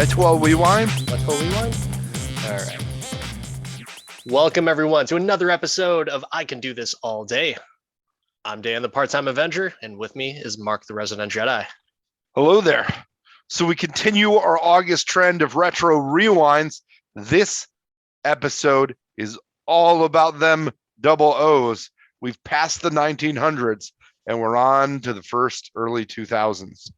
Let's well rewind. Let's go rewind. All right. Welcome, everyone, to another episode of I Can Do This All Day. I'm Dan, the part-time Avenger, and with me is Mark, the resident Jedi. Hello there. So we continue our August trend of retro rewinds. This episode is all about them double O's. We've passed the 1900s, and we're on to the first early 2000s.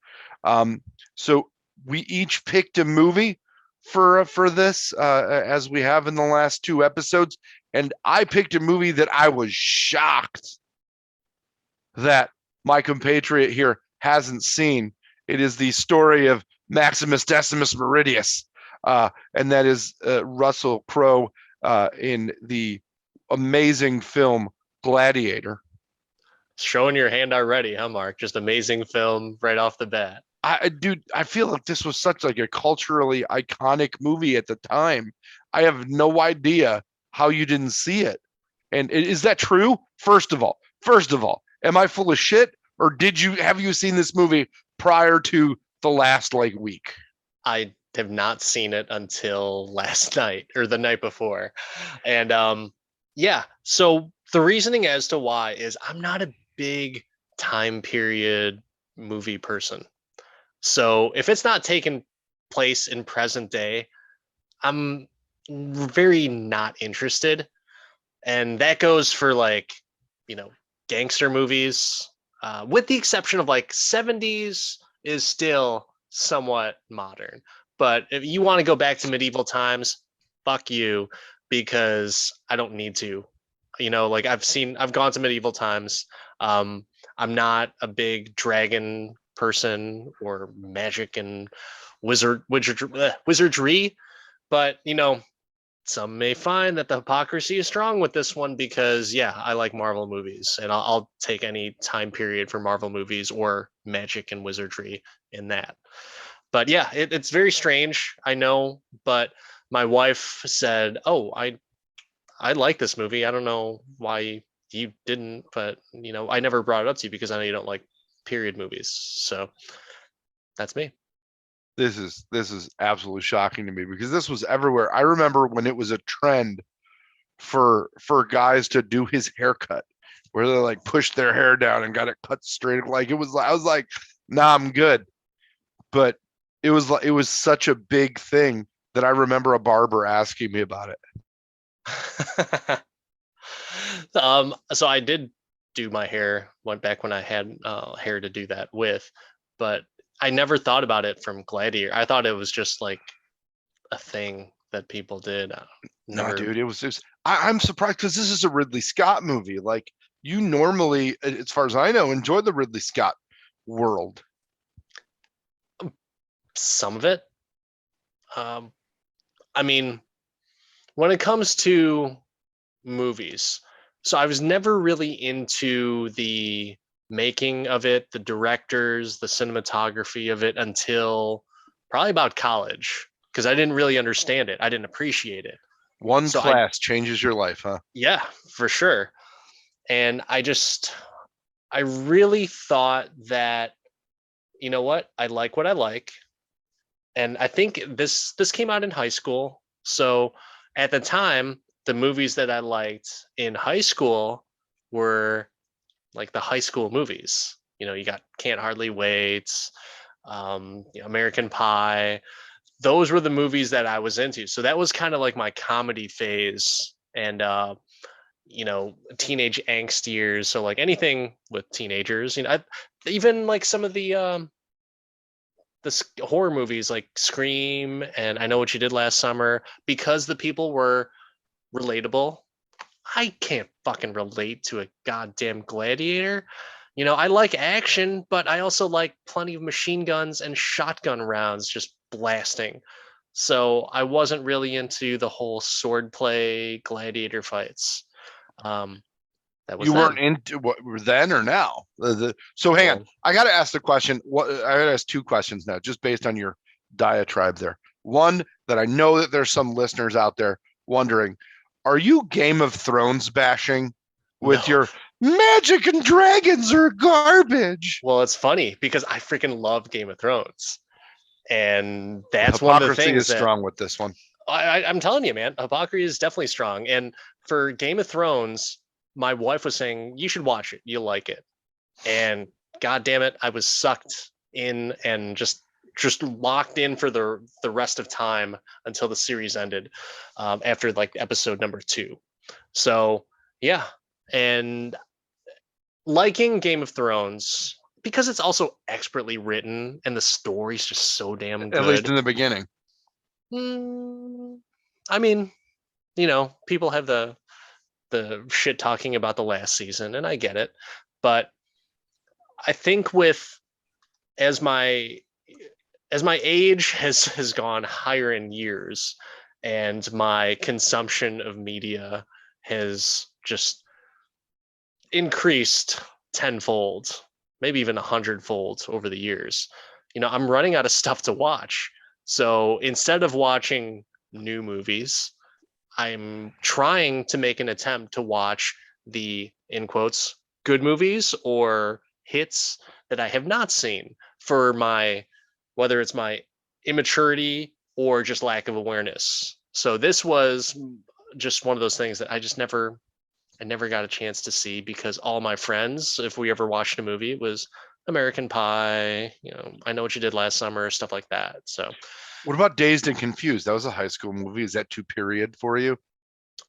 So we each picked a movie for this, as we have in the last two episodes, and I picked a movie that I was shocked that my compatriot here hasn't seen. It is the story of Maximus Decimus Meridius, and that is Russell Crowe in the amazing film Gladiator. Showing your hand already, huh, Mark? Just amazing film right off the bat. I feel like this was such like a culturally iconic movie at the time. I have no idea how you didn't see it. And is that true? First of all, am I full of shit, or have you seen this movie prior to the last week? I have not seen it until last night or the night before. And yeah, so the reasoning as to why is I'm not a big time period movie person. So if it's not taking place in present day, I'm very not interested. And that goes for gangster movies, with the exception of 70s is still somewhat modern. But if you want to go back to medieval times, fuck you, because I don't need to. I've gone to medieval times. I'm not a big dragon person or magic and wizardry, but some may find that the hypocrisy is strong with this one because I like Marvel movies, and I'll take any time period for Marvel movies or magic and wizardry in that. But yeah, it's very strange, I know, but my wife said, oh, I like this movie. I don't know why you didn't, but I never brought it up to you because I know you don't like period movies. So that's me. This is absolutely shocking to me because this was everywhere. I remember when it was a trend for guys to do his haircut, where they pushed their hair down and got it cut straight. I was like, nah, I'm good. But it was such a big thing that I remember a barber asking me about it. So I did do my hair, went back when I had hair to do that with, but I never thought about it from Gladiator. I thought it was just a thing that people did. No, dude, it was I'm surprised because this is a Ridley Scott movie. You normally, as far as I know, enjoy the Ridley Scott world. Some of it. I mean, when it comes to movies, so I was never really into the making of it, the directors, the cinematography of it until probably about college, because I didn't really understand it. I didn't appreciate it. One class changes your life, huh? Yeah, for sure. And I really thought that, you know what? I like what I like. And I think this came out in high school. So at the time, the movies that I liked in high school were the high school movies. You got Can't Hardly Wait, American Pie. Those were the movies that I was into. So that was kind of my comedy phase and teenage angst years. So anything with teenagers, even some of the horror movies like Scream and I Know What You Did Last Summer, because the people were relatable. I can't fucking relate to a goddamn Gladiator. I like action, but I also like plenty of machine guns and shotgun rounds just blasting. So I wasn't really into the whole swordplay gladiator fights. That was you weren't into what then or now. So hang on, I got to ask the question. I got to ask two questions now, just based on your diatribe there. One, that I know that there's some listeners out there wondering, are you Game of Thrones bashing with your magic and dragons are garbage? Well, it's funny because I freaking love Game of Thrones. And The that's one of the hypocrisy things is that strong with this one. I'm telling you, man, hypocrisy is definitely strong. And for Game of Thrones, my wife was saying, you should watch it. You'll like it. And God damn it, I was sucked in and just locked in for the rest of time until the series ended, after like episode number 2. So yeah, and liking Game of Thrones because it's also expertly written and the story's just so damn At least good. in the beginning. I mean, people have the shit talking about the last season, and I get it, but I think with as my as my age has gone higher in years, and my consumption of media has just increased tenfold, maybe even 100-fold over the years. I'm running out of stuff to watch. So instead of watching new movies, I'm trying to make an attempt to watch the, in quotes, good movies or hits that I have not seen for whether it's my immaturity or just lack of awareness. So this was just one of those things that I never got a chance to see because all my friends, if we ever watched a movie, it was American Pie, I Know What You Did Last Summer, stuff like that. So What about Dazed and Confused? That was a high school movie. Is that too period for you?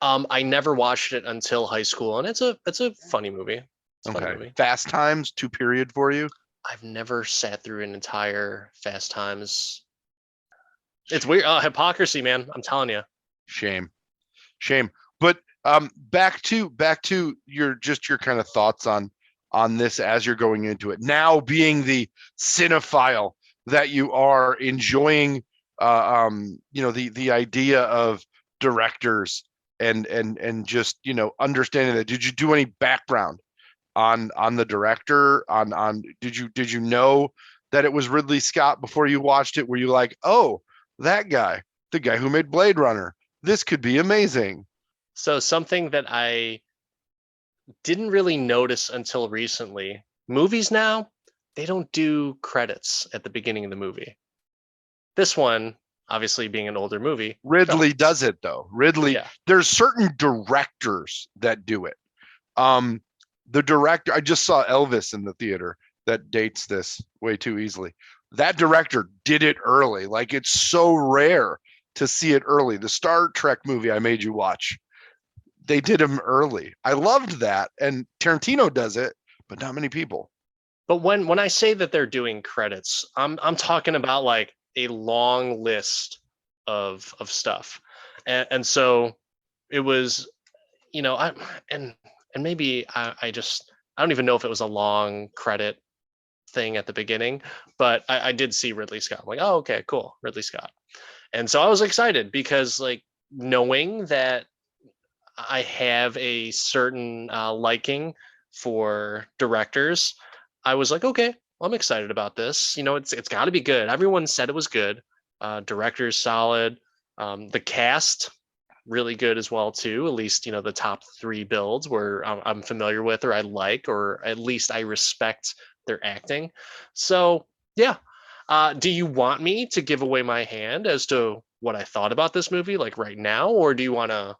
I never watched it until high school, and it's a funny movie. It's a funny Okay. movie. Fast Times, too period for you? I've never sat through an entire Fast Times. It's weird. Hypocrisy, man. I'm telling you. Shame. Shame. But back to your kind of thoughts on this as you're going into it. Now being the cinephile that you are, enjoying the idea of directors and just understanding that. Did you do any background on the director? On did you know that it was Ridley Scott before you watched it? Were you like, oh, that guy, the guy who made Blade Runner, this could be amazing? So something that I didn't really notice until recently. Movies now, they don't do credits at the beginning of the movie. This one, obviously being an older movie, Ridley does. does it though. Ridley, Yeah. there's certain directors that do it. Um, the director, I just saw Elvis in the theater. That dates this way too easily. That director did it early. Like, it's so rare to see it early. The Star Trek movie I made you watch, they did him early. I loved that, and Tarantino does it, but not many people. But when I say that they're doing credits, I'm talking about like a long list of stuff, and so it was, I and and maybe I don't even know if it was a long credit thing at the beginning, but I did see Ridley Scott. I'm like, oh, okay, cool, Ridley Scott, and so I was excited because like knowing that I have a certain liking for directors, I was like, okay, I'm excited about this. It's got to be good. Everyone said it was good. Director's solid. The cast really good as well too. At least the top 3 builds where I'm familiar with, or I like, or at least I respect their acting. So yeah. Do you want me to give away my hand as to what I thought about this movie, like right now, or do you want to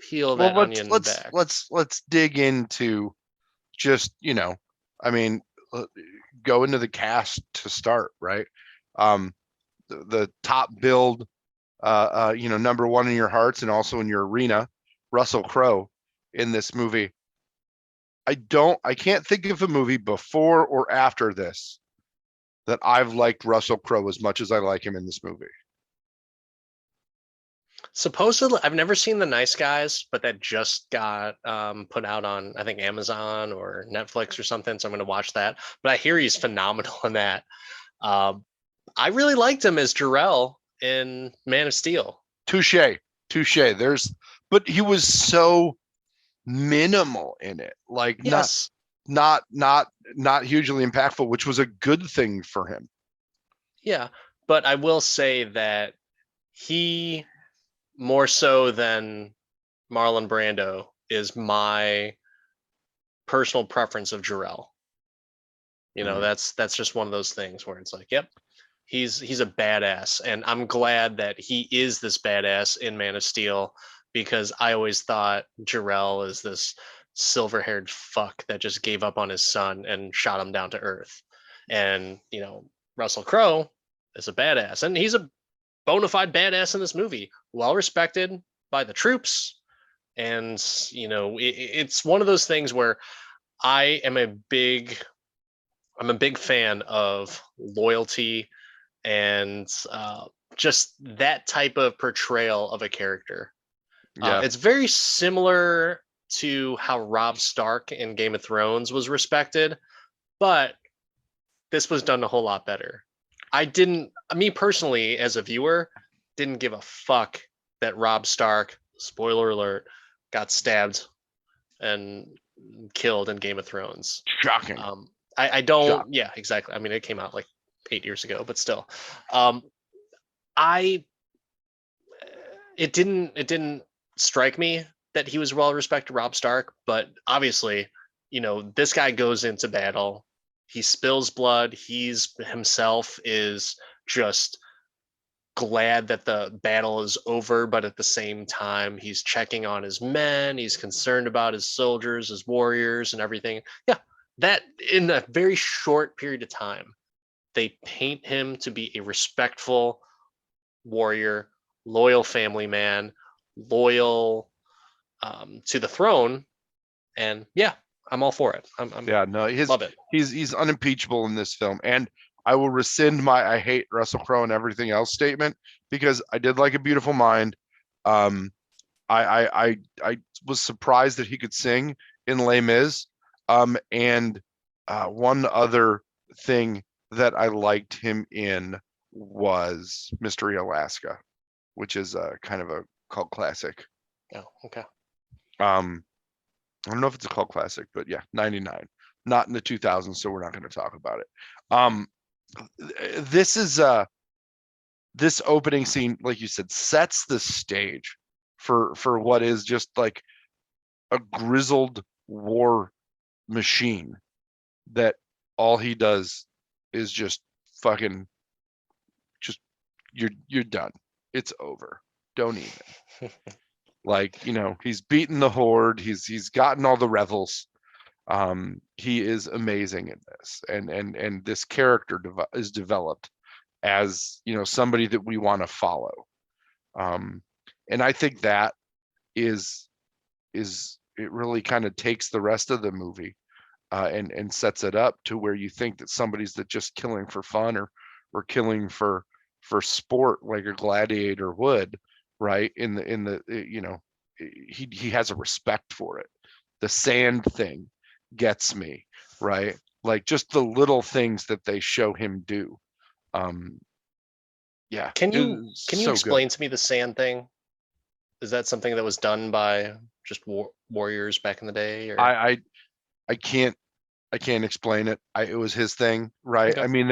peel Well, that let's onion let's back? let's let's dig into just I mean, uh, go into the cast to start, right? Um, the top build, number one in your hearts and also in your arena, Russell Crowe in this movie. I can't think of a movie before or after this that I've liked Russell Crowe as much as I like him in this movie. Supposedly, I've never seen The Nice Guys, but that just got put out on, I think, Amazon or Netflix or something. So I'm going to watch that. But I hear he's phenomenal in that. Um, I really liked him as Jor-El in Man of Steel. Touche, touche. But he was so minimal in it, like Yes. not hugely impactful, which was a good thing for him. Yeah. But I will say that he, more so than Marlon Brando, is my personal preference of Jor-El. Mhm. That's just one of those things where it's like, yep, He's a badass, and I'm glad that he is this badass in Man of Steel, because I always thought Jor-El is this silver-haired fuck that just gave up on his son and shot him down to earth. And Russell Crowe is a badass, and he's a bona fide badass in this movie, well respected by the troops. And it's one of those things where I am I'm a big fan of loyalty and just that type of portrayal of a character. Yeah. It's very similar to how Robb Stark in Game of Thrones was respected, but this was done a whole lot better. Me personally, as a viewer, didn't give a fuck that Robb Stark, spoiler alert, got stabbed and killed in Game of Thrones. Shocking. I don't. Yeah, exactly. I mean, it came out like 8 years ago, but still, I it didn't strike me that he was well respected, Robb Stark. But obviously, this guy goes into battle, he spills blood, he's himself is just glad that the battle is over, but at the same time he's checking on his men, he's concerned about his soldiers, his warriors, and everything. Yeah, that in a very short period of time they paint him to be a respectful warrior, loyal family man, loyal to the throne. And yeah, I'm all for it. Yeah, no, love it. He's unimpeachable in this film, and I will rescind my "I hate Russell Crowe and everything else" statement, because I did like A Beautiful Mind. I was surprised that he could sing in Les Mis. And one other thing that I liked him in was Mystery Alaska, which is kind of a cult classic. Oh, okay. I don't know if it's a cult classic, but yeah, 99. Not in the 2000s, so we're not going to talk about it. This opening scene, like you said, sets the stage for what is just like a grizzled war machine that all he does is just fucking you're done. It's over. Don't even. Like, he's beaten the horde, he's gotten all the revels. He is amazing in this, and this character is developed as somebody that we want to follow. And I think that is it really kind of takes the rest of the movie and sets it up to where you think that somebody's that just killing for fun or killing for sport like a gladiator would, right? He has a respect for it. The sand thing gets me, right? Like just the little things that they show him do. Yeah. Can you explain to me the sand thing? Is that something that was done by just warriors back in the day? Or I can't explain it. It was his thing, right? Okay. I mean,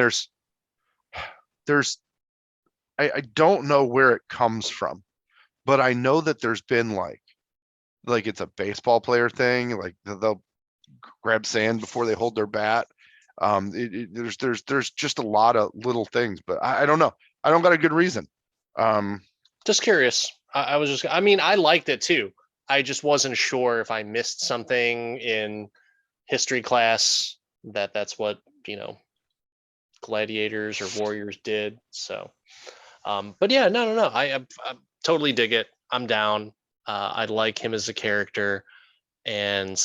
I don't know where it comes from, but I know that there's been like it's a baseball player thing, like they'll grab sand before they hold their bat. There's just a lot of little things, but I don't know. I don't got a good reason. Just curious. I mean, I liked it too. I just wasn't sure if I missed something in history class that's what, gladiators or warriors did. So, but yeah, no. I totally dig it. I'm down. I like him as a character. And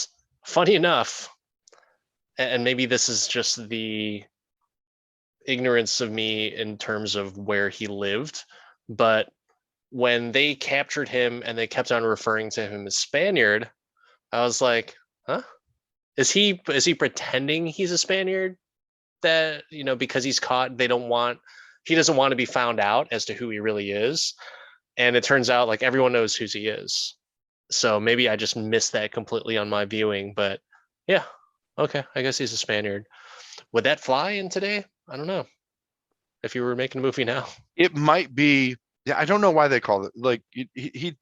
funny enough, and maybe this is just the ignorance of me in terms of where he lived, but when they captured him and they kept on referring to him as Spaniard, I was like, huh? Is he pretending he's a Spaniard? That, because he's caught, he doesn't want to be found out as to who he really is. And it turns out like everyone knows who he is. So maybe I just missed that completely on my viewing, but yeah. Okay, I guess he's a Spaniard. Would that fly in today? I don't know. If you were making a movie now, it might be. Yeah, I don't know why they call it like he.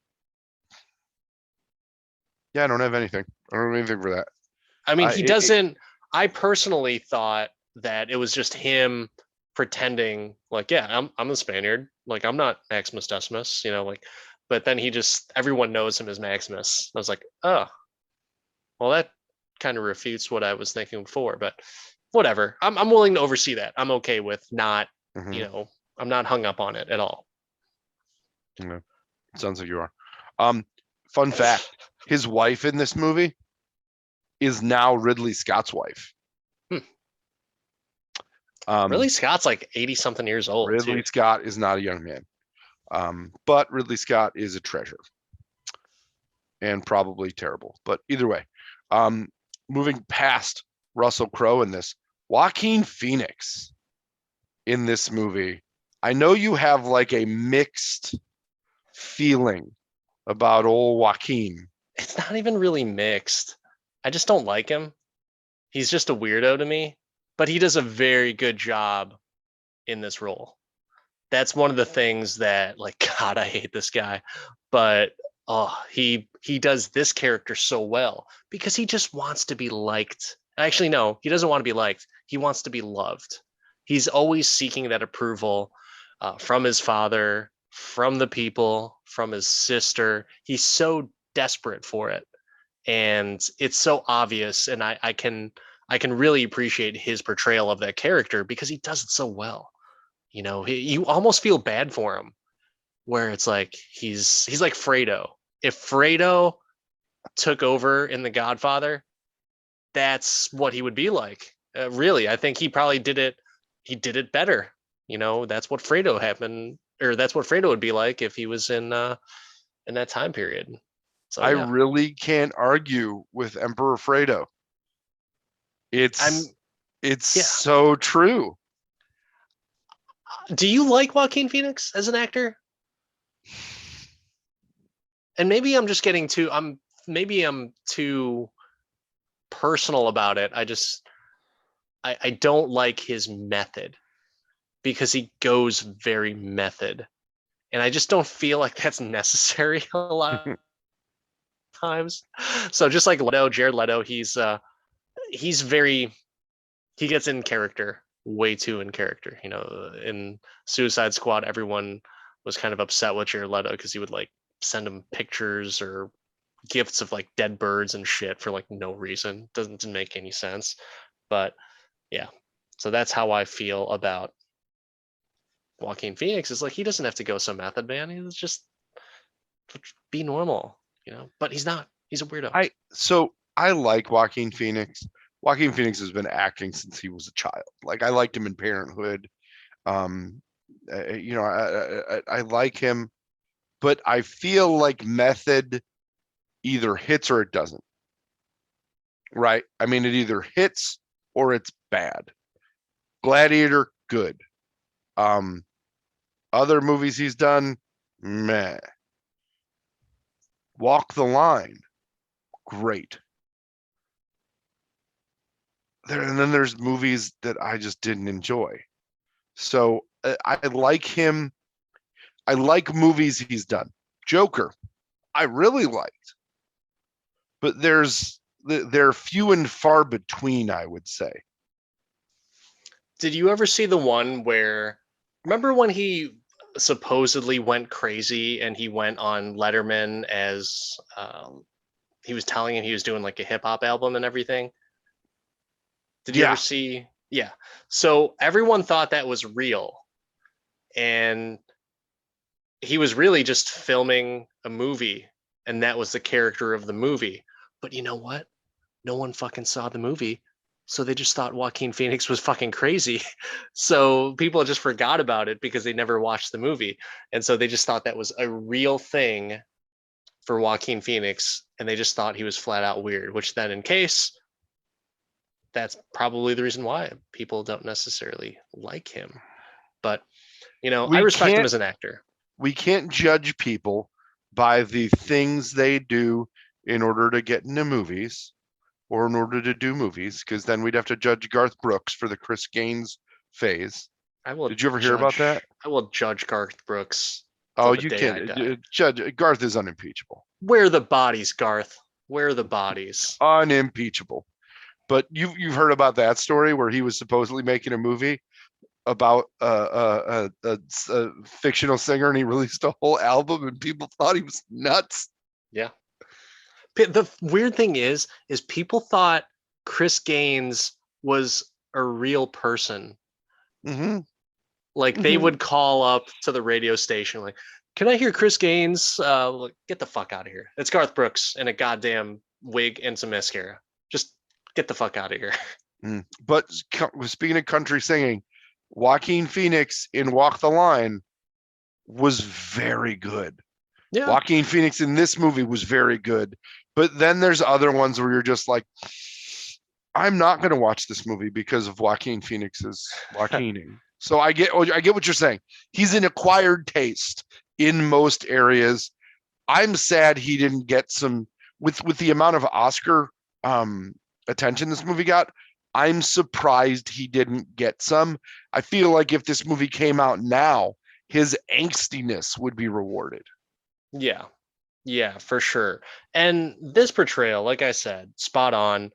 Yeah, I don't have anything. I don't have anything for that. I mean, he doesn't. I personally thought that it was just him pretending like, yeah, I'm a Spaniard. Like, I'm not Maximus Decimus, like, but then everyone knows him as Maximus. I was like, oh, well, that kind of refutes what I was thinking before, but whatever. I'm willing to oversee that. I'm okay with not, Mhm. I'm not hung up on it at all. Yeah. Sounds like you are. Fun fact: his wife in this movie is now Ridley Scott's wife. Hmm. Um, Ridley Scott's like 80 something years old too. Ridley Scott is not a young man, but Ridley Scott is a treasure and probably terrible. But either way, moving past Russell Crowe in this, Joaquin Phoenix in this movie. I know you have like a mixed feeling about old Joaquin. It's not even really mixed. I just don't like him. He's just a weirdo to me, but he does a very good job in this role. That's one of the things that, like, God, I hate this guy, but he does this character so well because he just wants to be liked. Actually, no, he doesn't want to be liked. He wants to be loved. He's always seeking that approval from his father, from the people, from his sister. He's so desperate for it, and it's so obvious. And I can really appreciate his portrayal of that character because he does it so well. You almost feel bad for him, where it's like he's like Fredo. If Fredo took over in The Godfather, that's what he would be like. Really, I think he probably did it. He did it better. That's what Fredo happened, or that's what Fredo would be like if he was in that time period. So I yeah, really can't argue with Emperor Fredo. I'm It's yeah. so true. Do you like Joaquin Phoenix as an actor? And maybe I'm too personal about it. I don't like his method because he goes very method. And I just don't feel like that's necessary a lot of times. So just like Jared Leto, he's very he gets in character, way too in character. In Suicide Squad, everyone was kind of upset with Jared Leto because he would like send him pictures or gifts of like dead birds and shit for like no reason. Doesn't make any sense. But yeah, so that's how I feel about Joaquin Phoenix. Is like he doesn't have to go so method, man. He's just be normal, But he's not. He's a weirdo. I like Joaquin Phoenix. Joaquin Phoenix has been acting since he was a child. Like I liked him in Parenthood. Um, I like him, but I feel like method either hits or it doesn't. Right? I mean, it either hits or it's bad. Gladiator, good. Um, Other movies he's done, meh. Walk the Line, great. And then there's movies that I just didn't enjoy. So I like him. I like movies he's done. Joker, I really liked, but they're few and far between, I would say. Did you ever see the one where? Remember when he supposedly went crazy and he went on Letterman as he was telling him he was doing like a hip hop album and everything? Did you ever Yeah, see? Yeah. So everyone thought that was real, and he was really just filming a movie, and that was the character of the movie. But you know what? No one fucking saw the movie, so they just thought Joaquin Phoenix was fucking crazy. So people just forgot about it because they never watched the movie, and so they just thought that was a real thing for Joaquin Phoenix, and they just thought he was flat out weird. Which then, in case, that's probably the reason why people don't necessarily like him. But I we respect him can't as an actor. we can't judge people by the things they do in order to get into movies or in order to do movies, because then we'd have to judge Garth Brooks for the Chris Gaines phase. I will Did you ever hear about judge. that? I will judge Garth Brooks Oh, till the you day I can't die. judge. Garth is unimpeachable. Where are the bodies, Garth? Where are the bodies? Unimpeachable. But you've heard about that story where he was supposedly making a movie about a fictional singer, and he released a whole album, and people thought he was nuts. Yeah. The weird thing is people thought Chris Gaines was a real person. Mm-hmm. Like they would call up to the radio station, like, "Can I hear Chris Gaines?" Like, get the fuck out of here. It's Garth Brooks in a goddamn wig and some mascara. Just get the fuck out of here. But speaking of country singing, Joaquin Phoenix in Walk the Line was very good. Yeah. Joaquin Phoenix in this movie was very good. But then there's other ones where you're just like, I'm not going to watch this movie because of Joaquin Phoenix's Joaquining. So I get what you're saying. He's an acquired taste in most areas. I'm sad he didn't get some with the amount of Oscar attention this movie got. I'm surprised he didn't get some. I feel like if this movie came out now, his angstiness would be rewarded. Yeah. Yeah, for sure. And this portrayal, like I said, spot on.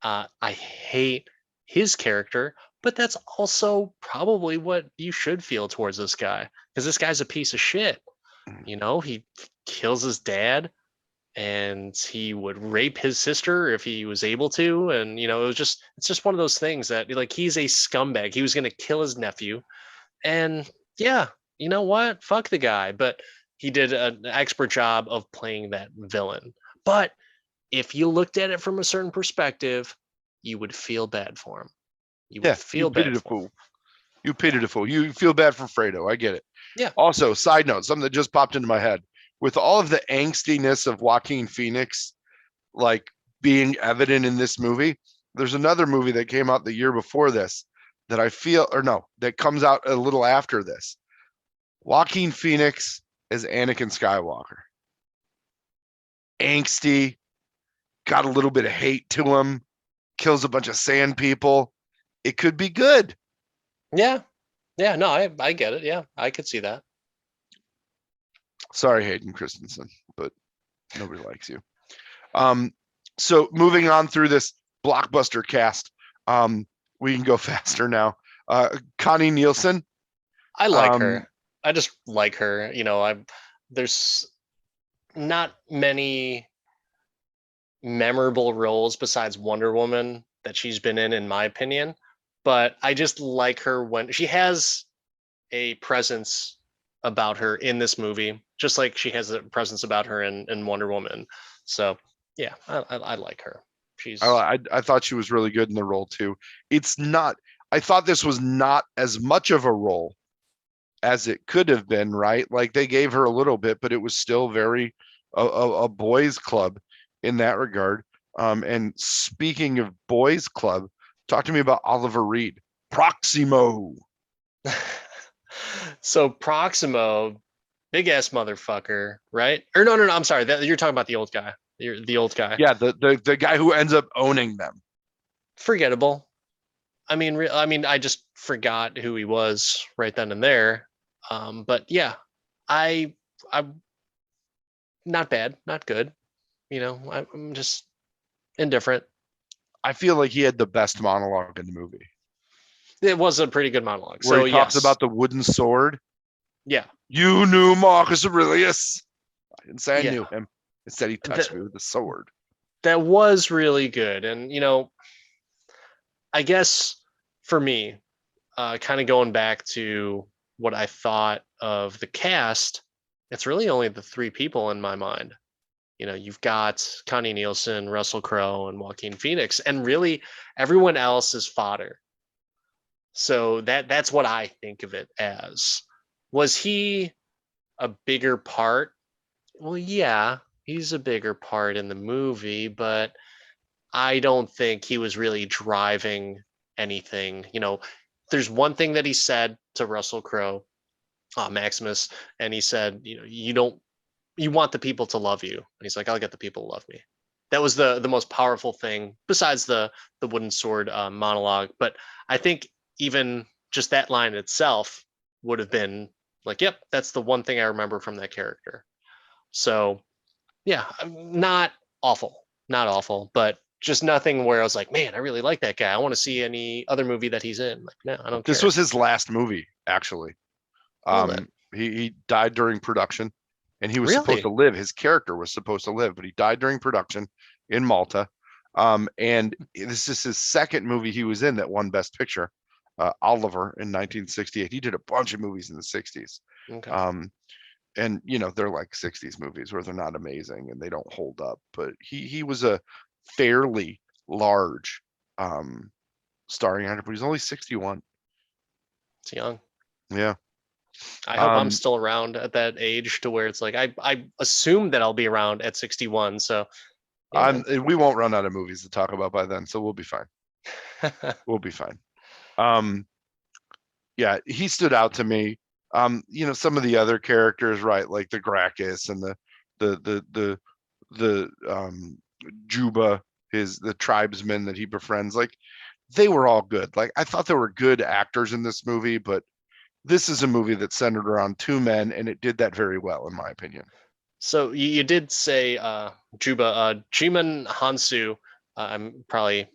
I hate his character, but that's also probably what you should feel towards this guy, because this guy's a piece of shit. You know, he kills his dad, and he would rape his sister if he was able to, and it's just one of those things that, like, he's a scumbag. He was going to kill his nephew, and yeah, you know what? Fuck the guy, but he did an expert job of playing that villain. But if you looked at it from a certain perspective, you would feel bad for him. You would Yeah, you feel pitied bad a for him. fool. You pitied a fool. You feel bad for Fredo. I get it. Yeah. Also, side note, something that just popped into my head. With all of the angstiness of Joaquin Phoenix, like being evident in this movie, there's another movie that came out the year before this that I feel, or no, that comes out a little after this. Joaquin Phoenix as Anakin Skywalker. Angsty, got a little bit of hate to him, kills a bunch of sand people. It could be good. Yeah. Yeah. No, I get it. Yeah. I could see that. Sorry, Hayden Christensen, but nobody likes you. So moving on through this blockbuster cast, we can go faster now. Connie Nielsen. I like her. I just like her. There's not many memorable roles besides Wonder Woman that she's been in my opinion. But I just like her when she has a presence about her in this movie, just like she has a presence about her in Wonder Woman. So yeah, I like her. She's I thought she was really good in the role too. It's not. I thought this was not as much of a role as it could have been, right? Like they gave her a little bit, but it was still very a boys' club in that regard. And speaking of boys' club, talk to me about Oliver Reed, Proximo. So Proximo, big ass motherfucker, right? Or no, I'm sorry. You're talking about the old guy. You're the old guy. Yeah, the guy who ends up owning them. Forgettable. I mean, I just forgot who he was right then and there. But yeah, I'm not bad, not good. I'm just indifferent. I feel like he had the best monologue in the movie, It was a pretty good monologue. where So he talks yes, about the wooden sword. yeah, You knew Marcus Aurelius. I didn't say I yeah, knew him. Instead, he touched me with a sword. that was really good. And I guess for me, kind of going back to what I thought of the cast, it's really only the three people in my mind. You've got Connie Nielsen, Russell Crowe, and Joaquin Phoenix, and really everyone else is fodder. So that's what I think of it as. Was he a bigger part? Well, yeah, he's a bigger part in the movie, but I don't think he was really driving anything. There's one thing that he said to Russell Crowe, Maximus, and he said, you want the people to love you. And he's like, I'll get the people to love me. That was the most powerful thing besides the wooden sword monologue. But I think even just that line itself would have been like, yep, that's the one thing I remember from that character. So yeah, not awful, but just nothing where I was like, man, I really like that guy. I want to see any other movie that he's in. Like, no, I don't This care. was his last movie, actually. Well, then, He died during production, and he was supposed to really? live. His character was supposed to live, but he died during production in Malta. And this is his second movie he was in that won Best Picture, Oliver in 1968. He did a bunch of movies in the 60s. Okay. And they're like 60s movies where they're not amazing and they don't hold up, but he was a fairly large starring actor, but he's only 61. It's young. Yeah. I hope I'm still around at that age to where it's like I assume that I'll be around at 61. So yeah, we won't run out of movies to talk about by then, so we'll be fine. We'll be fine. Yeah, he stood out to me. Some of the other characters, right, like the Gracchus and the Juba, the tribesmen that he befriends, like they were all good. Like I thought there were good actors in this movie, but this is a movie that centered around two men, and it did that very well, in my opinion. So you did say Juba, Jimin Hansu. I'm probably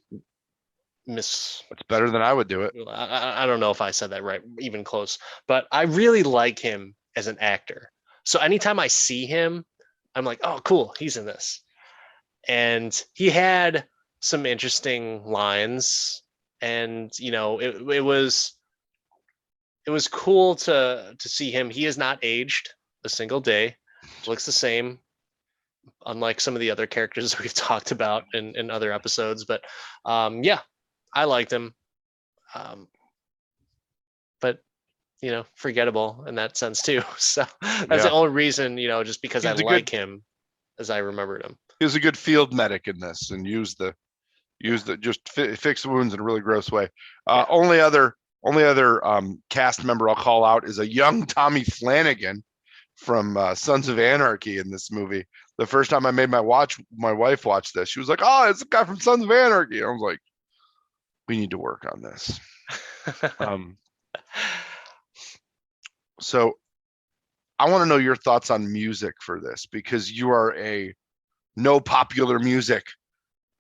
It's better than I would do it. I don't know if I said that right, even close, but I really like him as an actor. So anytime I see him, I'm like, oh, cool, he's in this. And he had some interesting lines, and it was cool to see him. He has not aged a single day. Looks the same, unlike some of the other characters we've talked about in other episodes. But yeah, I liked him. But forgettable in that sense too. So that's the only reason, just because I like him as I remembered him. He was a good field medic in this, and just fix wounds in a really gross way. Only other cast member I'll call out is a young Tommy Flanagan from Sons of Anarchy in this movie. The first time I made my wife watch this, she was like, "Oh, it's the guy from Sons of Anarchy." I was like, "We need to work on this." So I want to know your thoughts on music for this, because you are a no popular music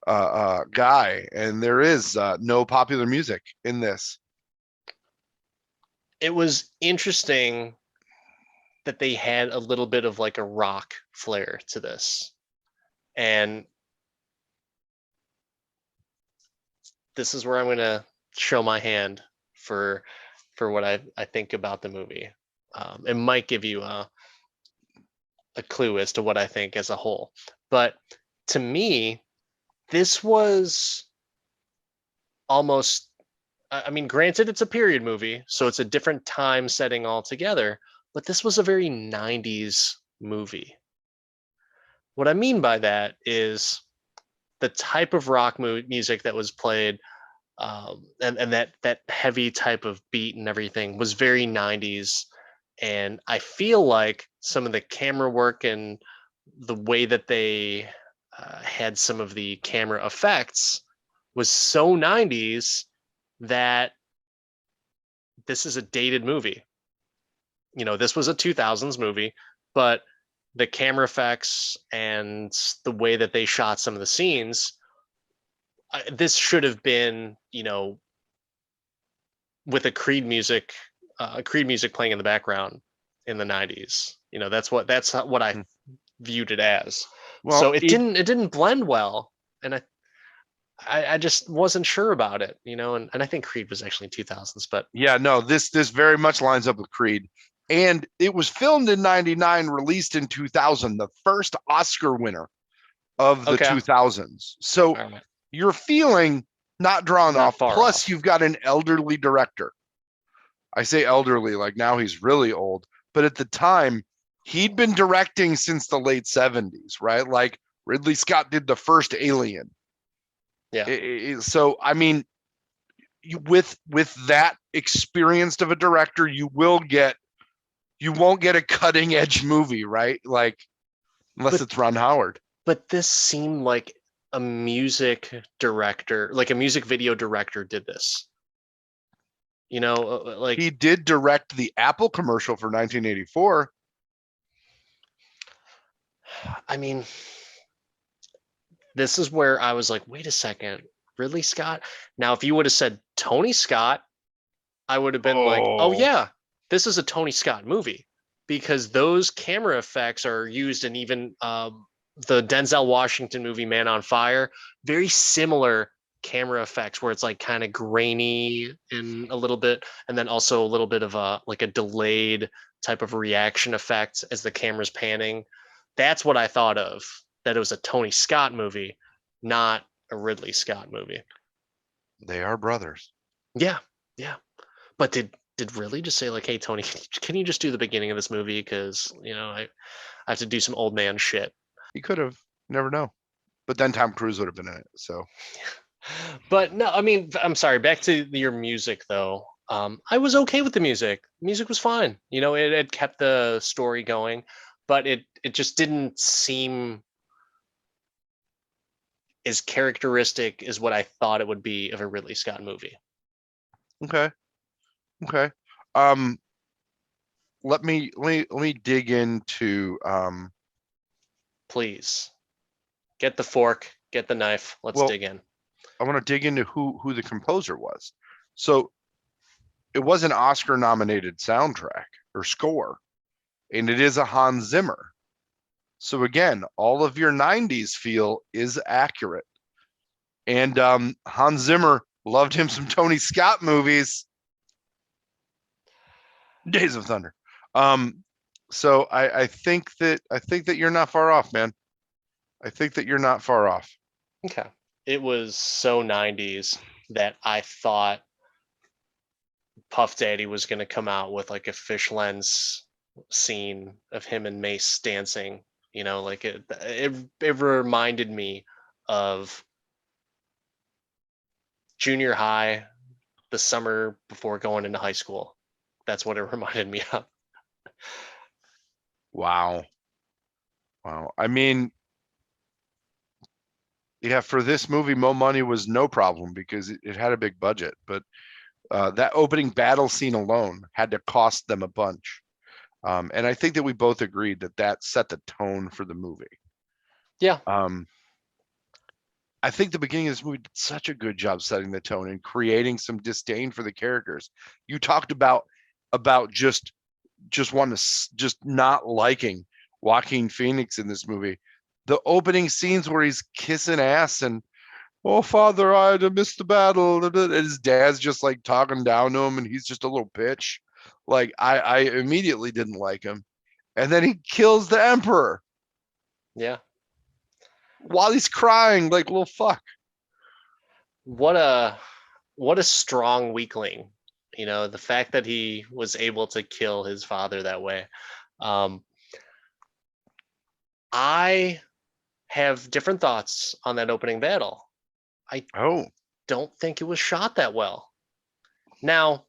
guy, and there is no popular music in this. It was interesting that they had a little bit of like a rock flair to this. And this is where I'm going to show my hand for what I think about the movie. It might give you a clue as to what I think as a whole. But to me, this was almost, I mean, granted, it's a period movie, so it's a different time setting altogether, but this was a very 90s movie. What I mean by that is the type of rock music that was played, and that heavy type of beat and everything was very 90s. And I feel like some of the camera work and the way that they had some of the camera effects was so 90s that this is a dated movie. This was a 2000s movie, but the camera effects and the way that they shot some of the scenes, this should have been, with a Creed music playing in the background in the 90s. That's what I viewed it as. Well, so it didn't blend well, and I just wasn't sure about it, and I think Creed was actually 2000s, but yeah, no, this very much lines up with Creed. And it was filmed in 99, released in 2000, the first Oscar winner of the 2000s. So you're feeling not drawn off. Plus, you've got an elderly director. I say elderly, like now he's really old. But at the time, he'd been directing since the late 70s, right? Like Ridley Scott did the first Alien. Yeah. So, I mean, with that experienced of a director, you won't get a cutting edge movie, right? Like, unless it's Ron Howard. But this seemed like a music director, like a music video director did this. Like he did direct the Apple commercial for 1984. I mean, this is where I was like, wait a second, Ridley Scott? Now, if you would have said Tony Scott, I would have been like, oh Oh, yeah, this is a Tony Scott movie, because those camera effects are used in even the Denzel Washington movie Man on Fire. Very similar camera effects where it's like kind of grainy in a little bit, and then also a little bit of a like a delayed type of reaction effect as the camera's panning. That's what I thought of. That it was a Tony Scott movie, not a Ridley Scott movie. they are brothers. Yeah, yeah. But did really just say like, hey Tony, can you just do the beginning of this movie? Because I have to do some old man shit. He could have. Never know. But then Tom Cruise would have been in it. So But no, I mean, I'm sorry. Back to your music though. I was okay with the music. Music was fine. It kept the story going, but it just didn't seem as characteristic as what I thought it would be of a Ridley Scott movie. okay, okay. Um, let me dig into Please get the fork, get the knife. Let's well, dig in. I want to dig into who the composer was. So it was an Oscar nominated soundtrack or score, and it is a Hans Zimmer. So again, all of your 90s feel is accurate. And Hans Zimmer loved him some Tony Scott movies. Days of Thunder. So I think that you're not far off, man. I think that you're not far off. Okay. It was so 90s that I thought Puff Daddy was going to come out with like a fish lens scene of him and Mace dancing. Like it reminded me of junior high, the summer before going into high school. That's what it reminded me of. Wow. Wow. I mean, yeah, for this movie, Mo Money was no problem because it had a big budget, but that opening battle scene alone had to cost them a bunch. And I think that we both agreed that that set the tone for the movie. Yeah. Um, I think the beginning of this movie did such a good job setting the tone and creating some disdain for the characters. You talked about just wanting to just not liking Joaquin Phoenix in this movie. The opening scenes where he's kissing ass and oh father, I had missed the battle, and his dad's just like talking down to him, and he's just a little bitch. Like I immediately didn't like him, and then he kills the emperor Yeah. while he's crying like little fuck. What a strong weakling. The fact that he was able to kill his father that way. Um, I have different thoughts on that opening battle. I Oh, don't think it was shot that well. Now,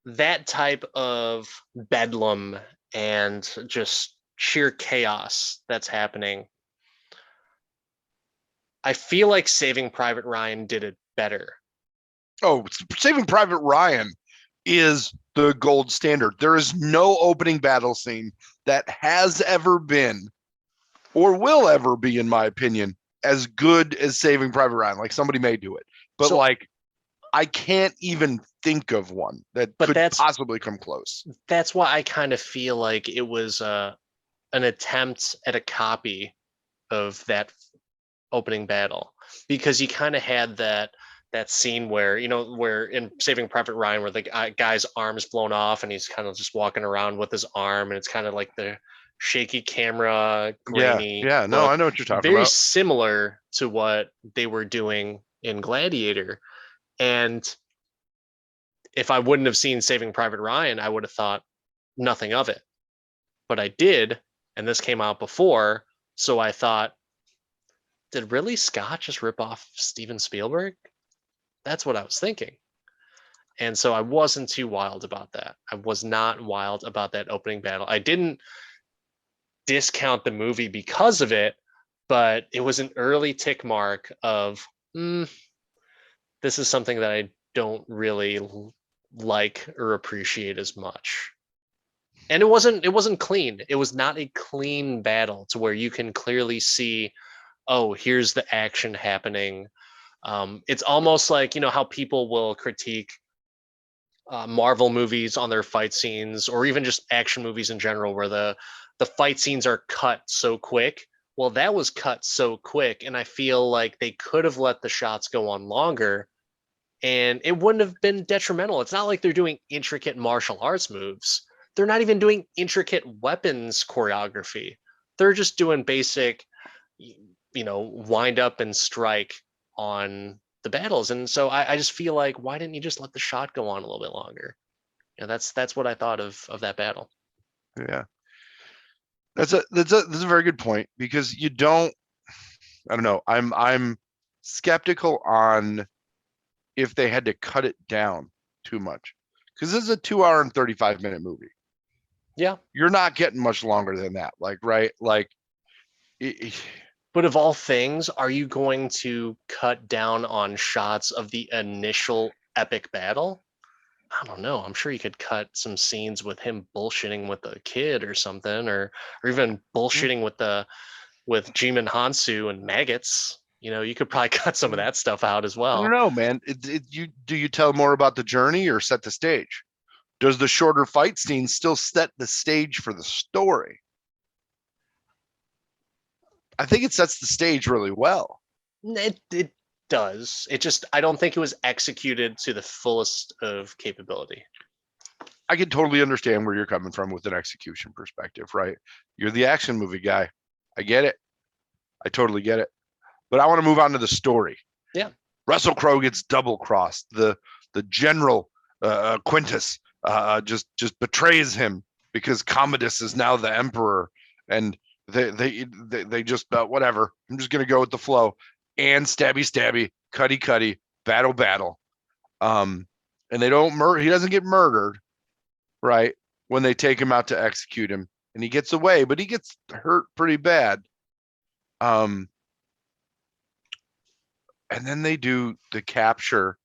that type of bedlam and just sheer chaos that's happening, I feel like Saving Private Ryan did it better. oh, Saving Private Ryan is the gold standard. There is no opening battle scene that has ever been or will ever be, in my opinion, as good as Saving Private Ryan. Like somebody may do it, but So, like I can't even think of one that but could possibly come close. that's why I kind of feel like it was an attempt at a copy of that opening battle, because you kind of had that scene where where in Saving Private Ryan where the guy's arm's blown off and he's kind of just walking around with his arm, and it's kind of like the shaky camera, Yeah, grainy yeah, no, I look, know what you're talking very about. similar to what they were doing in Gladiator. And if I wouldn't have seen Saving Private Ryan, I would have thought nothing of it. But I did, and this came out before, so I thought, did Ridley Scott just rip off Steven Spielberg? That's what I was thinking. And so I wasn't too wild about that. I was not wild about that opening battle. I didn't discount the movie because of it, but it was an early tick mark of this is something that I don't really like or appreciate as much. And it wasn't clean. It was not a clean battle to where you can clearly see oh, here's the action happening. It's almost like, how people will critique Marvel movies on their fight scenes, or even just action movies in general, where the fight scenes are cut so quick. Well, that was cut so quick, and I feel like they could have let the shots go on longer, and it wouldn't have been detrimental. It's not like they're doing intricate martial arts moves. They're not even doing intricate weapons choreography. They're just doing basic, wind up and strike on the battles. And so I just feel like, why didn't you just let the shot go on a little bit longer? That's what I thought of that battle. Yeah, that's a very good point, because you don't. I don't know. I'm skeptical on if they had to cut it down too much, because this is a 2 hour and 35-minute movie. Yeah. You're not getting much longer than that. Like, right? Like, But of all things, are you going to cut down on shots of the initial epic battle? I don't know. I'm sure you could cut some scenes with him bullshitting with the kid or something, or even bullshitting with Jimin Hansu and maggots. You could probably cut some of that stuff out as I don't well. know, man. Do you tell more about the journey or set the stage? Does the shorter fight scene still set the stage for the story? I think it sets the stage really well. It does. It just, I don't think it was executed to the fullest of capability. I can totally understand where you're coming from with an execution perspective, right? You're the action movie guy. I get it. I totally get it. But I want to move on to the story. Yeah. Russell Crowe gets double crossed. The general Quintus just betrays him because Commodus is now the emperor, and they just whatever. I'm just gonna go with the flow. And stabby, cutty, battle. And they don't murder. He doesn't get murdered, right? When they take him out to execute him, and he gets away, but he gets hurt pretty bad. And then they do the capture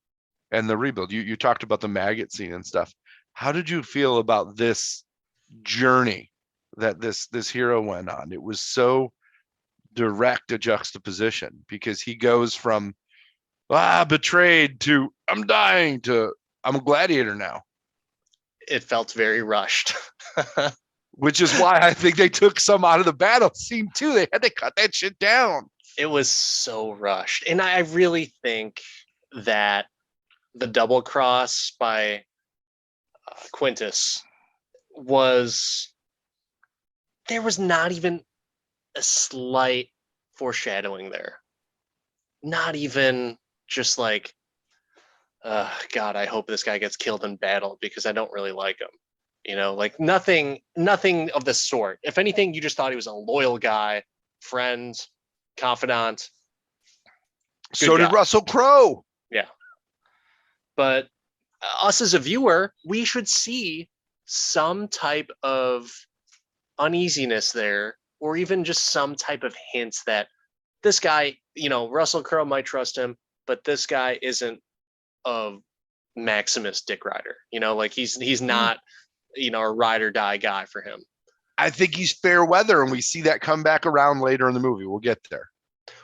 and the rebuild. You talked about the maggot scene and stuff. How did you feel about this journey that this hero went on? It was so direct a juxtaposition, because he goes from betrayed to I'm dying to I'm a gladiator now. It felt very rushed. Which is why I think they took some out of the battle scene too. They had to cut that shit down. It was so rushed. And I really think that the double cross by Quintus there was not even a slight foreshadowing there. Not even just like, God, I hope this guy gets killed in battle because I don't really like him. Like nothing of the sort. If anything, you just thought he was a loyal guy, friend, confidant. So did Russell Crowe. Yeah. But us as a viewer, we should see some type of uneasiness there, or even just some type of hints that this guy, Russell Crowe might trust him, but this guy isn't a Maximus dick rider. Like he's not, a ride or die guy for him. I think he's fair weather, and we see that come back around later in the movie. We'll get there.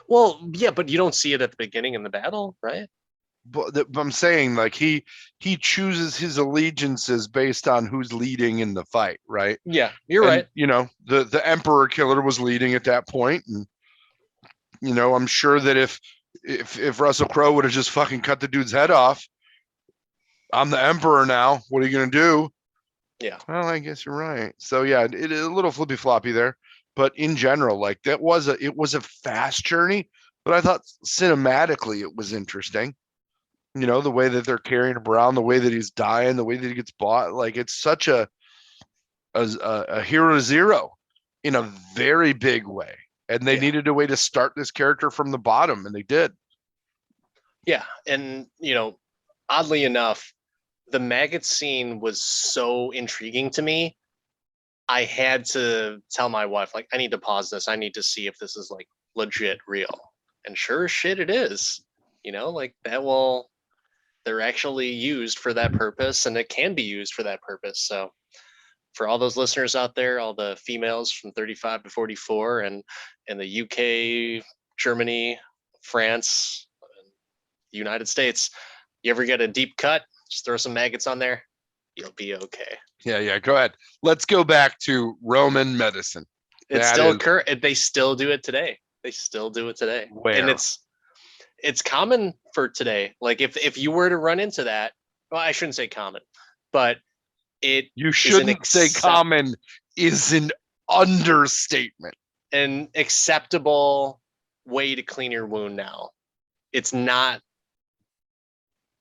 Well, yeah, but you don't see it at the beginning in the battle, right? But I'm saying, like, he chooses his allegiances based on who's leading in the fight, right? Yeah, you're right. The Emperor Killer was leading at that point, and I'm sure that if Russell Crowe would have just fucking cut the dude's head off, I'm the Emperor now. What are you gonna do? Yeah. Well, I guess you're right. So yeah, it is a little flippy floppy there, but in general, like it was a fast journey, but I thought cinematically it was interesting. The way that they're carrying him around, the way that he's dying, the way that he gets bought, like it's such a hero zero in a very big way. And they needed a way to start this character from the bottom, and they did. Yeah, and oddly enough, the maggot scene was so intriguing to me. I had to tell my wife, like, I need to pause this. I need to see if this is like legit real. And sure as shit it is. Like they're actually used for that purpose, and it can be used for that purpose. So for all those listeners out there, all the females from 35 to 44 and the UK Germany, France, United States. You ever get a deep cut? Just throw some maggots on there. You'll be okay. Yeah. Go ahead. Let's go back to Roman medicine. It's That still is occur. They still do it today. They still do it today, and where. it's common for today. Like if you were to run into that, well, I shouldn't say common, but it You is shouldn't say common is an understatement. an acceptable way to clean your wound now. It's not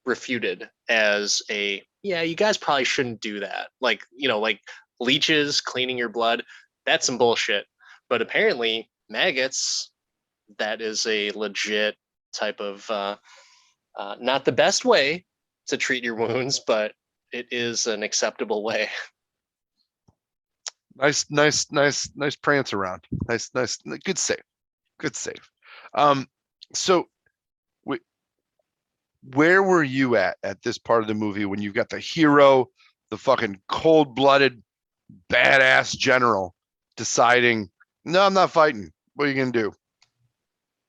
refuted as a yeah, you guys probably shouldn't do that. Like, like leeches cleaning your blood, that's some bullshit. But apparently maggots, that is a legit type of not the best way to treat your wounds, but it is an acceptable way. Nice prance around. Nice, good save. Good save. So where were you at this part of the movie when you've got the hero, the fucking cold-blooded, badass general deciding, no, I'm not fighting. What are you gonna do?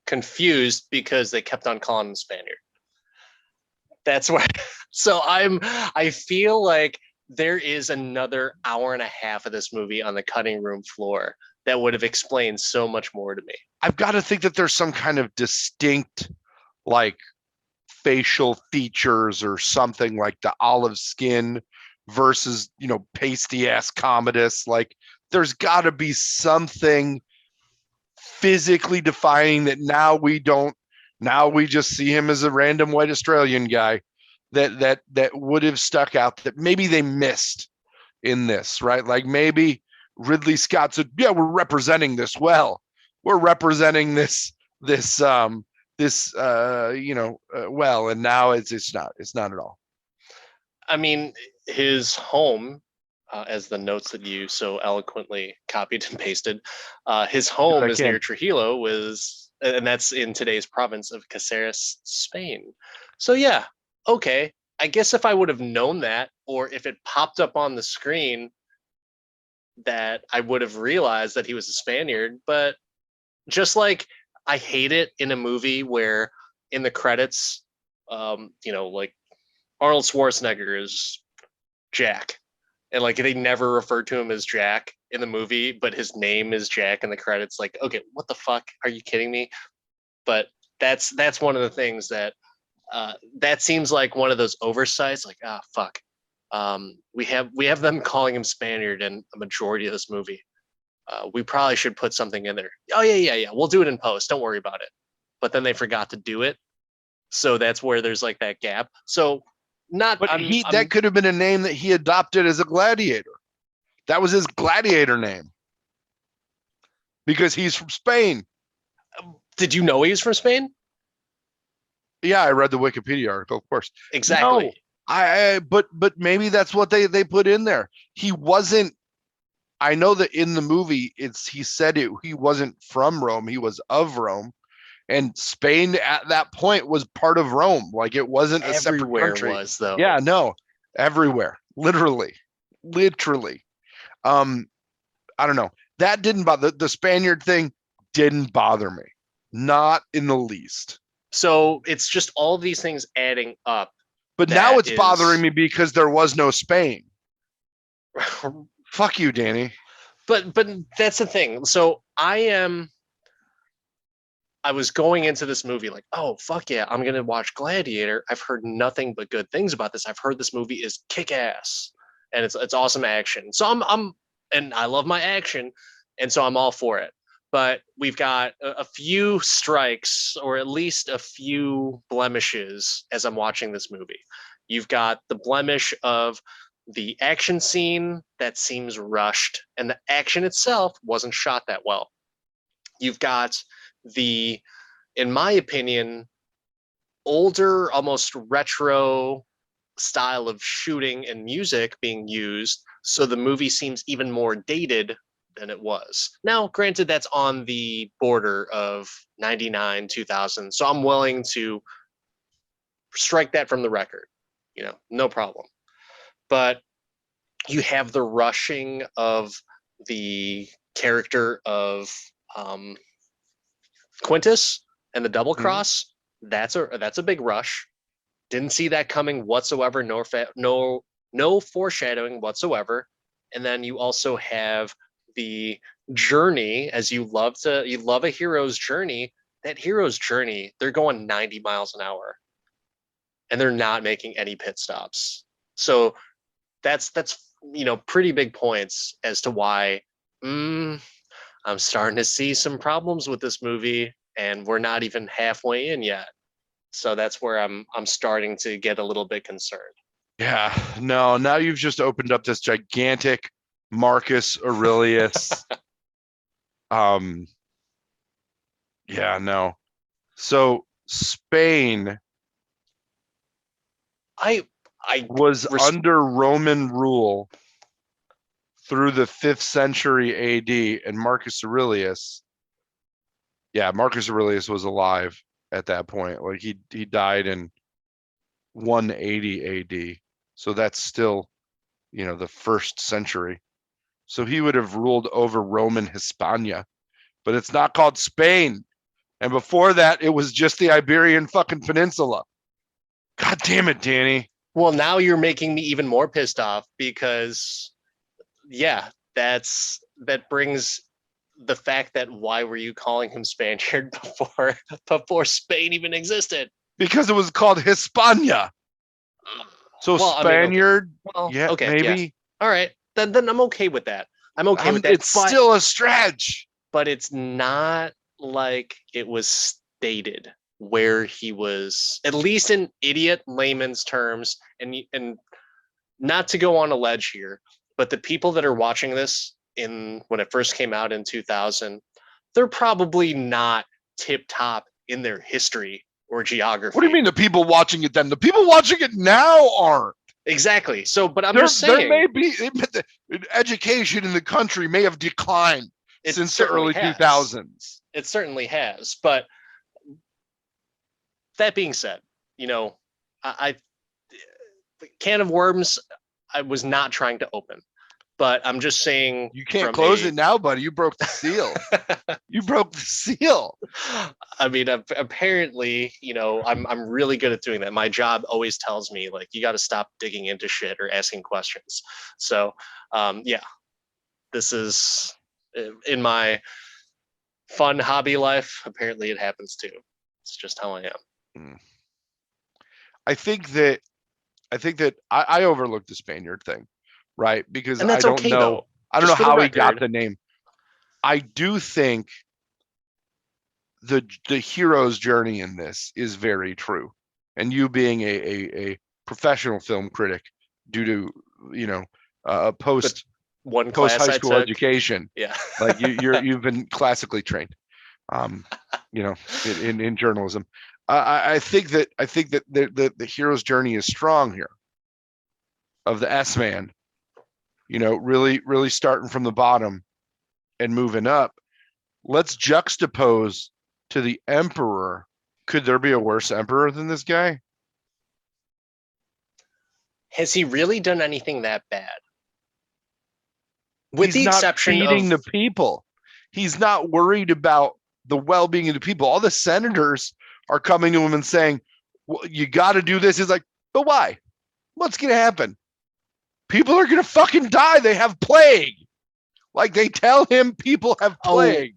Confused because they kept on calling him Spaniard. That's what. So I feel like there is another hour and a half of this movie on the cutting room floor that would have explained so much more to me. I've got to think that there's some kind of distinct, like, facial features or something, like the olive skin versus, pasty ass Commodus. Like, there's got to be something physically defining that now we don't. Now we just see him as a random white Australian guy that would have stuck out, that maybe they missed in this, right? Like maybe Ridley Scott said, yeah, we're representing this well. We're representing this well, and now it's not at all. I mean, his home, as the notes that you so eloquently copied and pasted, his home is near Trujillo, and that's in today's province of Caceres, Spain. So yeah, okay. I guess if I would have known that, or if it popped up on the screen, that I would have realized that he was a Spaniard. But just like I hate it in a movie where in the credits, like Arnold Schwarzenegger is Jack, and like they never referred to him as Jack in the movie, but his name is Jack in the credits. Like, okay, what the fuck? Are you kidding me? But that's one of the things that seems like one of those oversights. Like, fuck. We have them calling him Spaniard in a majority of this movie. We probably should put something in there. Oh yeah. We'll do it in post. Don't worry about it. But then they forgot to do it, so that's where there's like that gap. So not. But that could have been a name that he adopted as a gladiator. That was his gladiator name because he's from Spain. Did you know he was from Spain? Yeah, I read the Wikipedia article, of course. Exactly. No, but maybe that's what they put in there. He wasn't. I know that in the movie he said he wasn't from Rome. He was of Rome, and Spain at that point was part of Rome. Like it wasn't a separate country. Was though. Yeah, no, everywhere, literally. I don't know. That didn't bother the Spaniard thing. Didn't bother me, not in the least. So it's just all these things adding up. But now it's bothering me because there was no Spain. Fuck you, Danny. But that's the thing. So I was going into this movie like, oh fuck yeah, I'm gonna watch Gladiator. I've heard nothing but good things about this. I've heard this movie is kick ass and it's awesome action. So I'm and I love my action, and so I'm all for it. But we've got a few strikes, or at least a few blemishes as I'm watching this movie. You've got the blemish of the action scene that seems rushed, and the action itself wasn't shot that well. You've got the, in my opinion, older, almost retro style of shooting and music being used, so the movie seems even more dated than it was. Now, granted, that's on the border of 99, 2000, so I'm willing to strike that from the record, no problem. But you have the rushing of the character of Quintus and the double cross. That's a big rush. Didn't see that coming whatsoever. No foreshadowing whatsoever. And then you also have the journey, as you love a hero's journey. That hero's journey, they're going 90 miles an hour, and they're not making any pit stops. So that's pretty big points as to why I'm starting to see some problems with this movie, and we're not even halfway in yet. So that's where I'm starting to get a little bit concerned. Yeah, no, now you've just opened up this gigantic Marcus Aurelius. Yeah, no. So Spain I was under Roman rule through the 5th century AD, and Marcus Aurelius was alive at that point. Like he died in 180 AD. So that's still, the 1st century. So he would have ruled over Roman Hispania, but it's not called Spain. And before that, it was just the Iberian fucking peninsula. God damn it, Danny. Well, now you're making me even more pissed off because, yeah, that brings the fact that why were you calling him Spaniard before Spain even existed? Because it was called Hispania. So well, Spaniard, I mean, okay. yeah, Okay, maybe. Yeah. All right, then I'm okay with that. I'm okay with that. It's still a stretch. But it's not like it was stated where he was, at least in idiot layman's terms, and not to go on a ledge here, but the people that are watching this when it first came out in 2000, they're probably not tip top in their history or geography. What do you mean the people watching it then? The people watching it now aren't. Exactly. So, but I'm just saying, there may be education in the country may have declined since the early 2000s. It certainly has. But that being said, I the can of worms I was not trying to open, but I'm just saying you can't close it now, buddy. You broke the seal. You broke the seal. I mean, apparently, I'm really good at doing that. My job always tells me like you got to stop digging into shit or asking questions. So, yeah, this is in my fun hobby life. Apparently, it happens too. It's just how I am. I think that I overlooked the Spaniard thing, right? Because and that's I don't okay, know. Though. I don't know how he got the name. I do think the hero's journey in this is very true, and you being a professional film critic due to post high school education, yeah, like you've been classically trained, in journalism. I think that the hero's journey is strong here, of the S-man, really starting from the bottom and moving up. Let's juxtapose to the emperor. Could there be a worse emperor than this guy? Has he really done anything that bad? With the exception of feeding the people. He's not worried about the well-being of the people. All the senators are coming to him and saying, well, you got to do this. He's like, but why? What's going to happen? People are going to fucking die. They have plague. Like they tell him people have plague.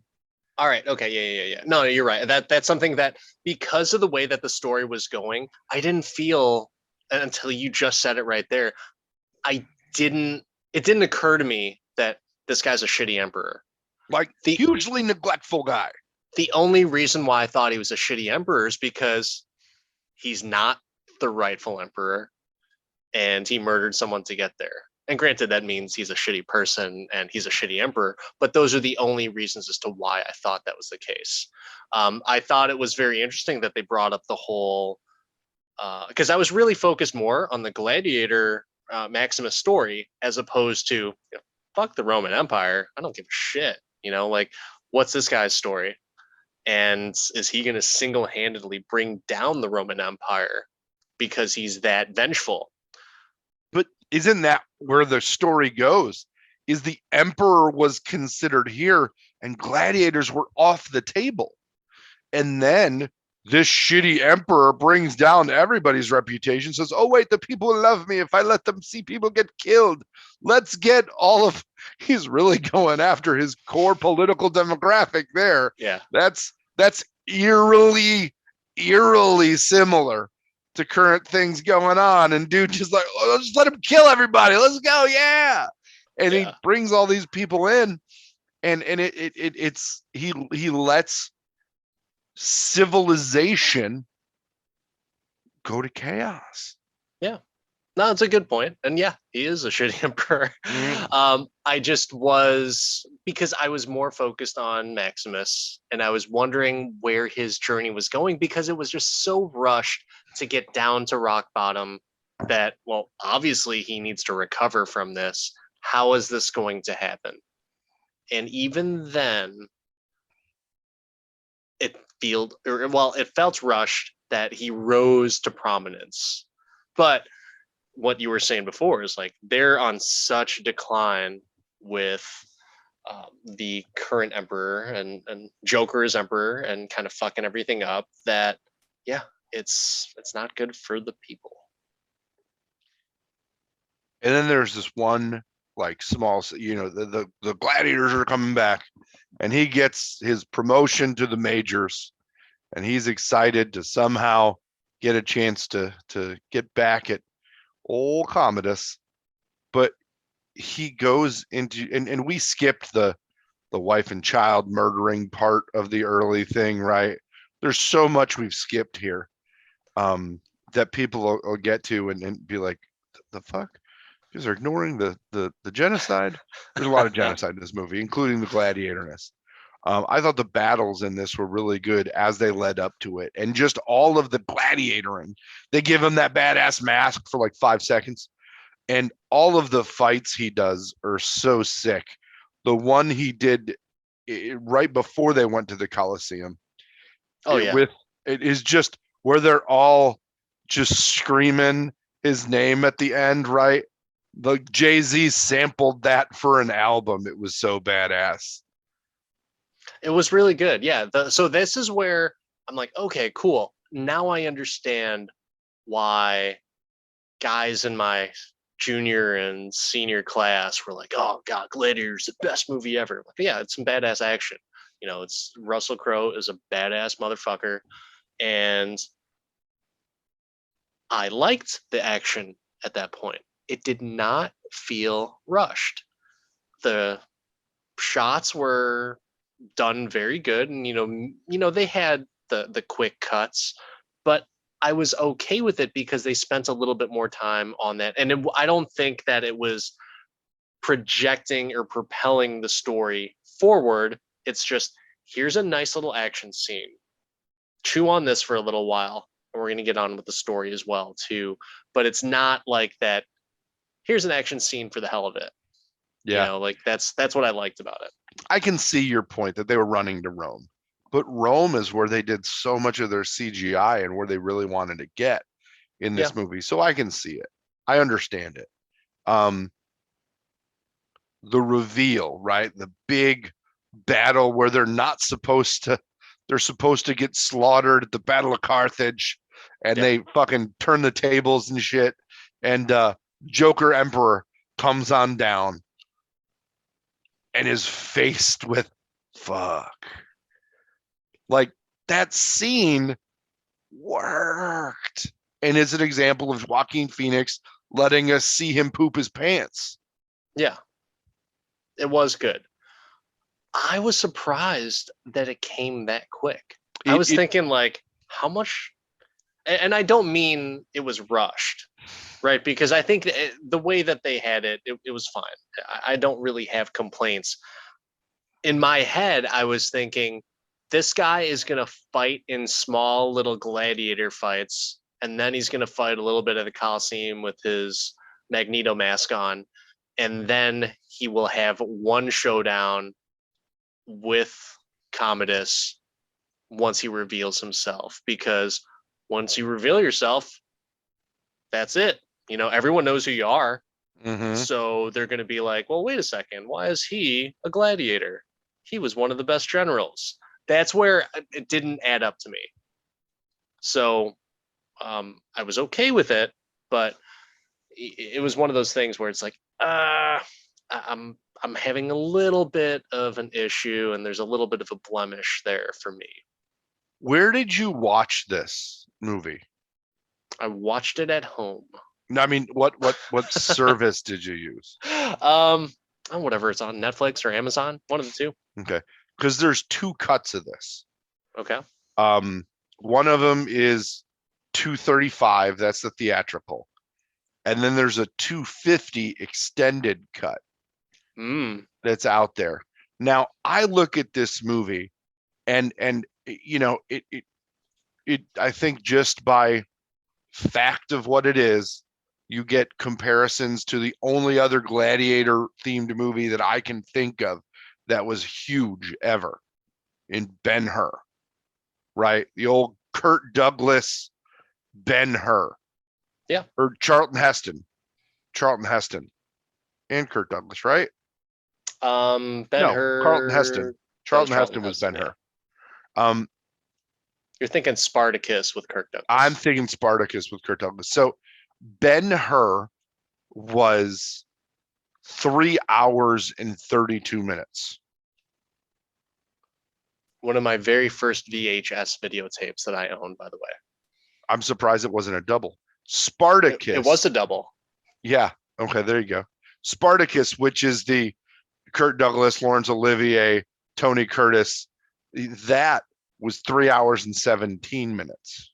All right. Okay. Yeah. No, you're right. That's something that, because of the way that the story was going, I didn't feel until you just said it right there. It didn't occur to me that this guy's a shitty emperor. Like the hugely neglectful guy. The only reason why I thought he was a shitty emperor is because he's not the rightful emperor and he murdered someone to get there. And granted, that means he's a shitty person and he's a shitty emperor, but those are the only reasons as to why I thought that was the case. I thought it was very interesting that they brought up the whole, because I was really focused more on the Gladiator Maximus story as opposed to, fuck the Roman Empire. I don't give a shit. Like, what's this guy's story? And is he going to single-handedly bring down the Roman Empire because he's that vengeful? But isn't that where the story goes? Is the emperor was considered here and gladiators were off the table. And then this shitty emperor brings down everybody's reputation, says, oh, wait, the people love me if I let them see people get killed. Let's get all of, he's really going after his core political demographic there. Yeah. That's eerily similar to current things going on. And dude just like, oh, let's just let him kill everybody. Let's go. Yeah. And he brings all these people in, and it's he lets civilization go to chaos. Yeah. No, it's a good point. And yeah, he is a shitty emperor. I just was, because I was more focused on Maximus, and I was wondering where his journey was going, because it was just so rushed to get down to rock bottom that, well, obviously he needs to recover from this. How is this going to happen? And even then, it felt rushed that he rose to prominence. But what you were saying before is like they're on such decline with the current emperor and Joker as emperor and kind of fucking everything up that, yeah, it's not good for the people. And then there's this one like small, the gladiators are coming back, and he gets his promotion to the majors, and he's excited to somehow get a chance to get back at old Commodus. But he goes into, and we skipped the wife and child murdering part of the early thing, right? There's so much we've skipped here that people will get to and be like, the fuck? Because they're ignoring the genocide. There's a lot of genocide in this movie, including the gladiatorness. I thought the battles in this were really good as they led up to it, and just all of the gladiatoring. They give him that badass mask for like 5 seconds, and all of the fights he does are so sick. The one he did right before they went to the Coliseum. It is just where they're all just screaming his name at the end, right? The Jay-Z sampled that for an album. It was so badass. It was really good. Yeah. So this is where I'm like, okay, cool. Now I understand why guys in my junior and senior class were like, oh God, Gladiator's the best movie ever. Like, yeah, it's some badass action. It's Russell Crowe is a badass motherfucker. And I liked the action at that point. It did not feel rushed. The shots were done very good, and they had the quick cuts, but I was okay with it because they spent a little bit more time on that, and I don't think that it was projecting or propelling the story forward. It's just, here's a nice little action scene, chew on this for a little while, and we're going to get on with the story as well too. But it's not like that, here's an action scene for the hell of it. Yeah. Like that's what I liked about it. I can see your point that they were running to Rome, but Rome is where they did so much of their CGI and where they really wanted to get in this movie. So I can see it. I understand it. The reveal, right? The big battle where they're supposed to get slaughtered at the Battle of Carthage, and they fucking turn the tables and shit. And Joker Emperor comes on down and is faced with fuck. Like, that scene worked, and is an example of Joaquin Phoenix letting us see him poop his pants. Yeah, it was good. I was surprised that it came that quick. I was thinking like, how much, and I don't mean it was rushed, right? Because I think the way that they had it was fine. I don't really have complaints. In my head, I was thinking, this guy is going to fight in small little gladiator fights, and then he's going to fight a little bit at the Coliseum with his Magneto mask on, and then he will have one showdown with Commodus once he reveals himself. Because once you reveal yourself, that's it. Everyone knows who you are. Mm-hmm. So they're going to be like, well, wait a second. Why is he a gladiator? He was one of the best generals. that's where it didn't add up to me. So I was okay with it, but it was one of those things where it's like, I'm having a little bit of an issue, and there's a little bit of a blemish there for me. Where did you watch this movie? I watched it at home. I mean, what service did you use? Whatever, it's on Netflix or Amazon, one of the two. Okay, because there's two cuts of this. Okay. One of them is 235. That's the theatrical, and then there's a 250 extended cut that's out there. Now, I look at this movie, and you know, it I think just by fact of what it is, you get comparisons to the only other Gladiator themed movie that I can think of that was huge ever, in Ben-Hur, right? The old Kirk Douglas Ben-Hur. Yeah. Or Charlton Heston and Kirk Douglas, right? Ben-Hur. Charlton Heston. Charlton Heston was Ben-Hur. Yeah. You're thinking Spartacus with Kirk Douglas. I'm thinking Spartacus with Kirk Douglas. So Ben-Hur was 3 hours and 32 minutes. One of my very first VHS videotapes that I owned, by the way. I'm surprised it wasn't a double. Spartacus. It was a double. Yeah. Okay, there you go. Spartacus, which is the Kirk Douglas, Laurence Olivier, Tony Curtis, that was 3 hours and 17 minutes.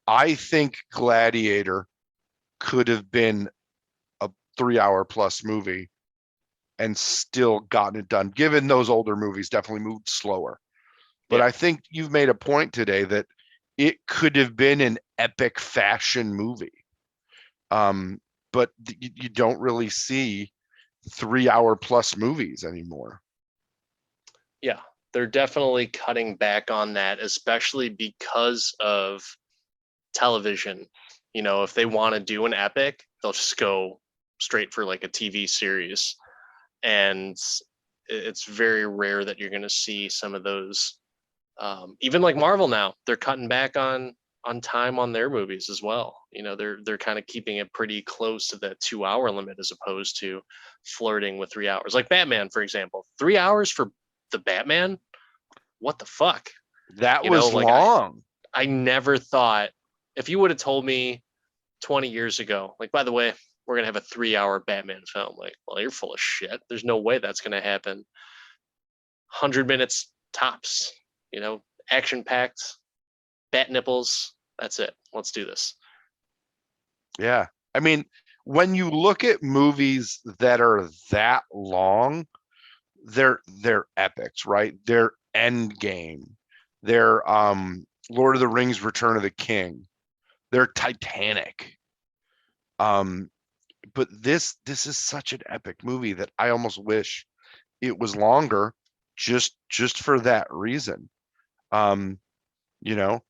I think Gladiator could have been a 3 hour plus movie and still gotten it done, given those older movies definitely moved slower. But yeah. I think you've made a point today that it could have been an epic fashion movie. But you don't really see 3 hour plus movies anymore. Yeah, they're definitely cutting back on that, especially because of television. You know, if they want to do an epic, they'll just go straight for like a TV series. And it's very rare that you're going to see some of those. Even like Marvel now, they're cutting back on time on their movies as well. You know, they're kind of keeping it pretty close to the 2 hour limit as opposed to flirting with 3 hours. Like Batman, for example, 3 hours for the Batman. What the fuck? That was long. I never thought, if you would have told me 20 years ago, like, by the way, we're going to have a 3 hour Batman film. Like, well, you're full of shit. There's no way that's going to happen. 100 minutes tops, you know, action packed, bat nipples. That's it. Let's do this. Yeah. I mean, when you look at movies that are that long, they're epics, right? They're Endgame. They're Lord of the Rings, Return of the King. They're Titanic. But this is such an epic movie that I almost wish it was longer, just for that reason. You know,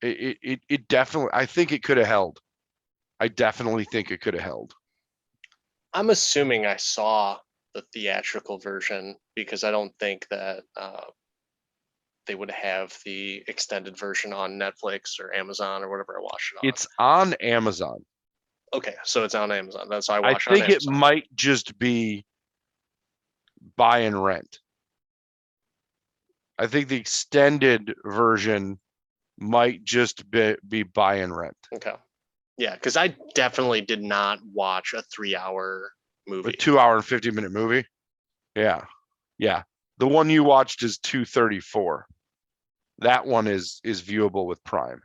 it definitely, I think it could have held. I definitely think it could have held. I'm assuming I saw the theatrical version because I don't think that they would have the extended version on Netflix or Amazon or whatever I watched it on. It's on Amazon. Okay, so it's on Amazon. That's how I watch it. I think it might just be buy and rent. I think the extended version might just be buy and rent. Okay. Yeah, because I definitely did not watch a 3 hour movie. A 2 hour and 50-minute movie? Yeah. Yeah. The one you watched is 234. That one is viewable with Prime.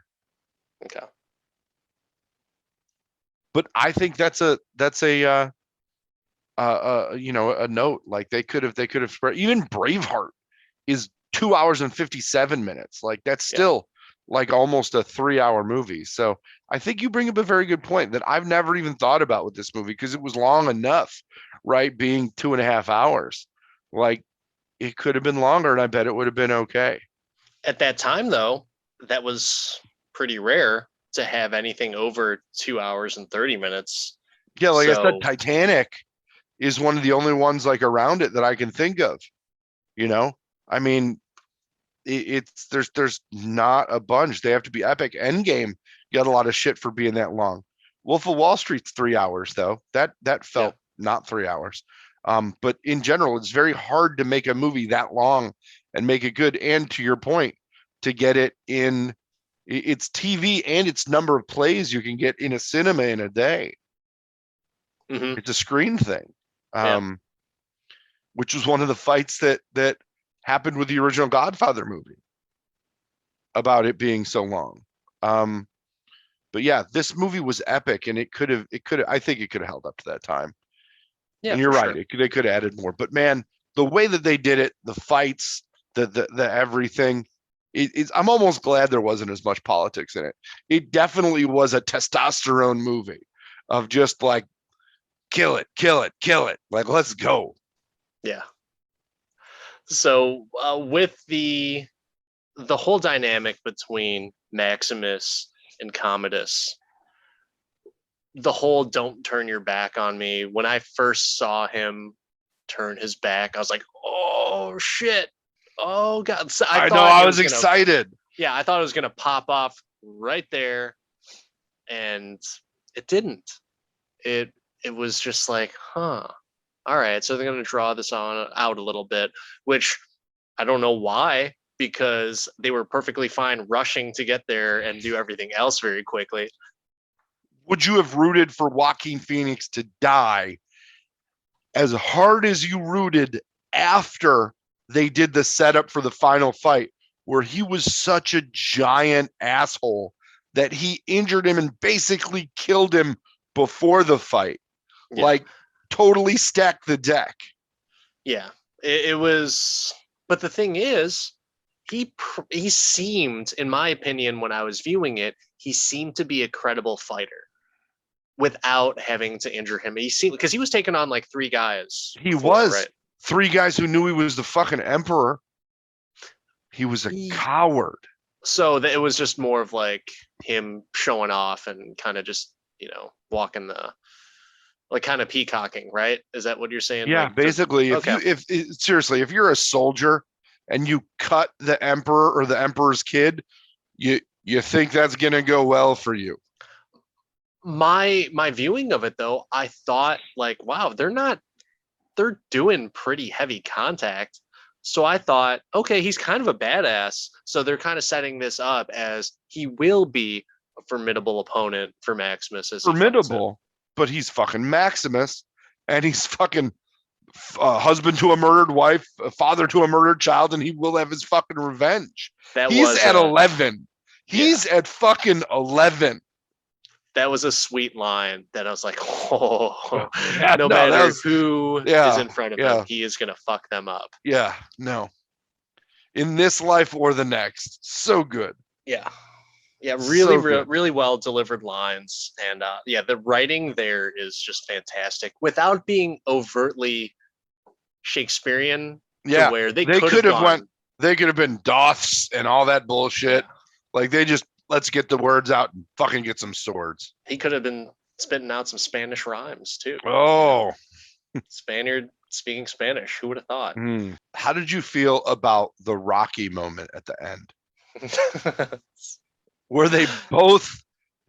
Okay. But I think that's a you know, a note. Like they could have spread. Even Braveheart is 2 hours and 57 minutes. Like that's still like almost a 3 hour movie. So I think you bring up a very good point that I've never even thought about with this movie because it was long enough, right? Being 2.5 hours. Like it could have been longer and I bet it would have been okay. At that time though, that was pretty rare to have anything over 2 hours and 30 minutes. Yeah, like I said, Titanic is one of the only ones like around it that I can think of. You know, I mean, it's there's not a bunch. They have to be epic. Endgame got a lot of shit for being that long. Wolf of Wall Street's 3 hours though. That felt not 3 hours. But in general, it's very hard to make a movie that long and make it good. And to your point, to get it in its TV and its number of plays you can get in a cinema in a day. It's a screen thing. Which was one of the fights that happened with the original Godfather movie about it being so long. But yeah, this movie was epic, and I think it could have held up to that time. Yeah, and you're right, sure. they could have added more. But man, the way that they did it, the fights, the everything, I'm almost glad there wasn't as much politics in it. It definitely was a testosterone movie of just like kill it, kill it, kill it. Like, let's go. Yeah. So with the whole dynamic between Maximus and Commodus, the whole "don't turn your back on me." When I first saw him turn his back, I was like, "Oh shit! Oh god!" So I know, I was excited. Yeah, I thought it was gonna pop off right there, and it didn't. It was just like, huh. All right, so they're going to draw this out a little bit, which I don't know why, because they were perfectly fine rushing to get there and do everything else very quickly. Would you have rooted for Joaquin Phoenix to die as hard as you rooted after they did the setup for the final fight, where he was such a giant asshole that he injured him and basically killed him before the fight? Yeah. Like, totally stacked the deck. Yeah, it was. But the thing is, he seemed, in my opinion, when I was viewing it, he seemed to be a credible fighter without having to injure him. He seemed, because he was taking on like 3 guys. He was right? 3 guys who knew he was the fucking emperor. He was a coward. So it was just more of like him showing off and kind of just, walking the, like, kind of peacocking, right? Is that what you're saying? Yeah, like, basically. If seriously, if you're a soldier and you cut the emperor or the emperor's kid, you think that's gonna go well for you. My viewing of it though, I thought like, wow, they're doing pretty heavy contact. So I thought, okay, he's kind of a badass. So they're kind of setting this up as he will be a formidable opponent for Maximus. Formidable, but he's fucking Maximus, and he's fucking husband to a murdered wife, a father to a murdered child, and he will have his fucking revenge. He's at 11. He's at fucking 11. That was a sweet line that I was like, oh, yeah, no matter who is in front of him, he is going to fuck them up. Yeah, no. In this life or the next. So good. Yeah. Yeah, really, really well delivered lines. And the writing there is just fantastic without being overtly Shakespearean. Yeah, where they could have been doths and all that bullshit. Yeah. Like, they just, let's get the words out and fucking get some swords. He could have been spitting out some Spanish rhymes too. Oh, Spaniard speaking Spanish. Who would have thought? How did you feel about the Rocky moment at the end? Where they both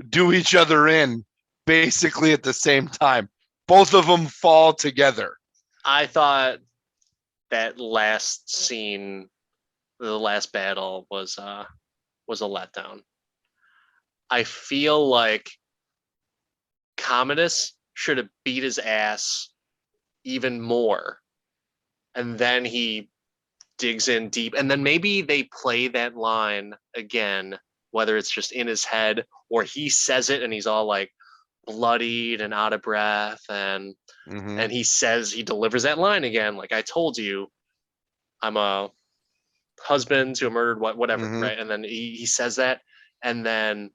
do each other in basically at the same time. Both of them fall together. I thought that last scene, the last battle, was a letdown. I feel like Commodus should have beat his ass even more, and then he digs in deep, and then maybe they play that line again, whether it's just in his head or he says it and he's all like bloodied and out of breath, and he delivers that line again, like, I told you I'm a husband to a murdered whatever, right? And then he says that, and then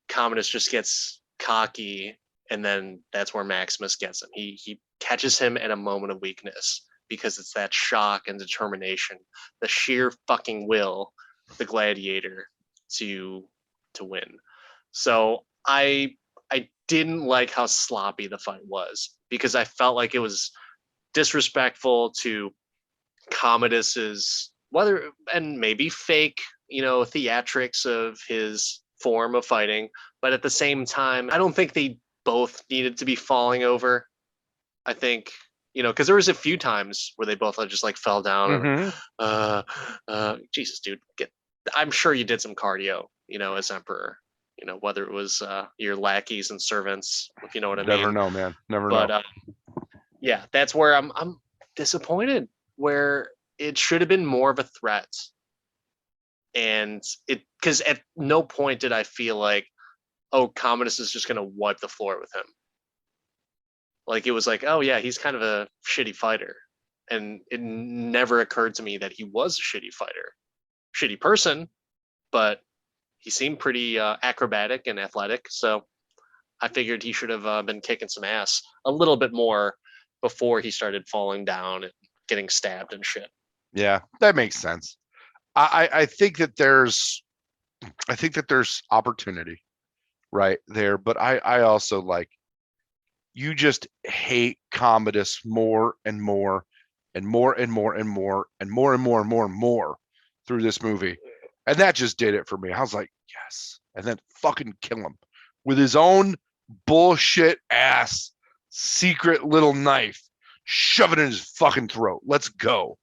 Commodus just gets cocky, and then that's where Maximus gets him. He catches him at a moment of weakness, because it's that shock and determination, the sheer fucking will, the gladiator to win. So I didn't like how sloppy the fight was, because I felt like it was disrespectful to Commodus's whether and maybe fake, theatrics of his form of fighting, but at the same time, I don't think they both needed to be falling over. I think, because there was a few times where they both just like fell down and Jesus, dude, I'm sure you did some cardio, as emperor, whether it was your lackeys and servants, if you know what I mean. Never know, man. Never But know. yeah, that's where I'm disappointed, where it should have been more of a threat. And because at no point did I feel like, oh, Commodus is just going to wipe the floor with him. Like, it was like, oh yeah, he's kind of a shitty fighter. And it never occurred to me that he was a shitty fighter. Shitty person, but he seemed pretty acrobatic and athletic. So I figured he should have been kicking some ass a little bit more before he started falling down and getting stabbed and shit. Yeah, that makes sense. I think that there's opportunity right there, but I also like, you just hate Commodus more and more and more and more and more and more and more and more and more through this movie. And that just did it for me. I was like, yes. And then fucking kill him with his own bullshit ass secret little knife. Shove it in his fucking throat. Let's go.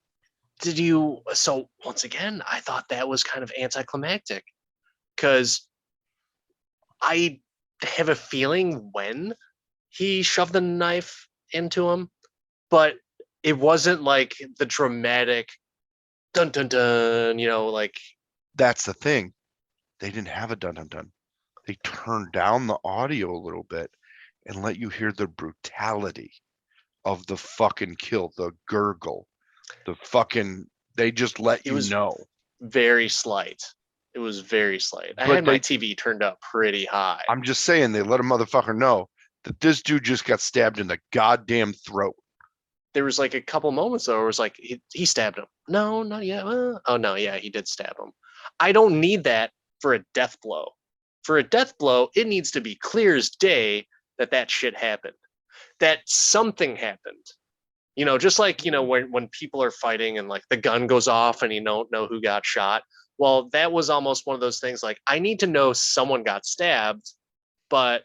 So once again, I thought that was kind of anticlimactic, because I have a feeling when he shoved the knife into him, but it wasn't like the dramatic dun dun dun, like. That's the thing. They didn't have a dun dun dun. They turned down the audio a little bit and let you hear the brutality of the fucking kill, the gurgle, the fucking, they just let you know. Very slight. It was very slight. I But had my TV turned up pretty high. I'm just saying, they let a motherfucker know that this dude just got stabbed in the goddamn throat. There was like a couple moments though where it was like, he stabbed him. No, not yet. Oh no, yeah, he did stab him. I don't need that for a death blow. For a death blow, it needs to be clear as day that shit happened, that something happened. Just like, when people are fighting and like the gun goes off and you don't know who got shot. Well, that was almost one of those things like, I need to know someone got stabbed, but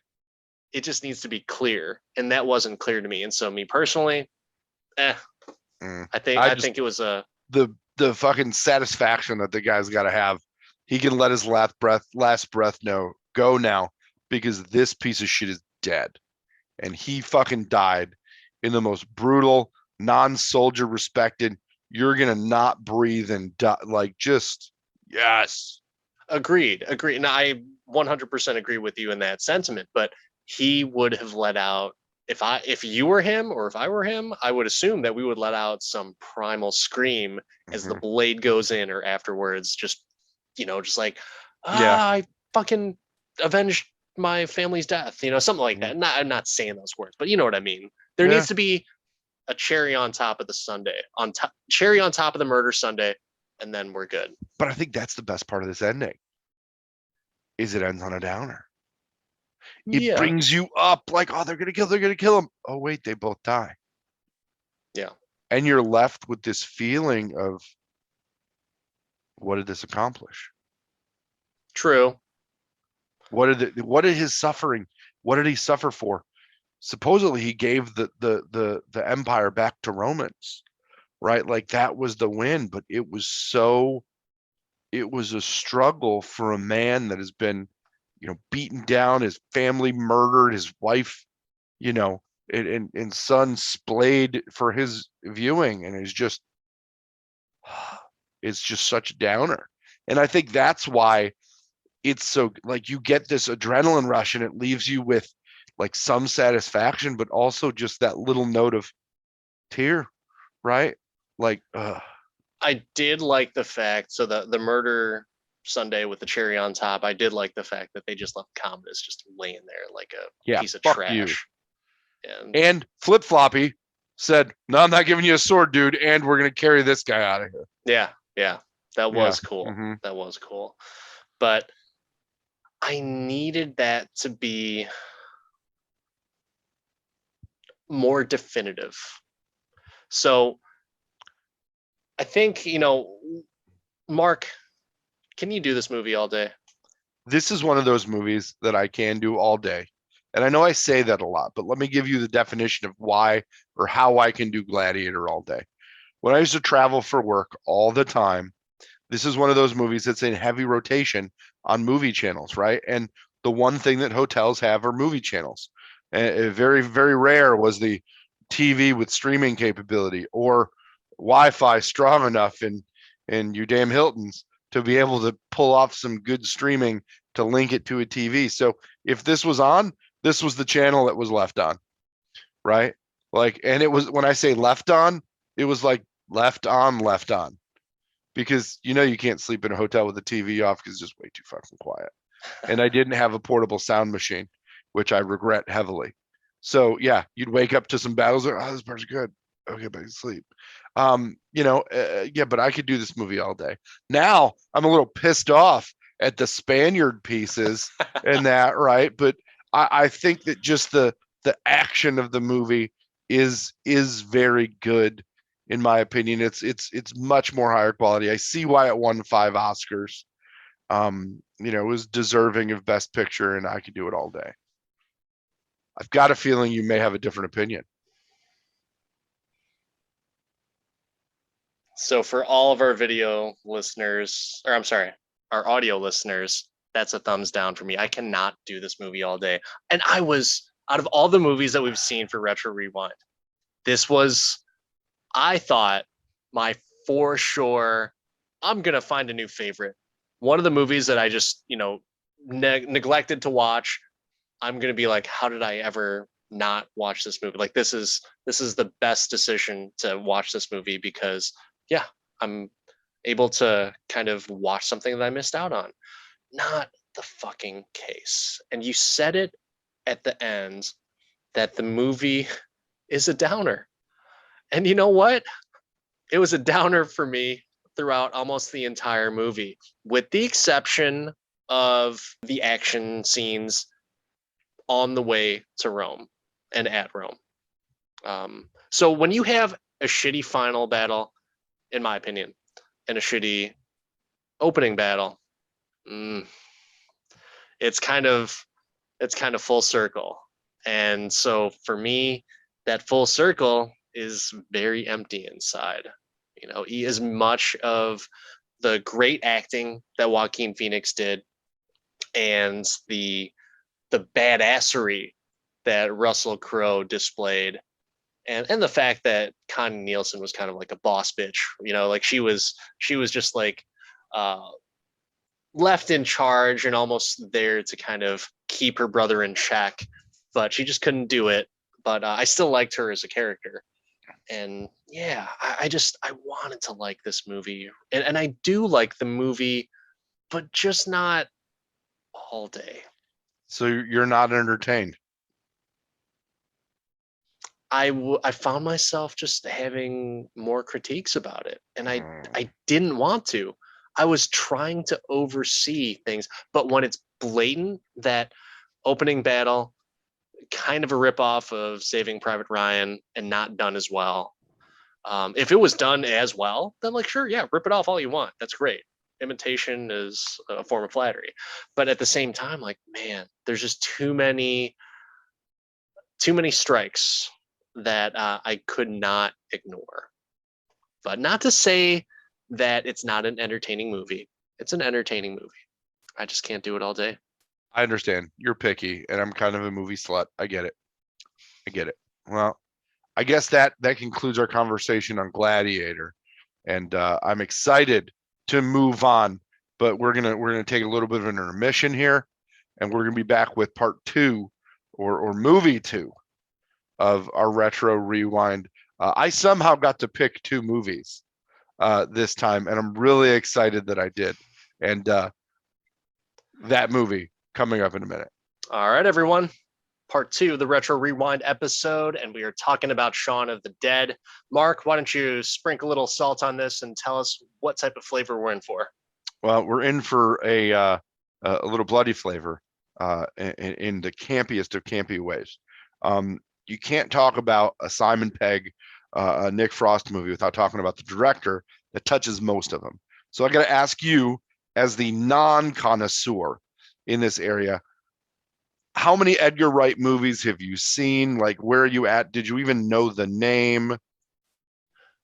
it just needs to be clear. And that wasn't clear to me. And so me personally, I think it was the fucking satisfaction that the guy's got to have. He can let his last breath know, go now, because this piece of shit is dead. And he fucking died in the most brutal, non-soldier respected, you're gonna not breathe and die, like, just yes. Agreed. And I 100% agree with you in that sentiment, but he would have let out, if you were him or if I were him, I would assume that we would let out some primal scream as the blade goes in, or afterwards, just just like, I fucking avenged my family's death, something like that. I'm not saying those words, but you know what I mean. There needs to be a cherry on top of the sundae, cherry on top of the murder sundae, and then we're good. But I think that's the best part of this ending, is it ends on a downer. It brings you up like, oh, they're gonna kill him. Oh wait, they both die. Yeah. And you're left with this feeling of, what did this accomplish? True. What did his suffering, what did he suffer for? Supposedly he gave the empire back to Romans, right? Like, that was the win, but it was a struggle for a man that has been, beaten down, his family murdered, his wife, and son splayed for his viewing, and it's just such a downer. And I think that's why it's so, like, you get this adrenaline rush and it leaves you with like some satisfaction, but also just that little note of tear, right? Like, I did like the fact, so the murder sundae with the cherry on top, I did like the fact that they just left Commodus just laying there like a piece of trash. And Flip Floppy said, no, I'm not giving you a sword, dude, and we're gonna carry this guy out of here. Yeah, that was cool. That was cool. But I needed that to be more definitive. So I think, Mark, can you do this movie all day? This is one of those movies that I can do all day. And I know I say that a lot, but let me give you the definition of why or how I can do Gladiator all day. When I used to travel for work all the time, this is one of those movies that's in heavy rotation on movie channels, right? And the one thing that hotels have are movie channels. Very, very rare was the TV with streaming capability or Wi-Fi strong enough in your damn Hiltons to be able to pull off some good streaming to link it to a TV. So if this was on, this was the channel that was left on, right? Like, and it was when I say left on, it was like left on, because you can't sleep in a hotel with the TV off because it's just way too fucking quiet. And I didn't have a portable sound machine, which I regret heavily. So yeah, you'd wake up to some battles. Like, oh, this part's good. Okay, back to sleep. Yeah, but I could do this movie all day. Now I'm a little pissed off at the Spaniard pieces and that, right? But I think that just the action of the movie is very good in my opinion. It's much more higher quality. I see why it won 5 Oscars. It was deserving of Best Picture, and I could do it all day. I've got a feeling you may have a different opinion. So for all of our video listeners, or I'm sorry, our audio listeners, that's a thumbs down for me. I cannot do this movie all day. And I was, out of all the movies that we've seen for Retro Rewind, this was, I thought, my for sure, I'm going to find a new favorite. One of the movies that I just, neglected to watch. I'm going to be like, how did I ever not watch this movie? Like this is the best decision to watch this movie because yeah, I'm able to kind of watch something that I missed out on. Not the fucking case. And you said it at the end that the movie is a downer. And you know what? It was a downer for me throughout almost the entire movie, with the exception of the action scenes on the way to Rome and at Rome. So when you have a shitty final battle, in my opinion, and a shitty opening battle, it's kind of full circle. And so for me, that full circle is very empty inside. As much of the great acting that Joaquin Phoenix did and the badassery that Russell Crowe displayed, and the fact that Connie Nielsen was kind of like a boss bitch, like she was just like left in charge and almost there to kind of keep her brother in check, but she just couldn't do it. But I still liked her as a character. And yeah, I wanted to like this movie. And I do like the movie, but just not all day. So you're not entertained. I found myself just having more critiques about it, and I didn't want to. I was trying to oversee things, but when it's blatant that opening battle, kind of a ripoff of Saving Private Ryan and not done as well. If it was done as well, then like sure, yeah, rip it off all you want. That's great. Imitation is a form of flattery, but at the same time, like man, there's just too many strikes that I could not ignore. But not to say that it's not an entertaining movie. It's an entertaining movie. I just can't do it all day. I understand. You're picky, and I'm kind of a movie slut. I get it. Well, I guess that concludes our conversation on Gladiator, and I'm excited to move on. But we're gonna take a little bit of an intermission here, and we're gonna be back with part 2 or movie 2 of our retro rewind. I somehow got to pick 2 movies this time, and I'm really excited that I did. And that movie coming up in a minute. All right, everyone. Part 2 of the Retro Rewind episode, and we are talking about Shaun of the Dead. Mark, why don't you sprinkle a little salt on this and tell us what type of flavor we're in for? Well, we're in for a little bloody flavor in the campiest of campy ways. You can't talk about a Simon Pegg, a Nick Frost movie without talking about the director that touches most of them. So I got to ask you, as the non-connoisseur in this area, how many Edgar Wright movies have you seen? Like, where are you at? Did you even know the name?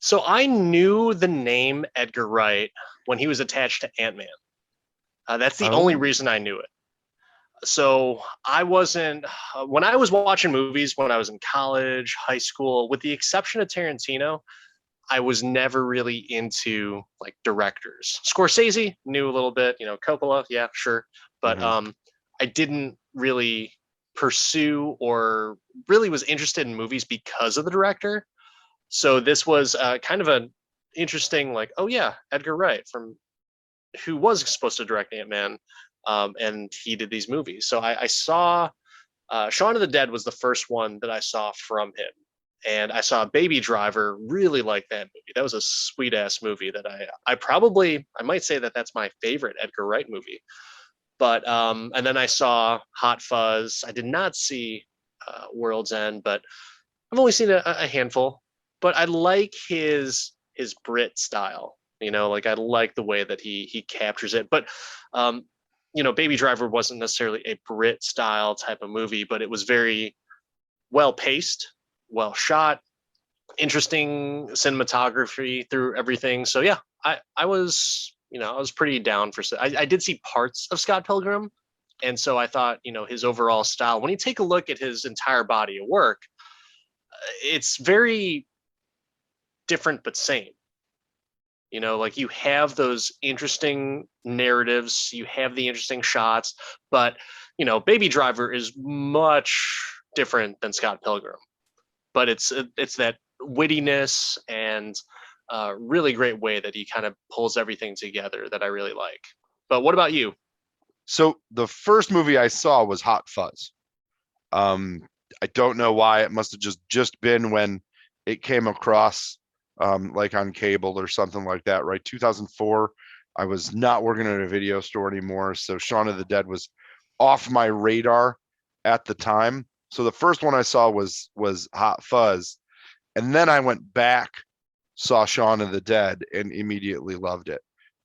So I knew the name Edgar Wright when he was attached to Ant-Man. That's the only Oh, reason I knew it. So I wasn't, when I was watching movies when I was in college, high school, with the exception of Tarantino, I was never really into like directors. Scorsese knew a little bit, Coppola, yeah, sure. But mhm. I didn't really pursue or really was interested in movies because of the director. So this was kind of an interesting, like, oh yeah, Edgar Wright, from who was supposed to direct Ant-Man, and he did these movies. So I saw Shaun of the Dead was the first one that I saw from him, and I saw Baby Driver. Really liked that movie. That was a sweet ass movie that I might say that that's my favorite Edgar Wright movie. But and then I saw Hot Fuzz. I did not see World's End, but I've only seen a handful. But I like his Brit style. Like I like the way that he captures it. But Baby Driver wasn't necessarily a Brit style type of movie, but it was very well paced, well shot, interesting cinematography through everything. So yeah, I was I was pretty down for. I did see parts of Scott Pilgrim, and so I thought his overall style. When you take a look at his entire body of work, it's very different but same. Like you have those interesting narratives, you have the interesting shots, but Baby Driver is much different than Scott Pilgrim. But it's that wittiness and really great way that he kind of pulls everything together that I really like. But what about you? So the first movie I saw was Hot Fuzz. Um, I don't know why. It must have just been when it came across, like on cable or something like that, right? 2004. I was not working at a video store anymore, so Shaun of the Dead was off my radar at the time. So the first one I saw was Hot Fuzz, and then I went back, saw Shaun of the Dead, and immediately loved it.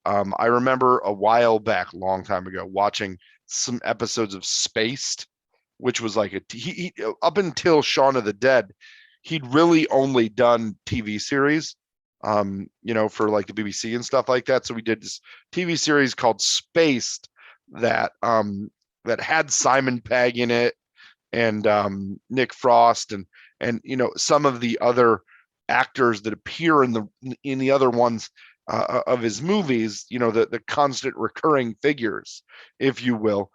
I remember a while back, long time ago, watching some episodes of Spaced, which was like he up until Shaun of the Dead, he'd really only done TV series, for like the BBC and stuff like that. So we did this TV series called Spaced that had Simon Pegg in it, and Nick Frost, and some of the other actors that appear in the other ones of his movies, the constant recurring figures, if you will,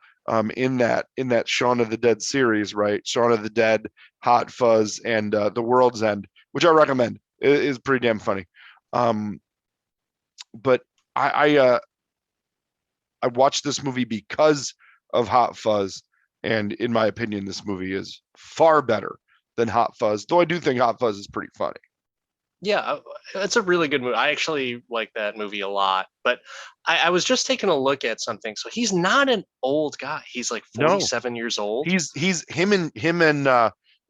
in that Shaun of the Dead series, right? Shaun of the Dead, Hot Fuzz, and The World's End, which I recommend. It is pretty damn funny. Um, but I watched this movie because of Hot Fuzz, and in my opinion, this movie is far better than Hot Fuzz. Though I do think Hot Fuzz is pretty funny. Yeah, it's a really good movie. I actually like that movie a lot. But I was just taking a look at something. So he's not an old guy. He's like No, 47 years old. he's him and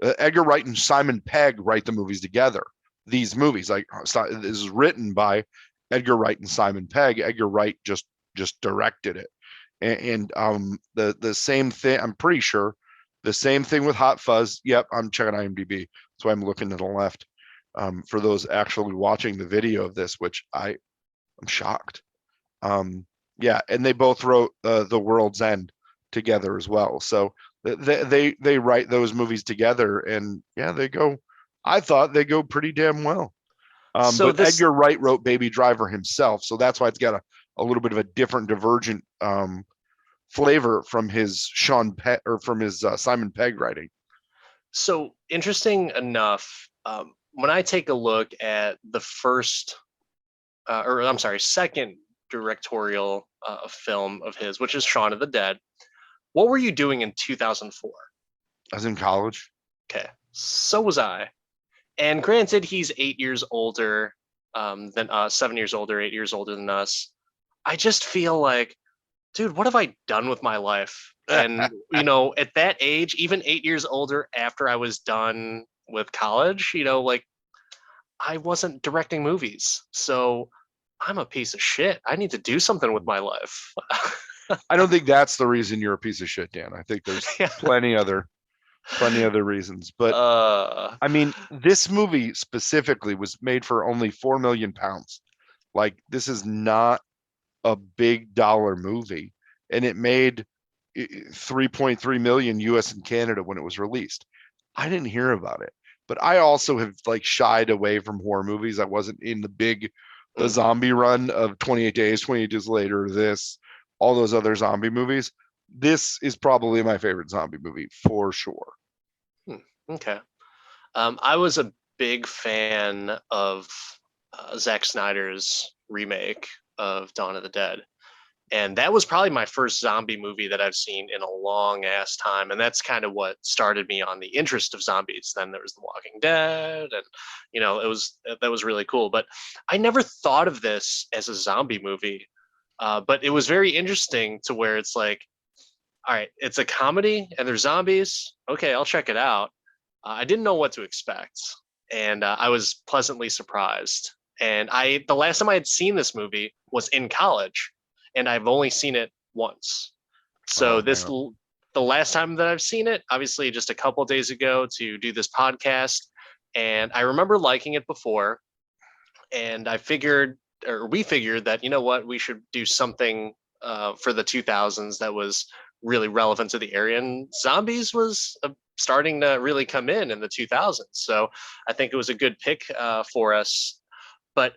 Edgar Wright and Simon Pegg write the movies together. These movies, like, this is written by Edgar Wright and Simon Pegg. Edgar Wright just directed it, and the same thing. I'm pretty sure the same thing with Hot Fuzz. Yep, I'm checking IMDb, so I'm looking to the left. For those actually watching the video of this, which I'm shocked. Yeah, and they both wrote The World's End together as well. So they write those movies together, and yeah, they go. I thought they go pretty damn well. So But this Edgar Wright wrote Baby Driver himself, so that's why it's got a little bit of a different, divergent flavor from his from his Simon Pegg writing. So interesting enough, when I take a look at the first, or I'm sorry, second directorial film of his, which is Shaun of the Dead, what were you doing in 2004? I was in college. Okay, so was I. And granted, he's 8 years older than us, 7 years older, 8 years older than us. I just feel like, dude, what have I done with my life? And, at that age, even 8 years older after I was done with college, like I wasn't directing movies. So I'm a piece of shit. I need to do something with my life. I don't think that's the reason you're a piece of shit, Dan. I think there's Yeah. plenty other reasons. But Uh, I mean, this movie specifically was made for only £4 million. Like, this is not a big dollar movie, and it made 3.3 million US and Canada when it was released. I didn't hear about it, but I also have like shied away from horror movies. I wasn't in the mm, zombie run of 28 days, 28 days later, all those other zombie movies. This is probably my favorite zombie movie for sure. okay. I was a big fan of Zack Snyder's remake of Dawn of the Dead. And that was probably my first zombie movie that I've seen in a long ass time. And that's kind of what started me on the interest of zombies. Then there was The Walking Dead, and that was really cool. But I never thought of this as a zombie movie. But it was very interesting to where it's like, all right, it's a comedy and there's zombies. Okay, I'll check it out. I didn't know what to expect, and I was pleasantly surprised. And the last time I had seen this movie was in college, and I've only seen it once. Oh So man. the last time that I've seen it, obviously just a couple days ago to do this podcast, and I remember liking it before, and we figured that, you know what, we should do something for the 2000s that was really relevant to the area, and zombies was starting to really come in the 2000s. So I think it was a good pick for us. But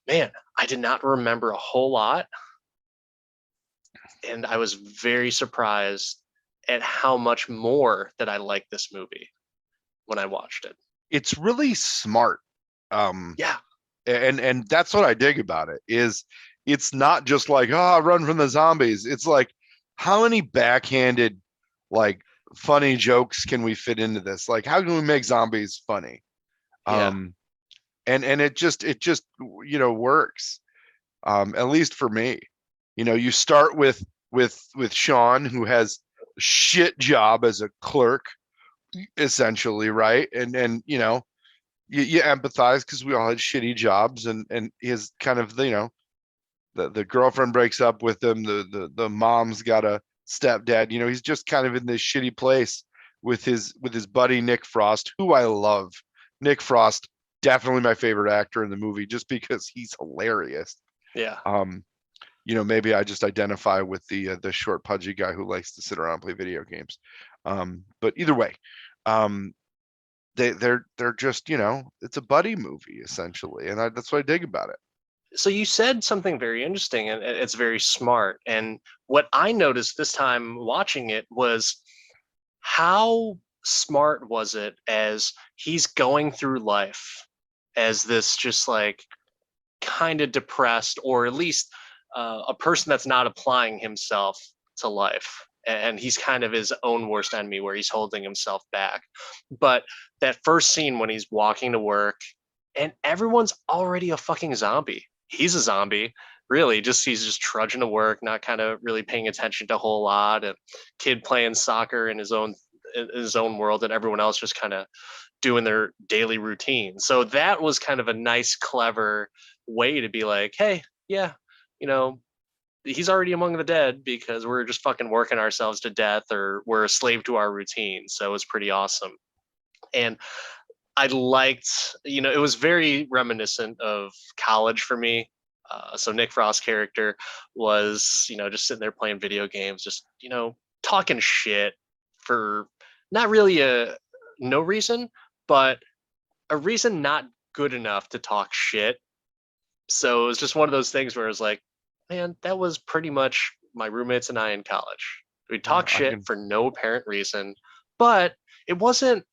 man, I did not remember a whole lot, and I was very surprised at how much more that I liked this movie when I watched it. It's really smart. Um, Yeah, and that's what I dig about it, is it's not just like, oh, run from the zombies. It's like, how many backhanded, like, funny jokes can we fit into this? Like, how can we make zombies funny? yeah, Um, and it just works. At least for me. You start with Shaun, who has a shit job as a clerk, essentially, right? And you empathize because we all had shitty jobs, and his kind of the girlfriend breaks up with him, the mom's got a stepdad. He's just kind of in this shitty place with his buddy Nick Frost, who I love. Nick Frost, definitely my favorite actor in the movie, just because he's hilarious. yeah. um Maybe I just identify with the short pudgy guy who likes to sit around and play video games. But either way, um they're just, it's a buddy movie essentially, and that's what I dig about it. So you said something very interesting, and it's very smart. And what I noticed this time watching it was, how smart was it as he's going through life as this just like kind of depressed, or at least a person that's not applying himself to life. And he's kind of his own worst enemy where he's holding himself back. But that first scene when he's walking to work and everyone's already a fucking zombie. He's a zombie, really. He's just trudging to work, not kind of really paying attention to a whole lot. And kid playing soccer in his own world, and everyone else just kind of doing their daily routine. So that was kind of a nice, clever way to be like, hey, yeah, you know, he's already among the dead because we're just fucking working ourselves to death, or we're a slave to our routine. So it was pretty awesome. And I liked, it was very reminiscent of college for me. So Nick Frost's character was, just sitting there playing video games, just, talking shit for not really no reason, but a reason not good enough to talk shit. So it was just one of those things where it was like, man, that was pretty much my roommates and I in college. We'd Yeah, talk shit for no apparent reason, but it wasn't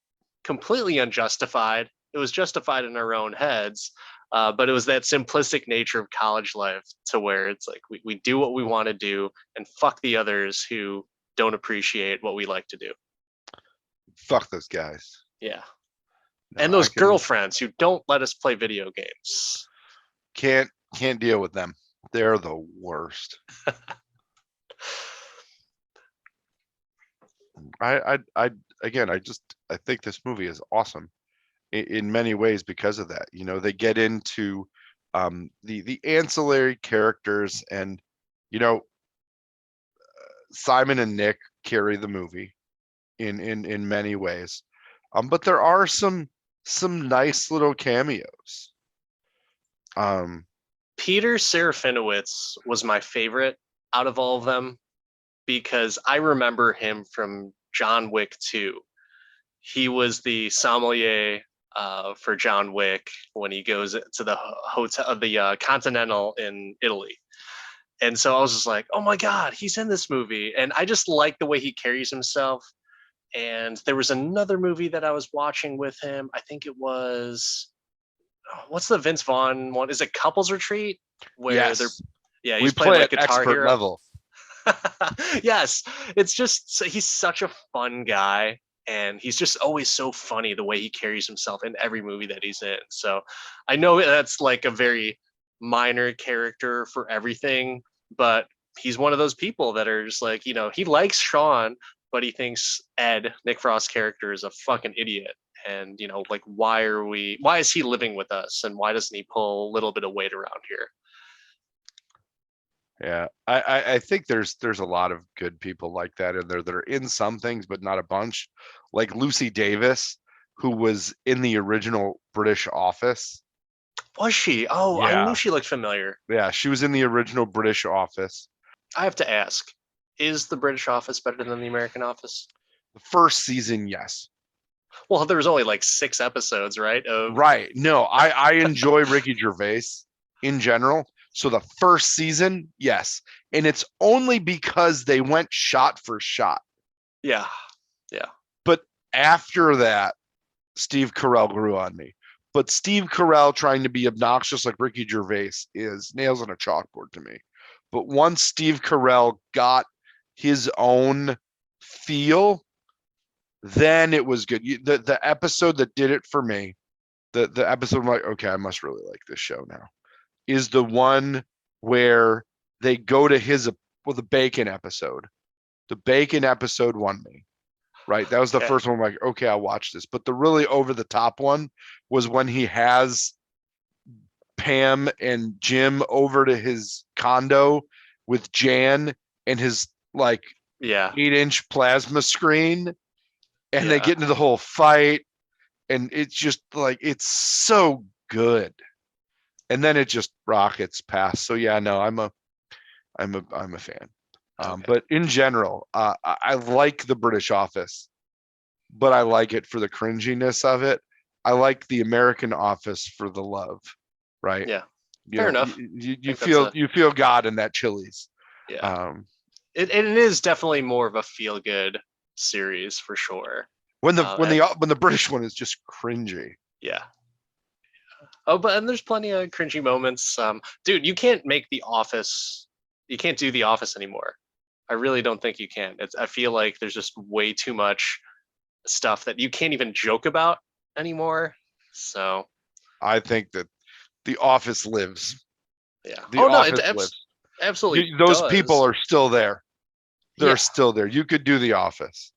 completely unjustified. It was justified in our own heads. But it was that simplistic nature of college life to where it's like we do what we want to do and fuck the others who don't appreciate what we like to do. fuck those guys. Yeah. No, And I those can girlfriends who don't let us play video games. can't deal with them. They're the worst. I again, I think this movie is awesome in many ways because of that. They get into The ancillary characters, and you know, Simon and Nick carry the movie in many ways. But there are some nice little cameos. Peter Serafinowicz was my favorite out of all of them because I remember him from John Wick 2. He was the sommelier for John Wick when he goes to the hotel, the Continental in Italy. And so I was just like, oh my God, he's in this movie. And I just like the way he carries himself. And there was another movie that I was watching with him. I think it was, what's the Vince Vaughn one? Is it Couples Retreat? Where they're, Yes, yeah, we he's playing play like at Guitar expert Hero. level. Yes, it's just he's such a fun guy, and he's just always so funny the way he carries himself in every movie that he's in. So I know that's like a very minor character for everything, but he's one of those people that are just like, he likes Shaun, but he thinks Nick Frost's character, is a fucking idiot. And like, why is he living with us, and why doesn't he pull a little bit of weight around here? Yeah, I think there's a lot of good people like that in there that are in some things, but not a bunch. Like Lucy Davis, who was in the original British Office. Was she? Oh, I Yeah, knew she looked familiar. yeah, she was in the original British Office. I have to ask, is the British Office better than the American Office? The first season, yes. Well, there was only like 6 episodes, right? Right. No, I enjoy Ricky Gervais in general. So the first season, yes. And it's only because they went shot for shot. Yeah. Yeah. But after that, Steve Carell grew on me. But Steve Carell trying to be obnoxious like Ricky Gervais is nails on a chalkboard to me. But once Steve Carell got his own feel, then it was good. The episode that did it for me, the episode I'm like, okay, I must really like this show now, is the one where they go to the bacon episode. The bacon episode won me. Right. That was the Okay. first one. I'm like, okay, I'll watch this. But the really over the top one was when he has Pam and Jim over to his condo with Jan and his like Yeah. 8-inch plasma screen, and they Yeah. get into the whole fight, and it's just like it's so good. And then it just rockets past. So yeah, no, I'm a fan. Okay. But in general, I like the British Office, but I like it for the cringiness of it. I like the American Office for the love, right? Yeah. Fair enough. You feel God in that Chili's. Yeah. It is definitely more of a feel good series for sure. When the British one is just cringy. Yeah. Oh, and there's plenty of cringy moments. Dude, you can't make The Office. You can't do The Office anymore. I really don't think you can. I feel like there's just way too much stuff that you can't even joke about anymore. So I think that The Office lives. yeah. The Office lives. Absolutely. Those people are still there. They're still there. You could do The Office.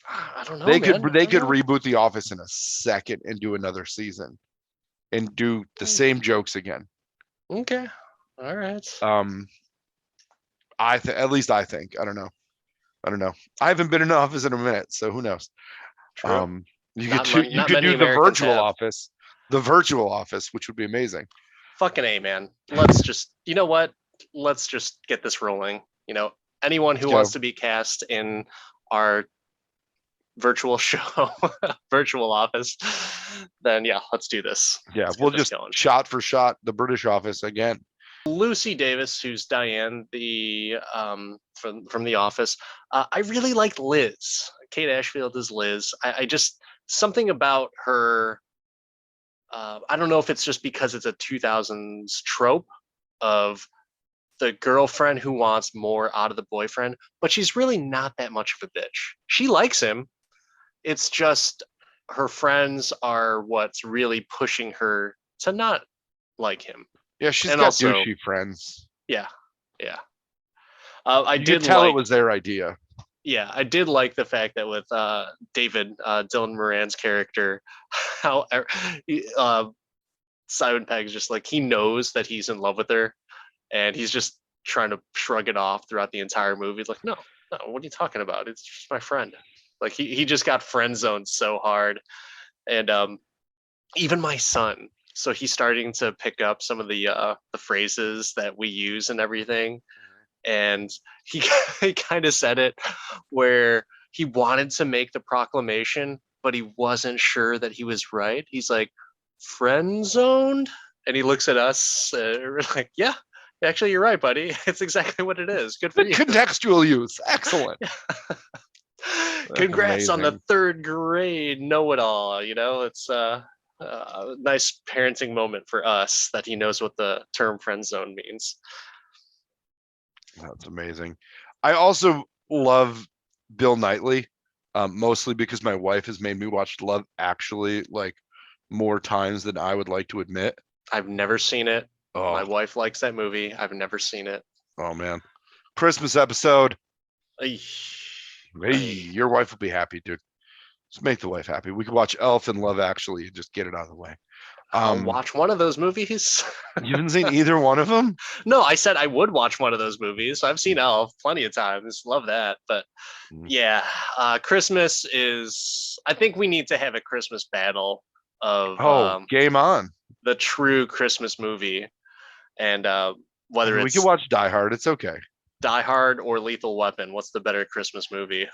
I don't know. They could know. reboot The Office in a second and do another season and do the same jokes again. Okay. All right. At least I think. I don't know. I haven't been in an office in a minute, so who knows? True. You could do the virtual office, which would be amazing. Fucking A, man. Let's just, you know what? Let's just get this rolling. Anyone who wants to be cast in our virtual show, virtual office, then yeah, let's do this. Yeah, we'll just shot for shot the British Office again. Lucy Davis, who's Diane, from The Office. I really liked Liz. Kate Ashfield is Liz. I just something about her. I don't know if it's just because it's a 2000s trope of the girlfriend who wants more out of the boyfriend, but she's really not that much of a bitch. She likes him. It's just her friends are what's really pushing her to not like him. Yeah, she's got douchey friends. Yeah. You could tell it was their idea. Yeah, I did like the fact that with David, Dylan Moran's character, how Simon Pegg's just like, he knows that he's in love with her, and he's just trying to shrug it off throughout the entire movie. He's like, no, what are you talking about? It's just my friend. Like he just got friend zoned so hard. And even my son, so he's starting to pick up some of the phrases that we use and everything. And he, he kind of said it where he wanted to make the proclamation, but he wasn't sure that he was right. He's like, friend zoned? And he looks at us, we're like, yeah, actually, you're right, buddy. It's exactly what it is. Good for The you. contextual use. Excellent. Congrats on the Amazing. third grade know-it-all. It's a nice parenting moment for us that he knows what the term friend zone means. That's amazing. I also love Bill Knightley, mostly because my wife has made me watch Love Actually like more times than I would like to admit. I've never seen it. My Oh, wife likes that movie. I've never seen it. oh man. Christmas episode. Ay, Hey, ay. your wife will be happy, dude. Just make the wife happy. We could watch Elf and Love Actually and just get it out of the way. I'll watch one of those movies. You haven't seen either one of them? No, I said I would watch one of those movies. I've seen Elf plenty of times. Love that. But yeah, Christmas is. I think we need to have a Christmas battle of Game on. the true Christmas movie, and whether We it's can watch Die Hard. It's okay. Die Hard or Lethal Weapon. What's the better Christmas movie?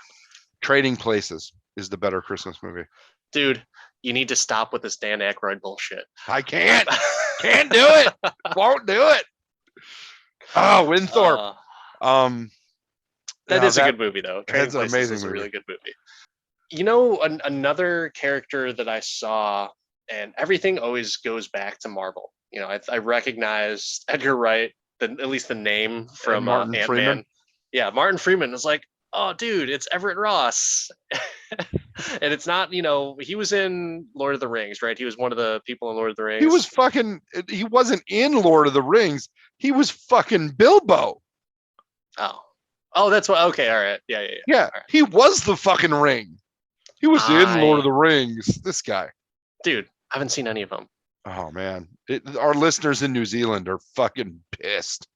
Trading Places is the better Christmas movie. Dude, you need to stop with this Dan Aykroyd bullshit. I can't. Can't do it. Won't do it. Oh, Winthorpe. That is a good movie, though. Trading That's an Places amazing is a movie. really good movie. Another character that I saw, and everything always goes back to Marvel. I recognized Edgar Wright, at least the name from Martin Ant-Man. Freeman. Yeah, Martin Freeman is like, oh, dude, it's Everett Ross. And it's not, he was in Lord of the Rings, right? He was one of the people in Lord of the Rings. He wasn't in Lord of the Rings. He was fucking Bilbo. Oh, that's what. Okay, all right. Yeah. Yeah, right. he was the fucking ring. He was in Lord of the Rings. This guy. Dude, I haven't seen any of them. Oh, man. Our listeners in New Zealand are fucking pissed.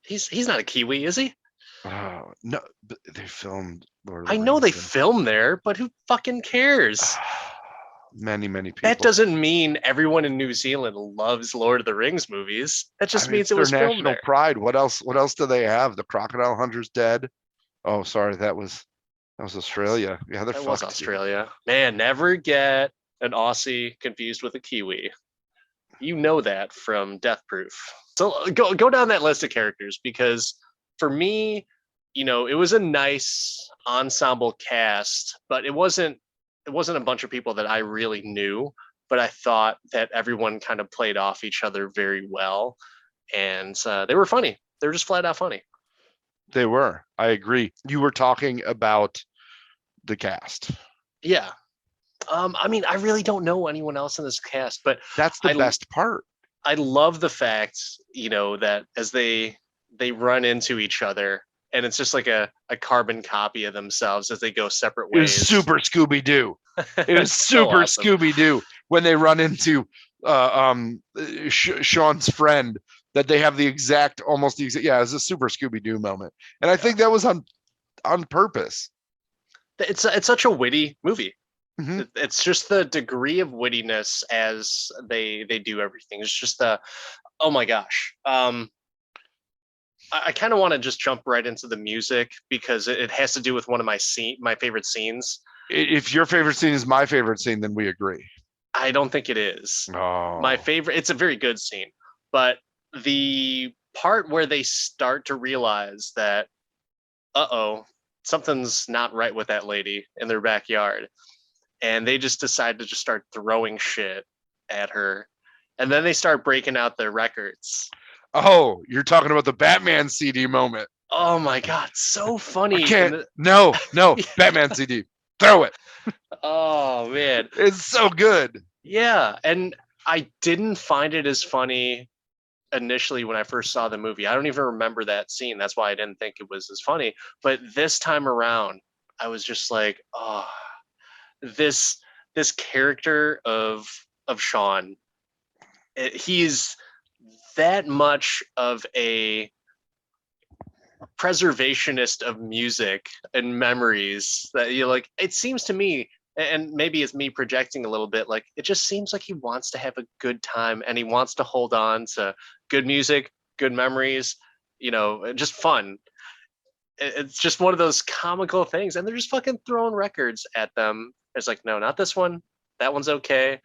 He's not a Kiwi, is he? Oh, no, but they filmed Lord of the I Rings. know they film there, but who fucking cares? Many people. That doesn't mean everyone in New Zealand loves Lord of the Rings movies. That just means it was their filmed national there. pride. What else do they have? The crocodile hunter's dead. Oh, sorry, that was Australia. Yeah, they're That fucked. was Australia. Man, never get an Aussie confused with a Kiwi. You know that from Death Proof. So go down that list of characters, because for me, it was a nice ensemble cast, but it wasn't a bunch of people that I really knew, but I thought that everyone kind of played off each other very well, and they were funny. They were just flat out funny. They were. I agree. You were talking about the cast. Yeah. I mean, I really don't know anyone else in this cast, but that's the best part. I love the fact, that as they run into each other, and it's just like a carbon copy of themselves as they go separate ways. It was super Scooby-Doo. It was super awesome. Scooby-Doo when they run into Shaun's friend, that they have almost the exact, it's a super Scooby-Doo moment. And I think that was on purpose. It's such a witty movie. Mm-hmm. It's just the degree of wittiness as they do everything. It's just oh my gosh. I kind of want to just jump right into the music, because it has to do with one of my favorite scenes. If your favorite scene is my favorite scene, then we agree. I don't think it is. Oh. My favorite. It's a very good scene, but the part where they start to realize that, something's not right with that lady in their backyard, and they just decide to just start throwing shit at her, and then they start breaking out their records. Oh, you're talking about the Batman CD moment. Oh my god, so funny. No, Batman CD. Throw it. Oh man. It's so good. Yeah, and I didn't find it as funny initially when I first saw the movie. I don't even remember that scene. That's why I didn't think it was as funny. But this time around, I was just like, this character of Shaun he's that much of a preservationist of music and memories that you like. It seems to me, and maybe it's me projecting a little bit, like it just seems like he wants to have a good time and he wants to hold on to good music, good memories, just fun. It's just one of those comical things, and they're just fucking throwing records at them. It's like, no, not this one. That one's okay.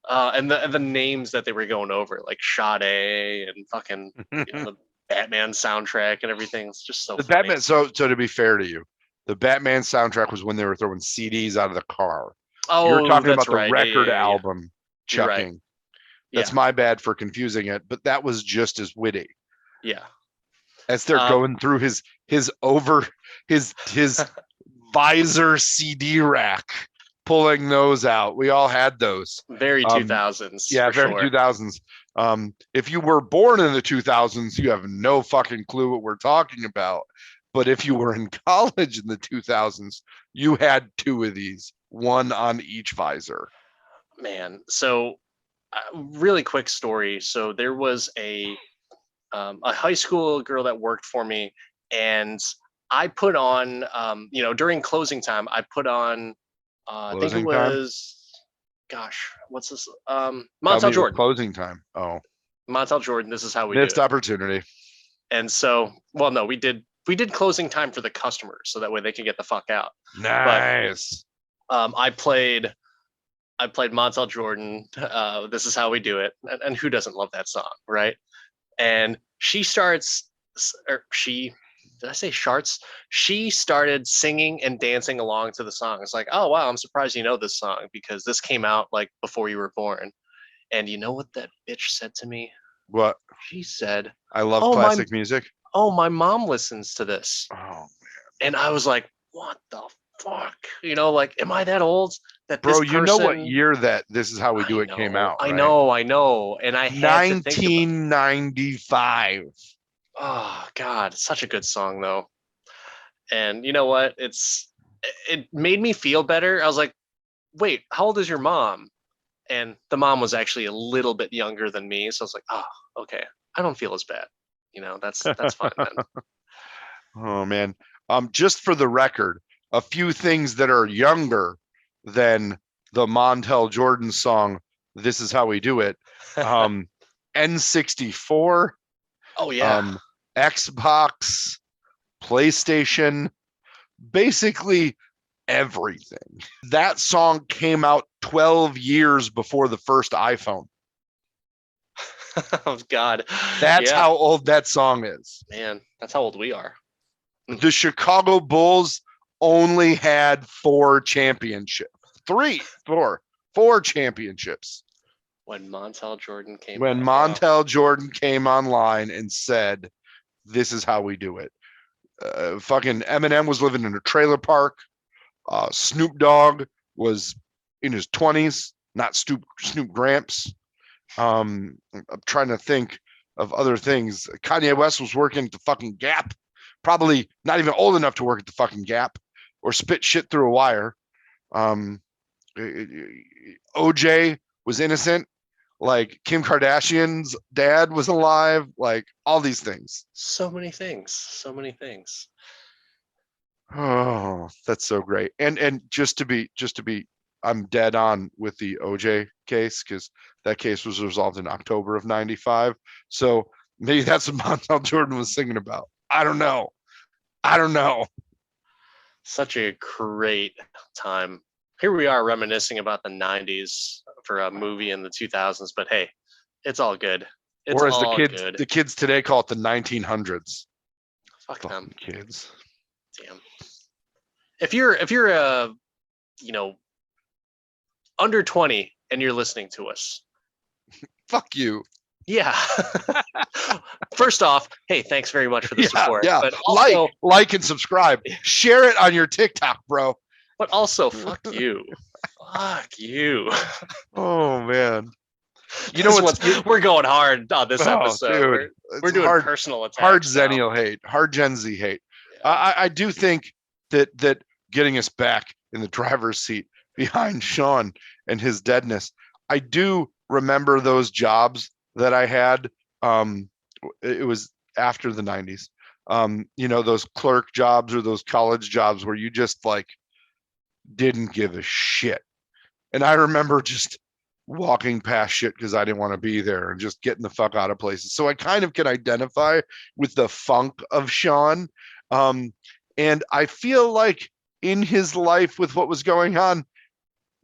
And the names that they were going over, like Sade and fucking the Batman soundtrack and everything. It's just so The funny. Batman. So to be fair to you, the Batman soundtrack was when they were throwing CDs out of the car. You're Oh, talking that's about the right. record Yeah. album You're right. chucking. That's my bad for confusing it, but that was just as witty. Yeah. As they're going through his visor CD rack, pulling those out. We all had those. Very 2000s. Yeah, for very sure. 2000s. If you were born in the 2000s, you have no fucking clue what we're talking about. But if you were in college in the 2000s, you had two of these, one on each visor. Man, so really quick story. So there was a high school girl that worked for me, and I put on, during closing time, I put on, I think it Closing time? was, gosh, what's this? Tell me Montel it was Jordan. closing time. Oh, Montel Jordan. This is how we do missed it. opportunity. And so, well, no, we did closing time for the customers, so that way they can get the fuck out. Nice. But I played Montel Jordan. This is how we do it, and who doesn't love that song, right? And she starts, or she, did I say sharts? She started singing and dancing along to the song. It's like, oh wow, I'm surprised you know this song because this came out like before you were born. And you know what that bitch said to me? What? She said, I love "Oh classic music. oh, my mom listens to this." Oh man. And I was like, what the fuck? Like, am I that old that Bro, this you know what person? year that This Is How We Do It came out, right? I know. And I had to think about 1995. Oh God, such a good song though. And you know what? It made me feel better. I was like, wait, how old is your mom? And the mom was actually a little bit younger than me. So I was like, oh, okay. I don't feel as bad. That's fine then. Oh man. Just for the record, a few things that are younger than the Montel Jordan song, This Is How We Do It. N64, Oh yeah. Xbox, PlayStation, basically everything. That song came out 12 years before the first iPhone. Oh God. That's how old that song is. Man, that's how old we are. The Chicago Bulls only had four championships. Four championships. When Montel Jordan came When Montel Jordan came online and said, "This is how we do it." Fucking Eminem was living in a trailer park. Snoop Dogg was in his 20s, not Snoop Gramps. I'm trying to think of other things. Kanye West was working at the fucking Gap, probably not even old enough to work at the fucking Gap or spit shit through a wire. OJ was innocent. Like Kim Kardashian's dad was alive. Like all these things. So many things. Oh, that's so great. And just to be, I'm dead on with the OJ case because that case was resolved in October of '95. So maybe that's what Montel Jordan was singing about. I don't know. Such a great time. Here we are reminiscing about the 90s for a movie in the 2000s, but hey, it's all good. It's Or as all good. the kids today call it the 1900s. Fuck them. Kids. Damn. If you're under 20 and you're listening to us, fuck you. Yeah. First off, hey, thanks very much for the support. Yeah. But also, like and subscribe. Share it on your TikTok, bro. But also, fuck you. Fuck you. Oh man. You know what? We're going hard on this episode. Dude, we're doing hard, personal attacks. Hard Zennial hate. Hard Gen Z hate. Yeah. I do think that getting us back in the driver's seat behind Shaun and his deadness, I do remember those jobs that I had. It was after the 90s. Those clerk jobs or those college jobs where you just like didn't give a shit. And I remember just walking past shit because I didn't want to be there and just getting the fuck out of places. So I kind of can identify with the funk of Shaun. And I feel like in his life with what was going on,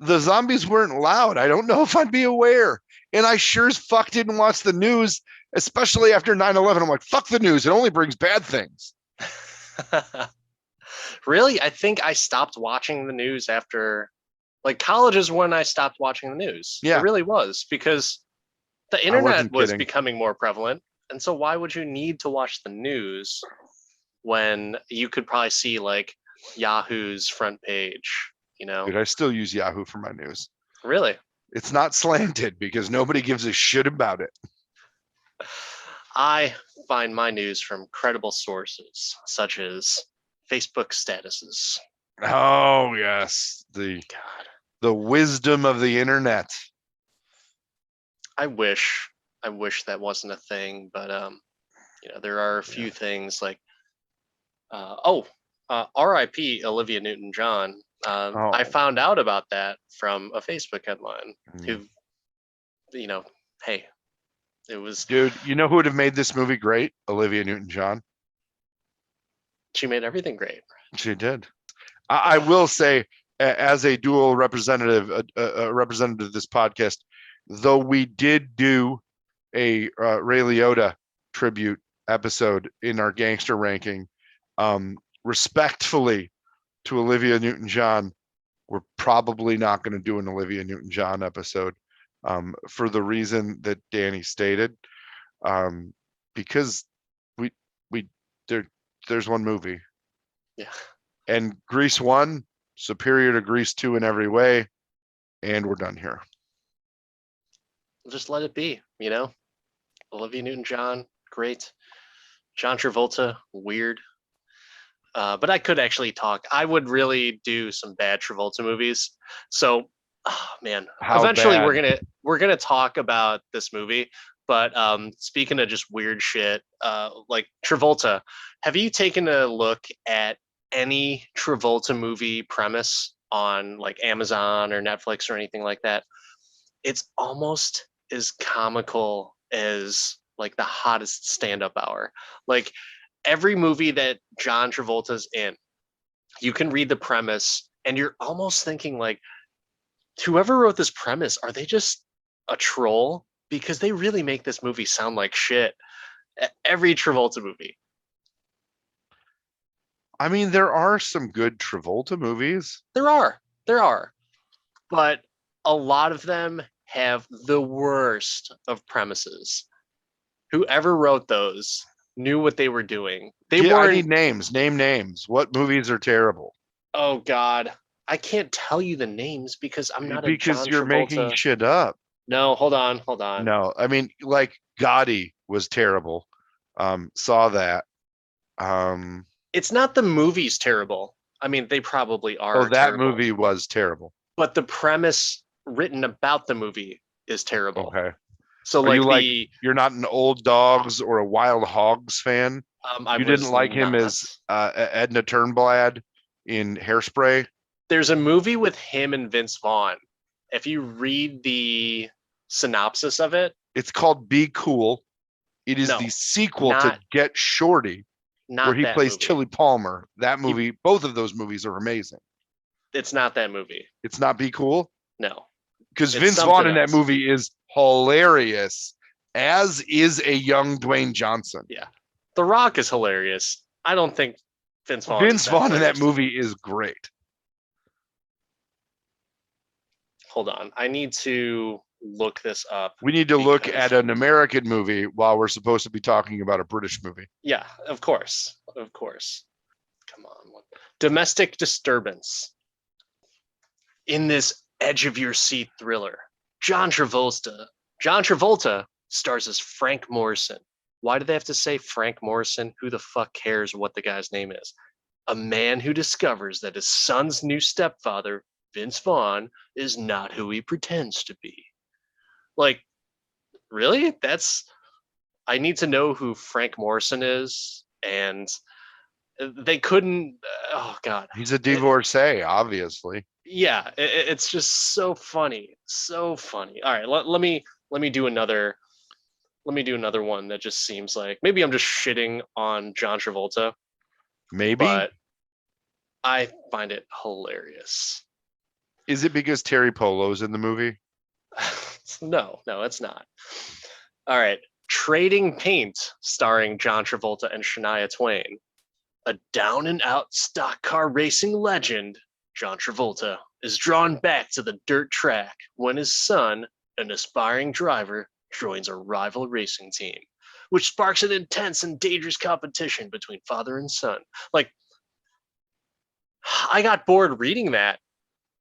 the zombies weren't loud. I don't know if I'd be aware. And I sure as fuck didn't watch the news, especially after 9/11. I'm like, fuck the news. It only brings bad things. Really? I think I stopped watching the news after, like, college is when I stopped watching the news. Yeah. It really was, because the internet was kidding. becoming more prevalent. And so why would you need to watch the news when you could probably see like Yahoo's front page, Dude, I still use Yahoo for my news. Really? It's not slanted because nobody gives a shit about it. I find my news from credible sources, such as Facebook statuses. Oh yes, the wisdom of the internet. I wish that wasn't a thing, but there are a few things like R.I.P. Olivia Newton-John. I found out about that from a Facebook headline. Who, hey, it was. Dude, you know who would have made this movie great? Olivia Newton-John. She made everything great. She did. I will say, as a dual representative, a representative of this podcast, though we did do a Ray Liotta tribute episode in our gangster ranking, respectfully to Olivia Newton-John, we're probably not going to do an Olivia Newton-John episode for the reason that Danny stated, because there's one movie. Yeah. And Grease 1, superior to Grease 2 in every way, and we're done here. Just let it be, Olivia Newton-John, great. John Travolta, weird. But I could actually talk. I would really do some bad Travolta movies. So, man, eventually bad? we're gonna talk about this movie. But speaking of just weird shit, like Travolta, have you taken a look at any Travolta movie premise on like Amazon or Netflix or anything like that? It's almost as comical as like The Hottest Stand-Up Hour. Like every movie that John Travolta's in, you can read the premise and you're almost thinking like, whoever wrote this premise, are they just a troll? Because they really make this movie sound like shit. Every Travolta movie. I mean, there are some good Travolta movies. There are. But a lot of them have the worst of premises. Whoever wrote those knew what they were doing. I need names. Name names. What movies are terrible? Oh God, I can't tell you the names because I'm not because a John you're Travolta. Making shit up. No, hold on. No, I mean, like Gotti was terrible. Saw that. It's not the movie's terrible. I mean, they probably are. Oh, that terrible. Movie was terrible. But the premise written about the movie is terrible. Okay. So you're not an Old Dogs or a Wild Hogs fan? You didn't like him as Edna Turnblad in Hairspray? There's a movie with him and Vince Vaughn. If you read the synopsis of it, it's called Be Cool. It is the sequel to Get Shorty, where he plays movie. Tilly Palmer. That movie, both of those movies are amazing. It's not that movie. It's not Be Cool? No. Because Vince Vaughn in that movie is hilarious, as is a young Dwayne Johnson. Yeah. The Rock is hilarious. I don't think Vince Vaughn in that movie is great. Hold on. I need to look this up. We need to look at an American movie while we're supposed to be talking about a British movie. Yeah, of course. Come on. Domestic Disturbance. In this edge of your seat thriller, John Travolta stars as Frank Morrison. Why do they have to say Frank Morrison? Who the fuck cares what the guy's name is? A man who discovers that his son's new stepfather, Vince Vaughn, is not who he pretends to be. Like, really? I need to know who Frank Morrison is, and they couldn't. Oh God, He's a divorcee, obviously. yeah, it's just so funny, so funny. All right, let me do another. Let me do another one that just seems like maybe I'm just shitting on John Travolta, Maybe. but I find it hilarious. Is it because Terry Polo's in the movie? No, it's not. All right, Trading Paint, starring John Travolta and Shania Twain. A down and out stock car racing legend, John Travolta, is drawn back to the dirt track when his son, an aspiring driver, joins a rival racing team, which sparks an intense and dangerous competition between father and son. Like, I got bored reading that,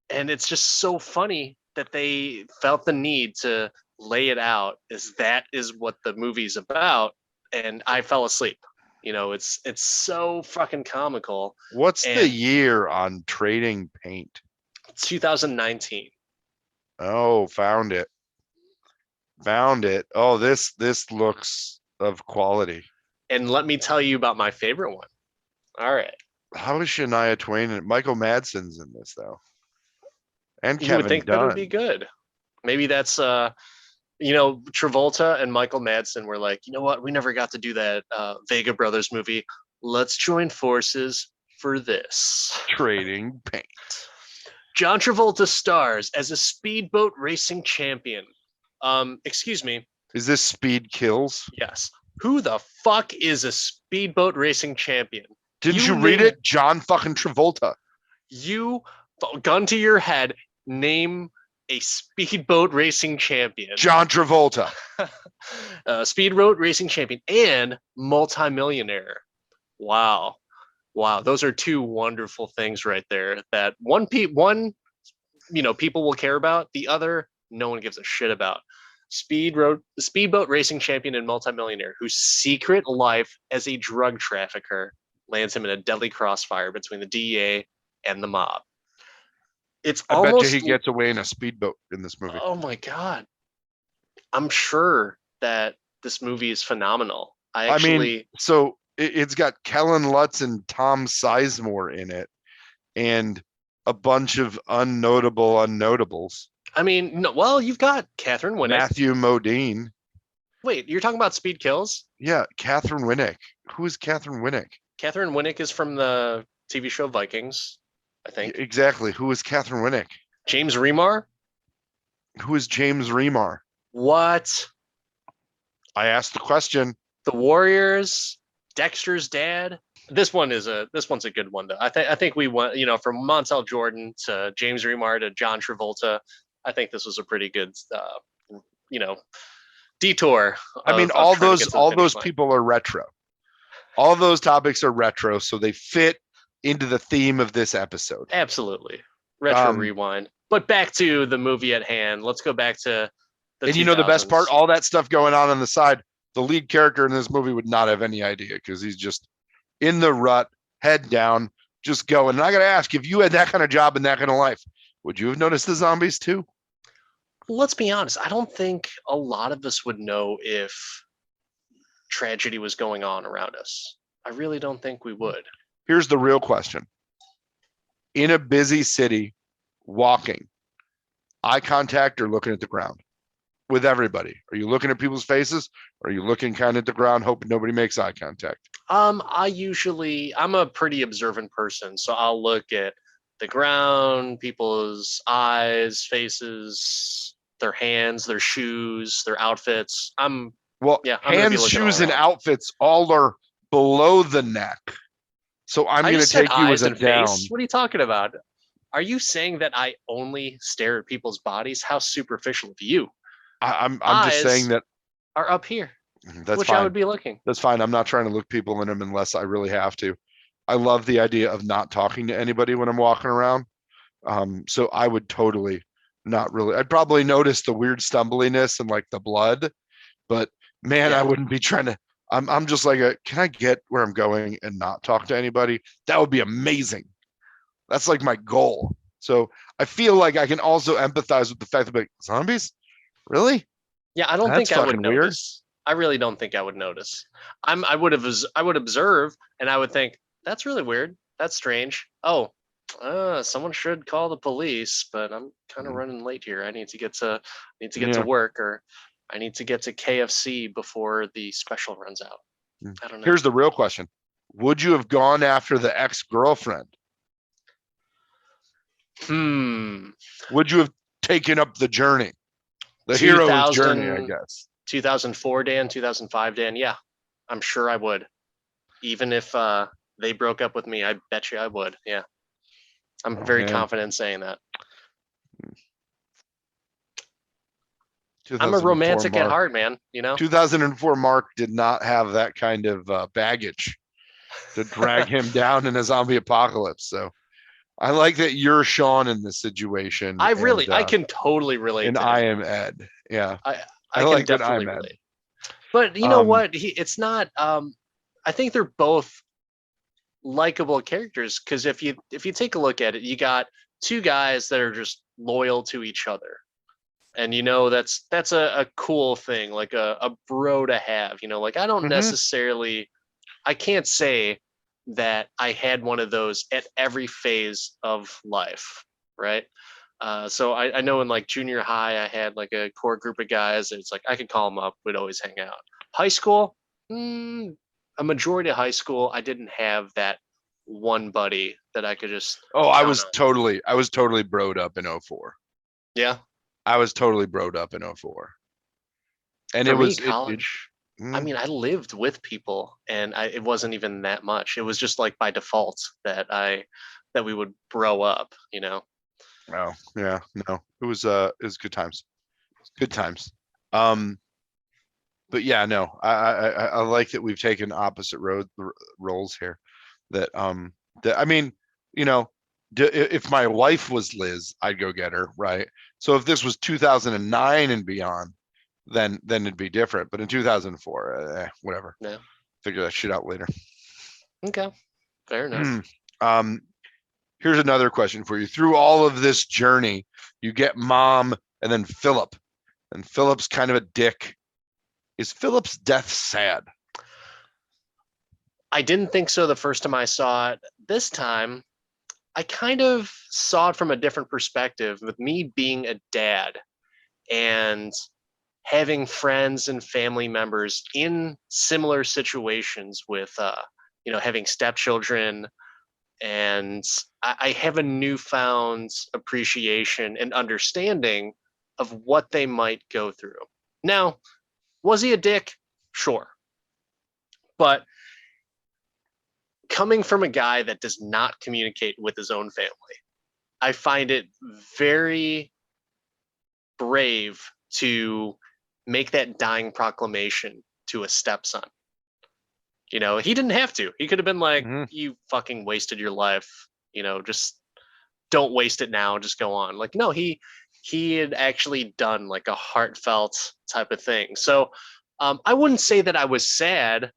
and it's just so funny that they felt the need to lay it out as that is what the movie's about, and I fell asleep. It's so fucking comical. What's the And year on Trading Paint? 2019. Oh, found it. Found it. Oh, this looks of quality. And let me tell you about my favorite one. All right. How is Shania Twain and Michael Madsen's in this though? And You would Kevin think that it would be Dunn. good. Maybe that's Travolta and Michael Madsen were like, you know what? We never got to do that Vega Brothers movie. Let's join forces for this. Trading Paint. John Travolta stars as a speedboat racing champion. Excuse me. Is this Speed Kills? Yes. Who the fuck is a speedboat racing champion? Didn't you read it? John fucking Travolta. You, gun to your head, name a speedboat racing champion. John Travolta. Speedboat racing champion and multimillionaire. Wow. Those are two wonderful things right there that one people will care about, the other no one gives a shit about. Speedboat racing champion and multimillionaire whose secret life as a drug trafficker lands him in a deadly crossfire between the DEA and the mob. It's I almost, bet you he gets away in a speedboat in this movie. oh my God. I'm sure that this movie is phenomenal. So it's got Kellen Lutz and Tom Sizemore in it, and a bunch of unnotables. I mean, no, well, you've got Catherine Winnick. Matthew Modine. Wait, you're talking about Speed Kills? Yeah, Catherine Winnick. Who is Catherine Winnick? Catherine Winnick is from the TV show Vikings, I think. Exactly. Who is Catherine Winnick? James Remar? Who is James Remar? What? I asked the question. The Warriors? Dexter's dad? This one's a good one though. I think we went, from Montel Jordan to James Remar to John Travolta. I think this was a pretty good detour. I mean, all those people are retro. All those topics are retro, so they fit into the theme of this episode. Absolutely. Retro rewind. But back to the movie at hand. Let's go back to the 2000s. The best part, all that stuff going on the side, the lead character in this movie would not have any idea because he's just in the rut, head down, just going. And I got to ask, if you had that kind of job and that kind of life, would you have noticed the zombies too? Let's be honest. I don't think a lot of us would know if tragedy was going on around us. I really don't think we would. Here's the real question. In a busy city, walking, eye contact or looking at the ground with everybody? Are you looking at people's faces? Or are you looking kind of at the ground, hoping nobody makes eye contact? I'm a pretty observant person, so I'll look at the ground, people's eyes, faces, their hands, their shoes, their outfits. Hands, shoes, and outfits all are below the neck. So I'm going to take you as a down. Face? What are you talking about? Are you saying that I only stare at people's bodies? How superficial of you. I'm just saying that are up here. That's which fine. I would be looking. That's fine. I'm not trying to look people in them unless I really have to. I love the idea of not talking to anybody when I'm walking around. So I would totally not really. I'd probably notice the weird stumbliness and like the blood, but man, I wouldn't be trying to. I'm just like, can I get where I'm going and not talk to anybody? That would be amazing. That's like my goal. So I feel like I can also empathize with the fact that, like, zombies, really? Yeah, I don't That's think I would fucking weird. notice. I really don't think I would notice. I would observe and I would think, that's really weird. That's strange. Oh, someone should call the police, but I'm kind of Mm, running late here. I need to get to yeah. work, or I need to get to KFC before the special runs out. Mm. I don't know. Here's the real question. Would you have gone after the ex-girlfriend? Hmm. Would you have taken up the journey? The hero's journey, I 2000, guess. 2004 Dan, 2005 Dan. Yeah, I'm sure I would. Even if they broke up with me, I bet you I would. Yeah. I'm Oh very man. confident saying that. I'm a 2004 romantic at Mark. heart, man. 2004 Mark did not have that kind of baggage to drag him down in a zombie apocalypse. So I like that you're Shaun in this situation, I can totally relate and to I him. am Ed. Yeah, I I I can like that definitely I'm Ed. relate. But you know Um, what? It's not. I think they're both likable characters because if you take a look at it, you got two guys that are just loyal to each other, and that's a cool thing, like a bro to have. Like I don't mhm. necessarily. I can't say that I had one of those at every phase of life, right? So I know in like junior high, I had like a core group of guys. And it's like I could call them up. We'd always hang out. High school, a majority of high school, I didn't have that one buddy that I could just Oh, count on. I was totally broed up in '04. Yeah. I was totally broed up in '04, and For it me, was it. college, I Mm, mean, I lived with people and it wasn't even that much. It was just like by default that we would bro up. oh yeah, no, it was good times, good times. Um, but yeah, no, I like that we've taken opposite roles here. That I mean, you know, if my wife was Liz, I'd go get her, right? So if this was 2009 and beyond, then it'd be different. But in 2004, whatever, Yeah. figure that shit out later. Okay. Fair enough. um, here's another question for you. Through all of this journey, you get mom and then Philip, and Philip's kind of a dick. Is Philip's death sad? I didn't think so the first time I saw it. This time, I kind of saw it from a different perspective with me being a dad and having friends and family members in similar situations with having stepchildren, and I have a newfound appreciation and understanding of what they might go through. Now, was he a dick? Sure. But coming from a guy that does not communicate with his own family, I find it very brave to make that dying proclamation to a stepson. He didn't have to. He could have been like, Mhm. you fucking wasted your life. Just don't waste it now. Just go on. Like, no, he had actually done like a heartfelt type of thing. So I wouldn't say that I was sad,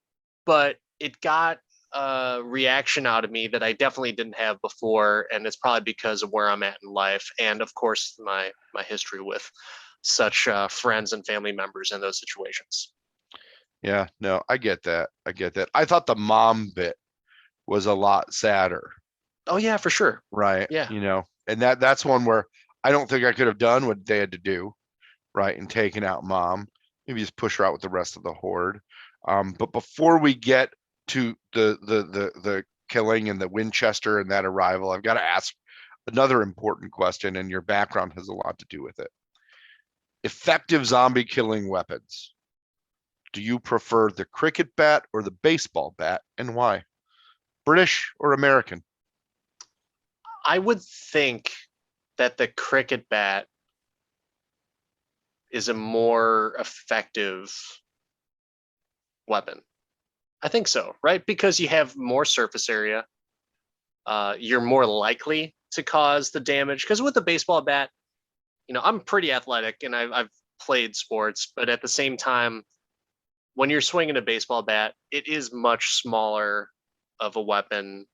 but it got a reaction out of me that I definitely didn't have before, and it's probably because of where I'm at in life, and of course my history with such friends and family members in those situations. Yeah, no, I get that. I get that. I thought the mom bit was a lot sadder, Oh yeah, for sure. right? Yeah. And that's one where I don't think I could have done what they had to do, right? And taken out mom, maybe just push her out with the rest of the horde. But before we get to the killing and the Winchester and that arrival, I've got to ask another important question, and your background has a lot to do with it. Effective zombie killing weapons. Do you prefer the cricket bat or the baseball bat, and why? British or American? I would think that the cricket bat is a more effective weapon. I think so, right? Because you have more surface area. You're more likely to cause the damage. Because with the baseball bat, I'm pretty athletic and I've played sports, but at the same time, when you're swinging a baseball bat, it is much smaller of a weapon,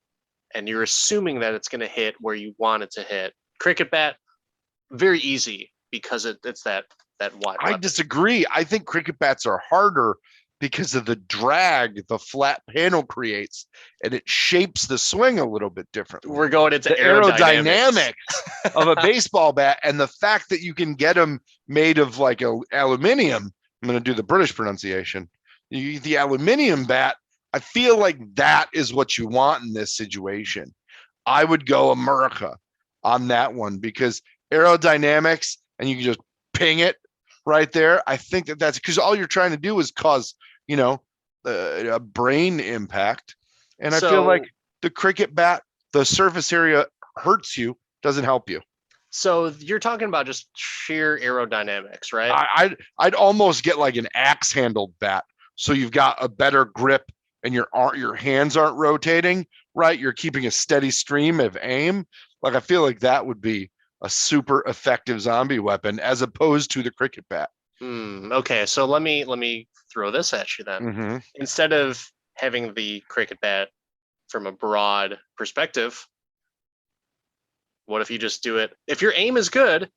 and you're assuming that it's going to hit where you want it to hit. Cricket bat, very easy because it's that that wide I weapon. disagree. I think cricket bats are harder because of the drag the flat panel creates, and it shapes the swing a little bit differently. We're going into The aerodynamics of a baseball bat, and the fact that you can get them made of like aluminum. I'm going to do the British pronunciation. The aluminum bat. I feel like that is what you want in this situation. I would go America on that one because aerodynamics, and you can just ping it right there. I think that's because all you're trying to do is cause, a brain impact. And I feel like the cricket bat, the surface area hurts you, doesn't help you. So you're talking about just sheer aerodynamics, right? I'd almost get like an axe handled bat, so you've got a better grip and your hands aren't rotating, right? You're keeping a steady stream of aim. Like I feel like that would be a super effective zombie weapon as opposed to the cricket bat. Okay, so let me throw this at you then. Mm-hmm. Instead of having the cricket bat from a broad perspective, what if you just do it? If your aim is good,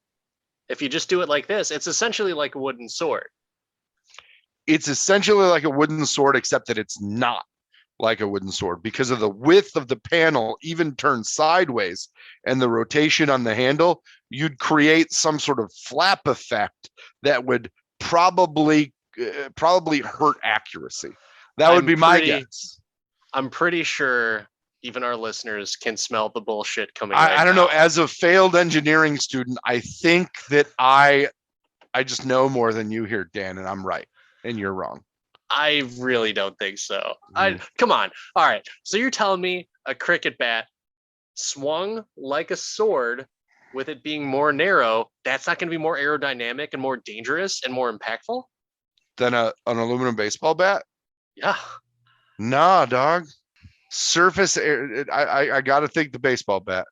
if you just do it like this, it's essentially like a wooden sword. It's essentially like a wooden sword, except that it's not like a wooden sword because of the width of the panel, even turned sideways, and the rotation on the handle. You'd create some sort of flap effect that would probably hurt accuracy. That would be my guess. I'm pretty sure even our listeners can smell the bullshit coming. I don't know. As a failed engineering student, I think that I just know more than you here, Dan, and I'm right and you're wrong. I really don't think so. Come on. All right. So you're telling me a cricket bat swung like a sword with it being more narrow, that's not going to be more aerodynamic and more dangerous and more impactful than an aluminum baseball bat? Yeah. Nah, dog. Surface area. I got to think the baseball bat.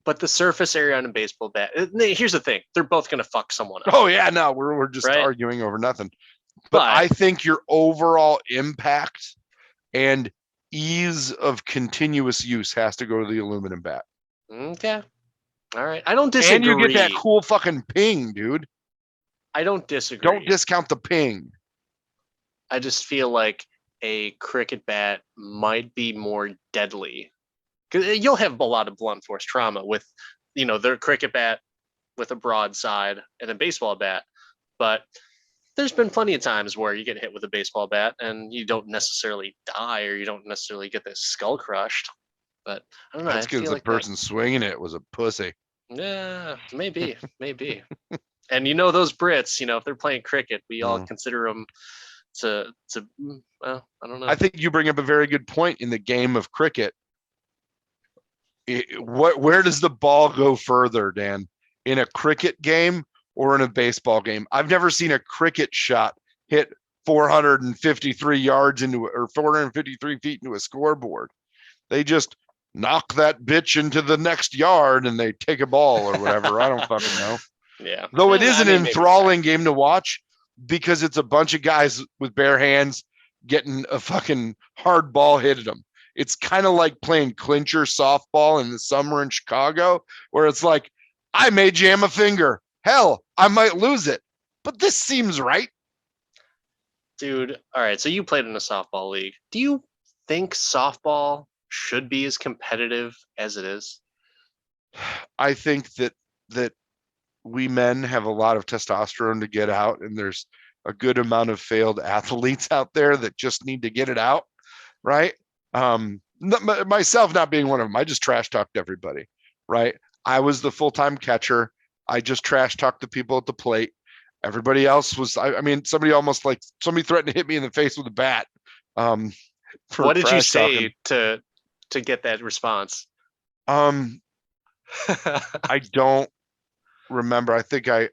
But the surface area on a baseball bat, here's the thing. They're both going to fuck someone up. Oh, yeah. No, we're just arguing over nothing. But I think your overall impact and ease of continuous use has to go to the aluminum bat. Okay. All right. I don't disagree. And you get that cool fucking ping, dude. I don't disagree. Don't discount the ping. I just feel like a cricket bat might be more deadly. Because you'll have a lot of blunt force trauma with, their cricket bat with a broadside and a baseball bat. But there's been plenty of times where you get hit with a baseball bat and you don't necessarily die or you don't necessarily get the skull crushed. But I don't know. That's because the person swinging it was a pussy. Yeah, maybe. And those Brits, if they're playing cricket, we all consider them well, I don't know. I think you bring up a very good point in the game of cricket. Where does the ball go further, Dan? In a cricket game or in a baseball game? I've never seen a cricket shot hit 453 yards or 453 feet into a scoreboard. They just knock that bitch into the next yard and they take a ball or whatever. I don't fucking know. Yeah. Though it is an enthralling game to watch because it's a bunch of guys with bare hands getting a fucking hard ball hit at them. It's kind of like playing clincher softball in the summer in Chicago, where it's like, I may jam a finger. Hell, I might lose it. But this seems right. Dude, all right. So you played in a softball league. Do you think softball should be as competitive as it is? I think that we men have a lot of testosterone to get out, and there's a good amount of failed athletes out there that just need to get it out, right? Myself not being one of them. I just trash talked everybody, right? I was the full-time catcher. I just trash talked the people at the plate. Everybody else was, somebody threatened to hit me in the face with a bat. What did you say to get that response? I don't remember. I think I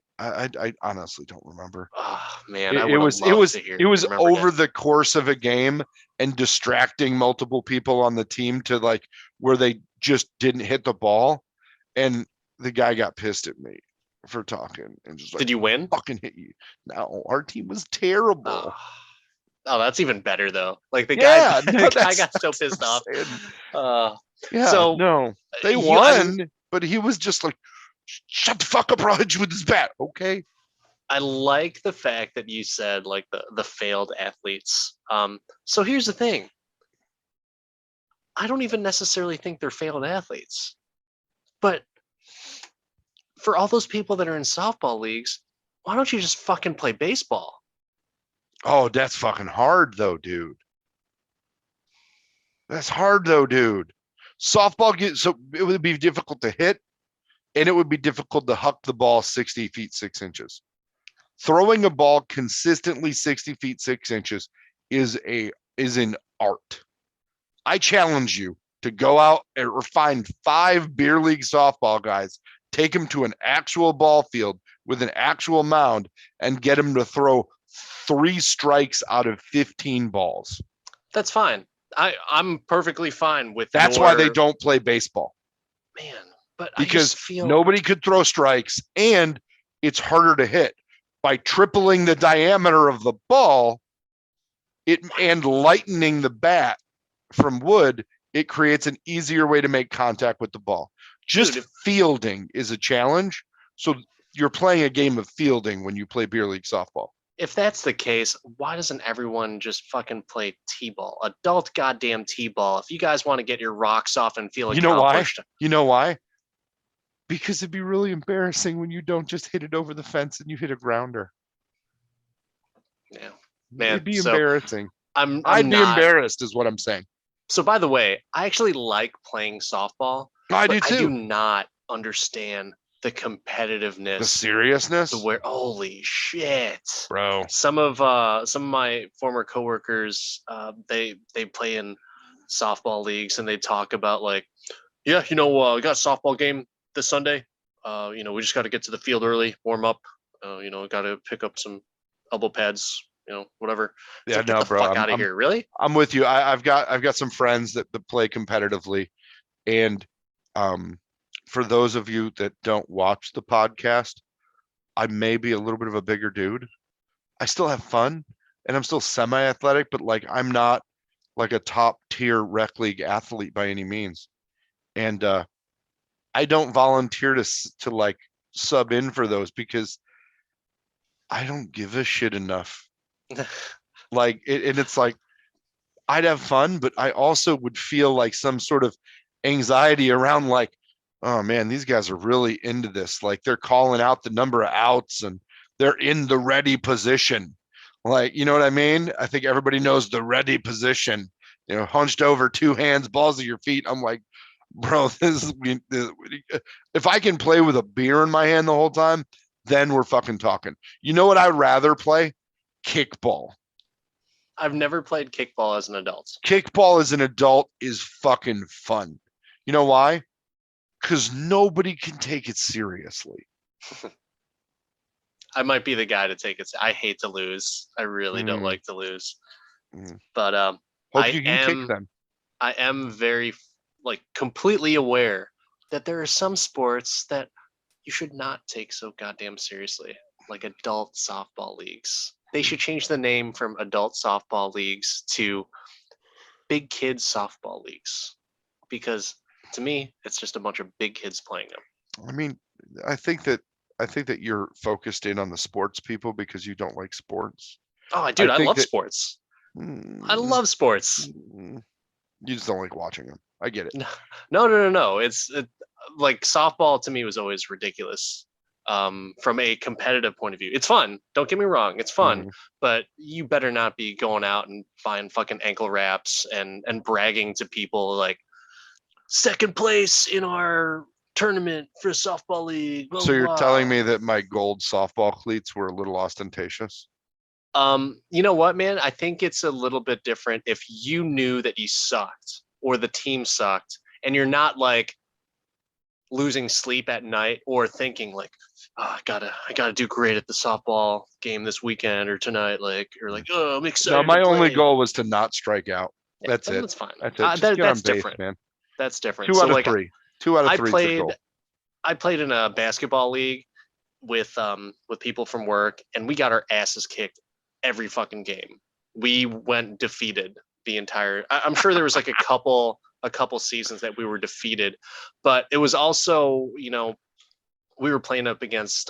honestly don't remember. Oh man, it was over the course of a game and distracting multiple people on the team to like where they just didn't hit the ball, and the guy got pissed at me for talking and just like, did you win? Fucking hit you. No, our team was terrible. Oh, that's even better though. Like the guy got so pissed off. They won, but he was just like, shut the fuck up, or I'll hit you with this bat. Okay. I like the fact that you said like the failed athletes. So here's the thing. I don't even necessarily think they're failed athletes, but for all those people that are in softball leagues, why don't you just fucking play baseball? Oh, that's fucking hard though, dude. That's hard though, dude. Softball gets so it would be difficult to hit, and it would be difficult to huck the ball 60 feet 6 inches. Throwing a ball consistently 60 feet 6 inches is an art. I challenge you to go out or find 5 beer league softball guys, take them to an actual ball field with an actual mound, and get them to throw 3 strikes out of 15 balls. That's fine. I'm perfectly fine with That's why they don't play baseball. Man, but I Because just feel nobody could throw strikes and it's harder to hit. By tripling the diameter of the ball, and lightening the bat from wood, it creates an easier way to make contact with the ball. Just fielding is a challenge. So you're playing a game of fielding when you play beer league softball. if that's the case, why doesn't everyone just fucking play t-ball? Adult goddamn t-ball. If you guys want to get your rocks off and feel accomplished. You know why? Because it'd be really embarrassing when you don't just hit it over the fence and you hit a grounder. Yeah. Man, it'd be embarrassing. I'd be embarrassed is what I'm saying. So by the way, I actually like playing softball. I do too. I do not understand the competitiveness, the seriousness. Holy shit, bro! Some of my former coworkers, they play in softball leagues, and they talk about like, yeah, we got a softball game this Sunday. We just got to get to the field early, warm up. Got to pick up some elbow pads. Whatever. Yeah, like, get the bro. fuck out of here, really? I'm with you. I've got some friends that play competitively, and for those of you that don't watch the podcast, I may be a little bit of a bigger dude. I still have fun, and I'm still semi-athletic, but like I'm not like a top tier rec league athlete by any means. And I don't volunteer to like sub in for those because I don't give a shit enough. And it's like I'd have fun, but I also would feel like some sort of anxiety around like, oh man, these guys are really into this. Like they're calling out the number of outs and they're in the ready position. Like, you know what I mean? I think everybody knows the ready position, hunched over, 2 hands, balls at your feet. I'm like, bro, if I can play with a beer in my hand the whole time, then we're fucking talking. You know what I'd rather play? Kickball. I've never played kickball as an adult. Kickball as an adult is fucking fun. You know why? Because nobody can take it seriously. I might be the guy to take it. I hate to lose. I really don't like to lose. But hope you can kick them. I am very completely aware that there are some sports that you should not take so goddamn seriously, like adult softball leagues. They should change the name from adult softball leagues to big kids softball leagues, because to me, it's just a bunch of big kids playing them. I mean, I think that you're focused in on the sports people because you don't like sports. Oh, dude, I love sports. I love sports. You just don't like watching them. I get it. No. It's like softball to me was always ridiculous. From a competitive point of view, it's fun. Don't get me wrong, it's fun, but you better not be going out and buying fucking ankle wraps and bragging to people like second place in our tournament for softball league. Blah, so you're blah. telling me that my gold softball cleats were a little ostentatious? You know what, man? I think it's a little bit different if you knew that you sucked or the team sucked, and you're not like losing sleep at night or thinking like, oh, I gotta do great at the softball game this weekend or tonight, oh, I'm excited. No, my only goal was to not strike out. Yeah, that's it. That's fine. That's it. Just get on base, different, man. That's different. 2 out of 3. 2 out of 3. I played in a basketball league with people from work, and we got our asses kicked every fucking game. We went defeated the entire. I'm sure there was like a couple seasons that we were defeated, but it was also, we were playing up against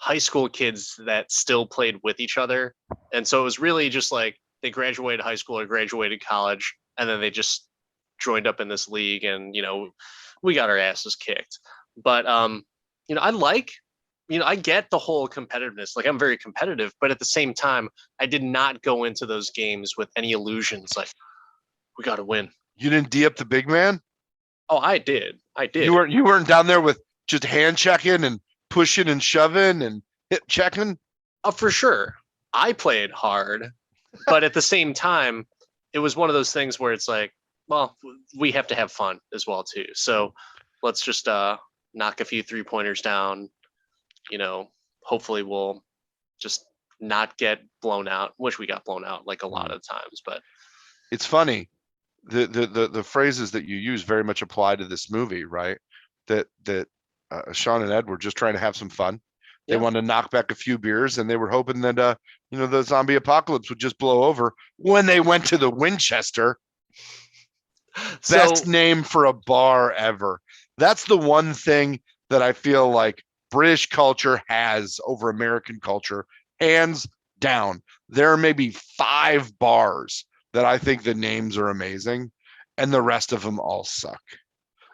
high school kids that still played with each other. And so it was really just like they graduated high school or graduated college, and then they just joined up in this league, and we got our asses kicked. But I like, I get the whole competitiveness. Like I'm very competitive, but at the same time, I did not go into those games with any illusions like we got to win. You didn't D up the big man? Oh, I did. You weren't down there with just hand checking and pushing and shoving and hip checking? For sure. I played hard, but at the same time, it was one of those things where it's like, well, we have to have fun as well too. So let's just knock a few 3-pointers down. Hopefully we'll just not get blown out. Wish we got blown out like a lot of times, but it's funny. The phrases that you use very much apply to this movie, right? That Shaun and Ed were just trying to have some fun. They wanted to knock back a few beers, and they were hoping that the zombie apocalypse would just blow over. When they went to the Winchester, best name for a bar ever. That's the one thing that I feel like British culture has over American culture, hands down. There are maybe 5 bars that I think the names are amazing, and the rest of them all suck.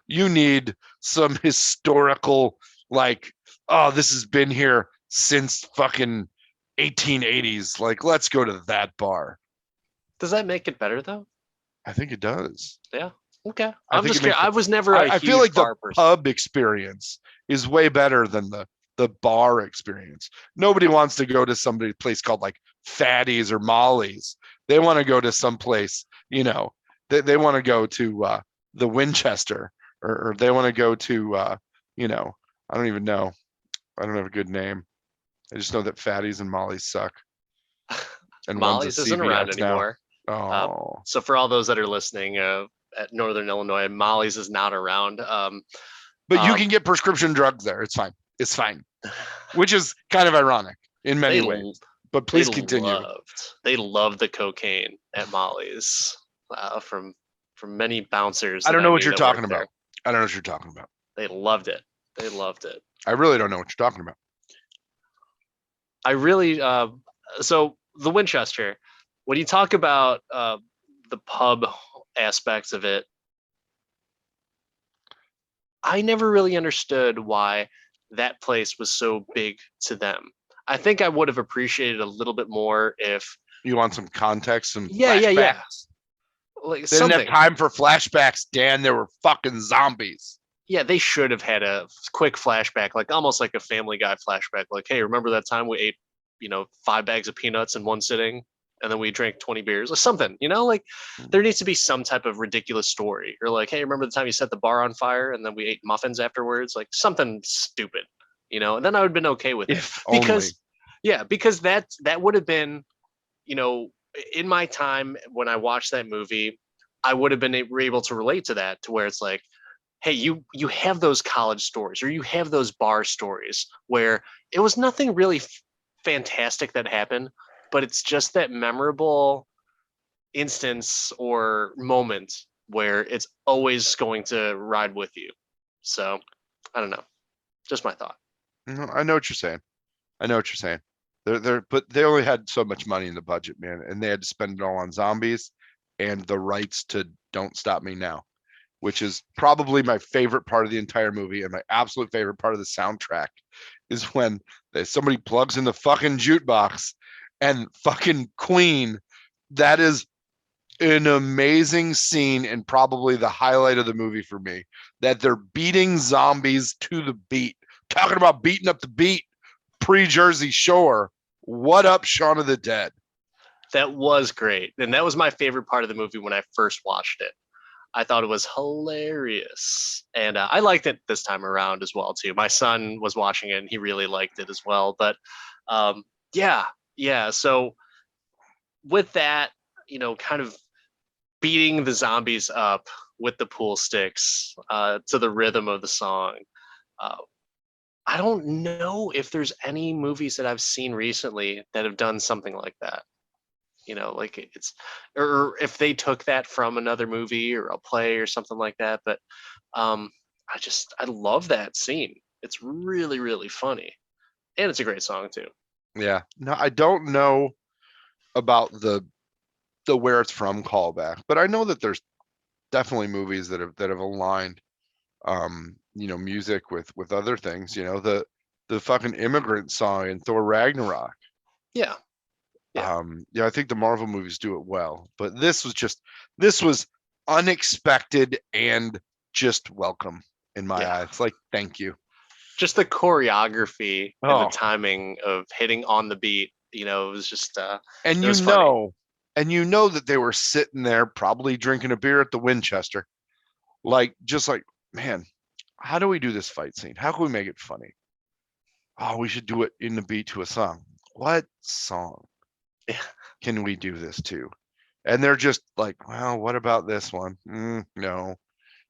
You need some historical, like, oh, this has been here since fucking 1880s. Like, let's go to that bar. Does that make it better though? I think it does. Yeah. Okay. I'm just curious. I was never I feel like the pub experience is way better than the bar experience. Nobody wants to go to somebody's place called like Fatty's or Molly's. They want to go to some place, they want to go to the Winchester, or they want to go to I don't even know. I don't have a good name. I just know that Fatty's and Molly's suck. And Molly's isn't around anymore. Oh. So for all those that are listening at Northern Illinois, Molly's is not around. But you can get prescription drugs there. It's fine. It's fine. Which is kind of ironic in many ways. But please continue. They loved the cocaine at Molly's from many bouncers. I don't know what you're talking about. I don't know what you're talking about. They loved it. They loved it. I really don't know what you're talking about. I really so the Winchester, when you talk about the pub aspects of it, I never really understood why that place was so big to them. I think I would have appreciated a little bit more if you want some context, some flashbacks. Yeah. Like they didn't have time for flashbacks, Dan. There were fucking zombies. Yeah, they should have had a quick flashback, like almost like a Family Guy flashback. Like, hey, remember that time we ate, 5 bags of peanuts in one sitting, and then we drank 20 beers or something? Like there needs to be some type of ridiculous story, or like, hey, remember the time you set the bar on fire and then we ate muffins afterwards? Like something stupid, and then I would have been okay with it. Because that would have been, in my time when I watched that movie, I would have been able to relate to that, to where it's like, hey, you have those college stories, or you have those bar stories where it was nothing really fantastic that happened, but it's just that memorable instance or moment where it's always going to ride with you. So I don't know, just my thought. I know what you're saying. But they only had so much money in the budget, man, and they had to spend it all on zombies and the rights to Don't Stop Me Now, which is probably my favorite part of the entire movie, and my absolute favorite part of the soundtrack is when somebody plugs in the fucking jukebox and fucking Queen. That is an amazing scene, and probably the highlight of the movie for me, that they're beating zombies to the beat. Talking about beating up the beat, pre-Jersey Shore. What up, Shaun of the Dead? That was great. And that was my favorite part of the movie when I first watched it. I thought it was hilarious. And I liked it this time around as well, too. My son was watching it and he really liked it as well. But yeah. So with that, kind of beating the zombies up with the pool sticks to the rhythm of the song. I don't know if there's any movies that I've seen recently that have done something like that. Like it's, or if they took that from another movie or a play or something like that. But I love that scene. It's really, really funny. And it's a great song too. Yeah. No, I don't know about the where it's from callback, but I know that there's definitely movies that have aligned music with other things, the fucking immigrant song in Thor Ragnarok. Yeah. Yeah. I think the Marvel movies do it well, but this was unexpected and just welcome in my Yeah. eyes. Like, thank you. Just the choreography and the Oh, timing of hitting on the beat, it was just and it was funny. that they were sitting there probably drinking a beer at the Winchester, like, just like, man, how do we do this fight scene? How can we make it funny? Oh, we should do it in the beat to a song. What song Yeah. can we do this to? And they're just like, well, what about this one? No.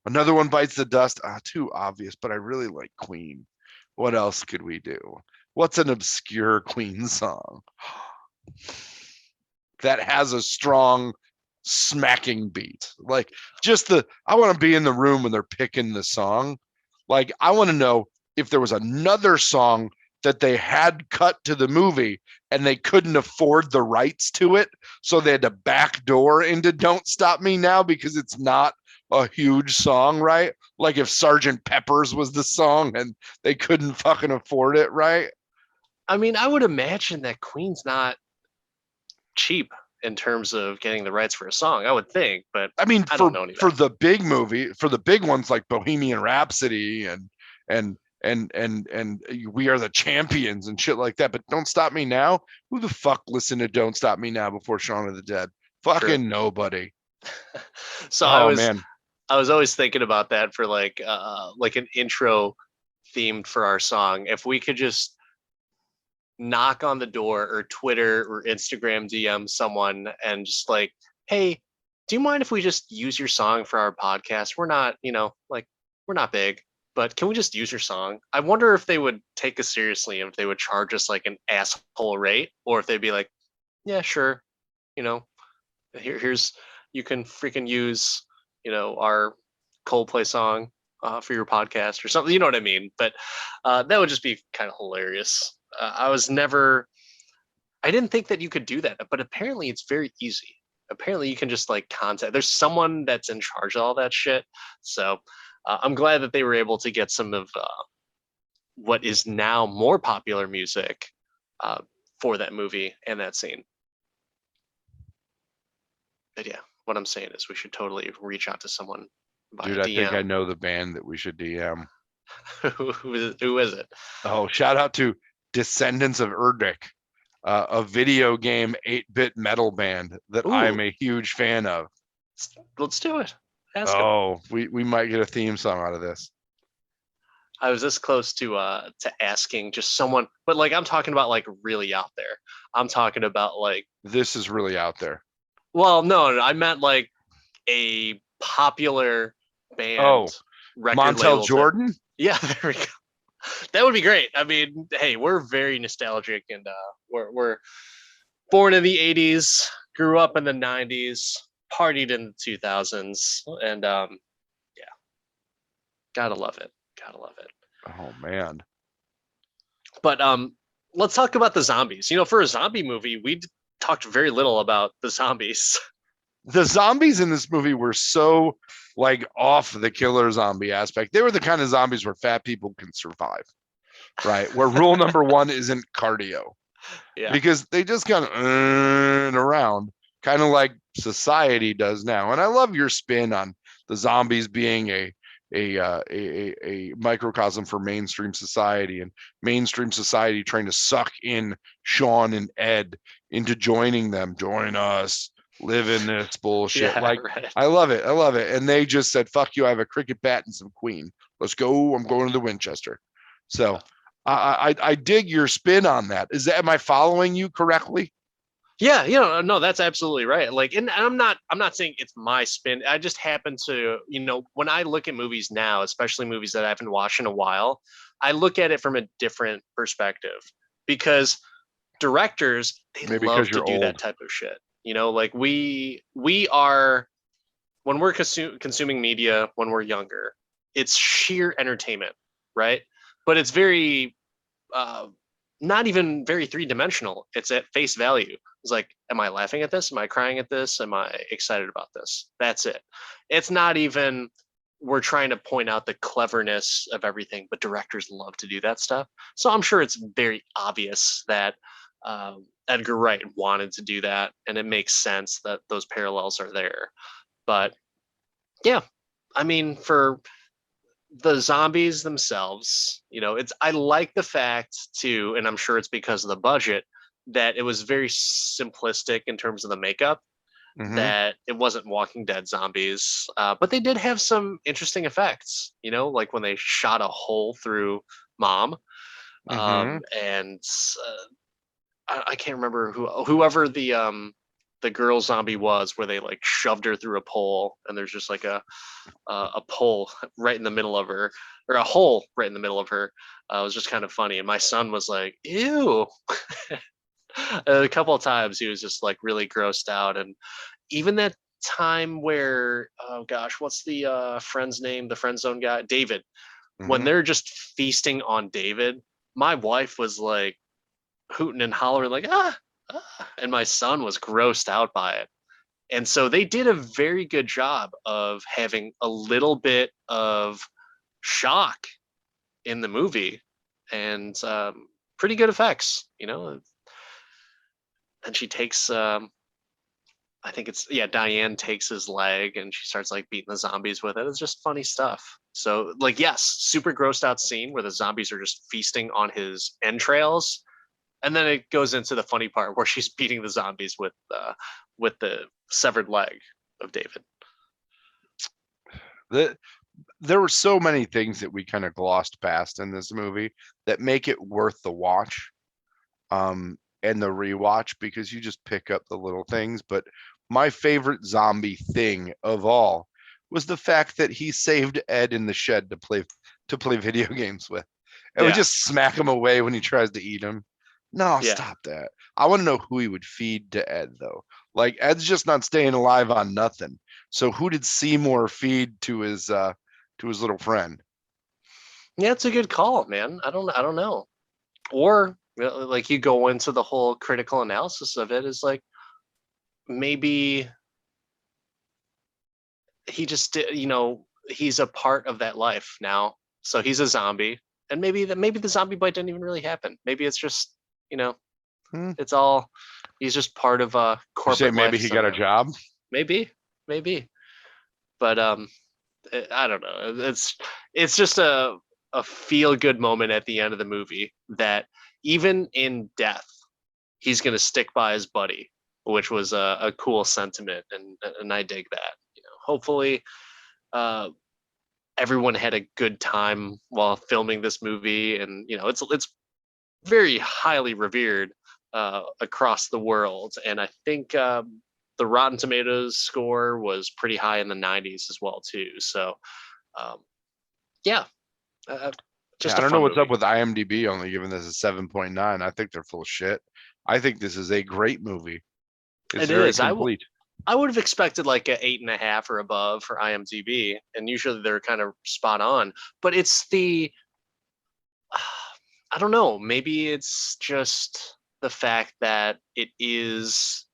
Another one bites the dust. Too obvious, but I really like Queen. What else could we do? What's an obscure Queen song that has a strong smacking beat? Like, I want to be in the room when they're picking the song. Like, I want to know if there was another song that they had cut to the movie and they couldn't afford the rights to it, so they had to backdoor into Don't Stop Me Now because it's not a huge song, right? Like if Sergeant Pepper's was the song and they couldn't fucking afford it, right? I mean, I would imagine that Queen's not cheap in terms of getting the rights for a song, I would think, but I mean, I don't know any for better. the big movie, for the big ones like Bohemian Rhapsody and We Are the Champions and shit like that. But Don't Stop Me Now, who the fuck listened to Don't Stop Me Now before Shaun of the Dead? Fucking True. nobody. So Oh man, I was always thinking about that for like an intro themed for our song. If we could just knock on the door or Twitter or Instagram DM someone and just like, hey, do you mind if we just use your song for our podcast? We're not, we're not big, but can we just use your song? I wonder if they would take us seriously and if they would charge us like an asshole rate, or if they'd be like, yeah, sure, you know, here's you can freaking use, our Coldplay song for your podcast or something. You know what I mean? But that would just be kind of hilarious. I didn't think that you could do that, but apparently it's very easy. Apparently you can just like contact. There's someone that's in charge of all that shit. So I'm glad that they were able to get some of what is now more popular music uh, for that movie and that scene. But yeah, what I'm saying is we should totally reach out to someone via dude, I think I DM. know the band that we should DM. Who is it? Oh, shout out to Descendants of Erddick, a video game 8-bit metal band that I'm Ooh, a huge fan of. let's do it. Ask him. Oh, we might get a theme song out of this. I was this close to asking just someone, but like I'm talking about like really out there. I'm talking about like, This is really out there. well, no, I meant like a popular band Oh, record Montel label. Jordan? Yeah, there we go. That would be great. I mean, hey, we're very nostalgic, and we're born in the '80s, grew up in the '90s, partied in the 2000s, and yeah, gotta love it. Gotta love it. Oh man. But let's talk about the zombies. For a zombie movie, we talked very little about the zombies. The zombies in this movie were so like off the killer zombie aspect. They were the kind of zombies where fat people can survive, right? Where rule number one isn't cardio. Yeah. Because they just kind of around, kind of like society does now. And I love your spin on the zombies being a microcosm for mainstream society, and mainstream society trying to suck in Shaun and Ed into joining them. Join us, live in this bullshit. Yeah, Like, right. I love it. I love it. And they just said, fuck you. I have a cricket bat and some Queen. Let's go. I'm going to the Winchester. So I dig your spin on that. Am I following you correctly? Yeah, no, that's absolutely right. Like, and I'm not saying it's my spin. I just happen to, when I look at movies now, especially movies that I haven't watched in a while, I look at it from a different perspective, because directors, they Maybe because love to you're do that old. type of shit. Like we are, when we're consuming media when we're younger, it's sheer entertainment, right? But it's very not even very three-dimensional. It's at face value. It's like, am I laughing at this? Am I crying at this? Am I excited about this? That's it. It's not even we're trying to point out the cleverness of everything, but directors love to do that stuff. So I'm sure it's very obvious that Edgar Wright wanted to do that, and it makes sense that those parallels are there. But yeah, I mean, for the zombies themselves, it's I like the fact too, and I'm sure it's because of the budget, that it was very simplistic in terms of the makeup, Mm-hmm. that it wasn't Walking Dead zombies, but they did have some interesting effects, like when they shot a hole through Mom, Mm-hmm. and I can't remember whoever the girl zombie was, where they like shoved her through a pole, and there's just like a pole right in the middle of her, or a hole right in the middle of her. It was just kind of funny, and my son was like, "Ew." A couple of times he was just like really grossed out, and even that time where, oh gosh, what's the friend's name, the friend zone guy, David, when Mm-hmm. they're just feasting on David, my wife was like hooting and hollering like, and my son was grossed out by it. And so they did a very good job of having a little bit of shock in the movie, and pretty good effects. And she takes, I think it's, yeah, Diane takes his leg and she starts like beating the zombies with it. It's just funny stuff. So, like, yes, super grossed out scene where the zombies are just feasting on his entrails, and then it goes into the funny part where she's beating the zombies with the severed leg of David. The, there were so many things that we kind of glossed past in this movie that make it worth the watch, and the rewatch, because you just pick up the little things. But my favorite zombie thing of all was the fact that he saved Ed in the shed to play video games with, and we Yeah, just smack him away when he tries to eat him. No, yeah. stop that. I want to know who he would feed to Ed, though. Like, Ed's just not staying alive on nothing. So who did Seymour feed to his little friend? Yeah, it's a good call, man. I don't know. Or like you go into the whole critical analysis of it, is like maybe he just he's a part of that life now. So he's a zombie, and maybe the zombie bite didn't even really happen. Maybe it's just, you know, Hmm? it's all, he's just part of a You say corporate maybe life he got a somehow. job? Maybe, maybe. But I don't know. It's just a feel good moment at the end of the movie, that even in death, he's gonna stick by his buddy, which was a cool sentiment, and I dig that. Hopefully, uh, everyone had a good time while filming this movie, and it's very highly revered across the world, and I think the Rotten Tomatoes score was pretty high in the 90s as well too. So um, yeah, uh, Yeah, just I a don't know fun what's up movie. with IMDb only giving this a 7.9. I think they're full of shit. I think this is a great movie. It's It very is. complete. I would have expected like a 8.5 or above for IMDb, and usually they're kind of spot on. But it's the I don't know. Maybe it's just the fact that it is.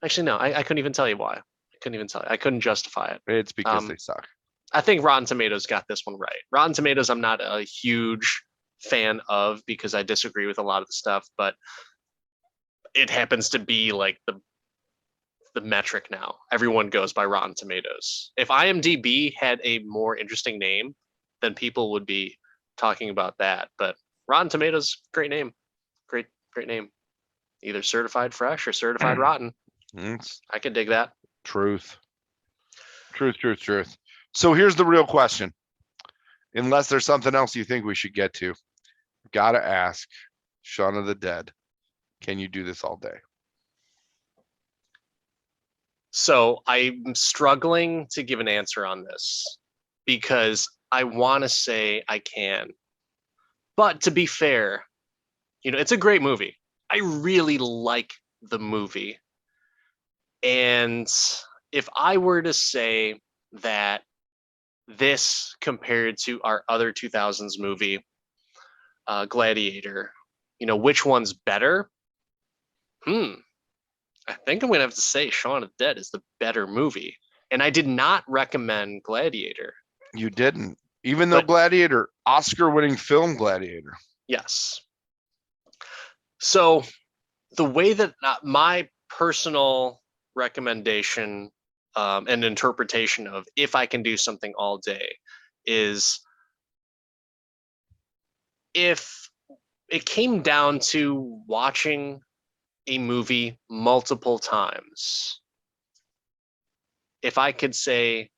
Actually, no. I couldn't even tell you why. I couldn't even tell you. I couldn't justify it. It's because they Um, suck. I think Rotten Tomatoes got this one right. Rotten Tomatoes, I'm not a huge fan of because I disagree with a lot of the stuff, but it happens to be like the metric now. Everyone goes by Rotten Tomatoes. If IMDb had a more interesting name, then people would be talking about that. But Rotten Tomatoes, great name, great name. Either certified fresh or certified rotten. It's I could dig that. truth. Truth, truth, truth. So here's the real question. Unless there's something else you think we should get to, gotta ask Shaun of the Dead, can you do this all day? So I'm struggling to give an answer on this because I want to say I can. But to be fair, it's a great movie. I really like the movie. And if I were to say that this compared to our other 2000s movie, Gladiator, which one's better? I think I'm gonna have to say Shaun of the Dead is the better movie. And I did not recommend Gladiator. You didn't. Even though But Gladiator, Oscar-winning film Gladiator. yes. So the way that my personal recommendation and interpretation of if I can do something all day is if it came down to watching a movie multiple times, if I could say,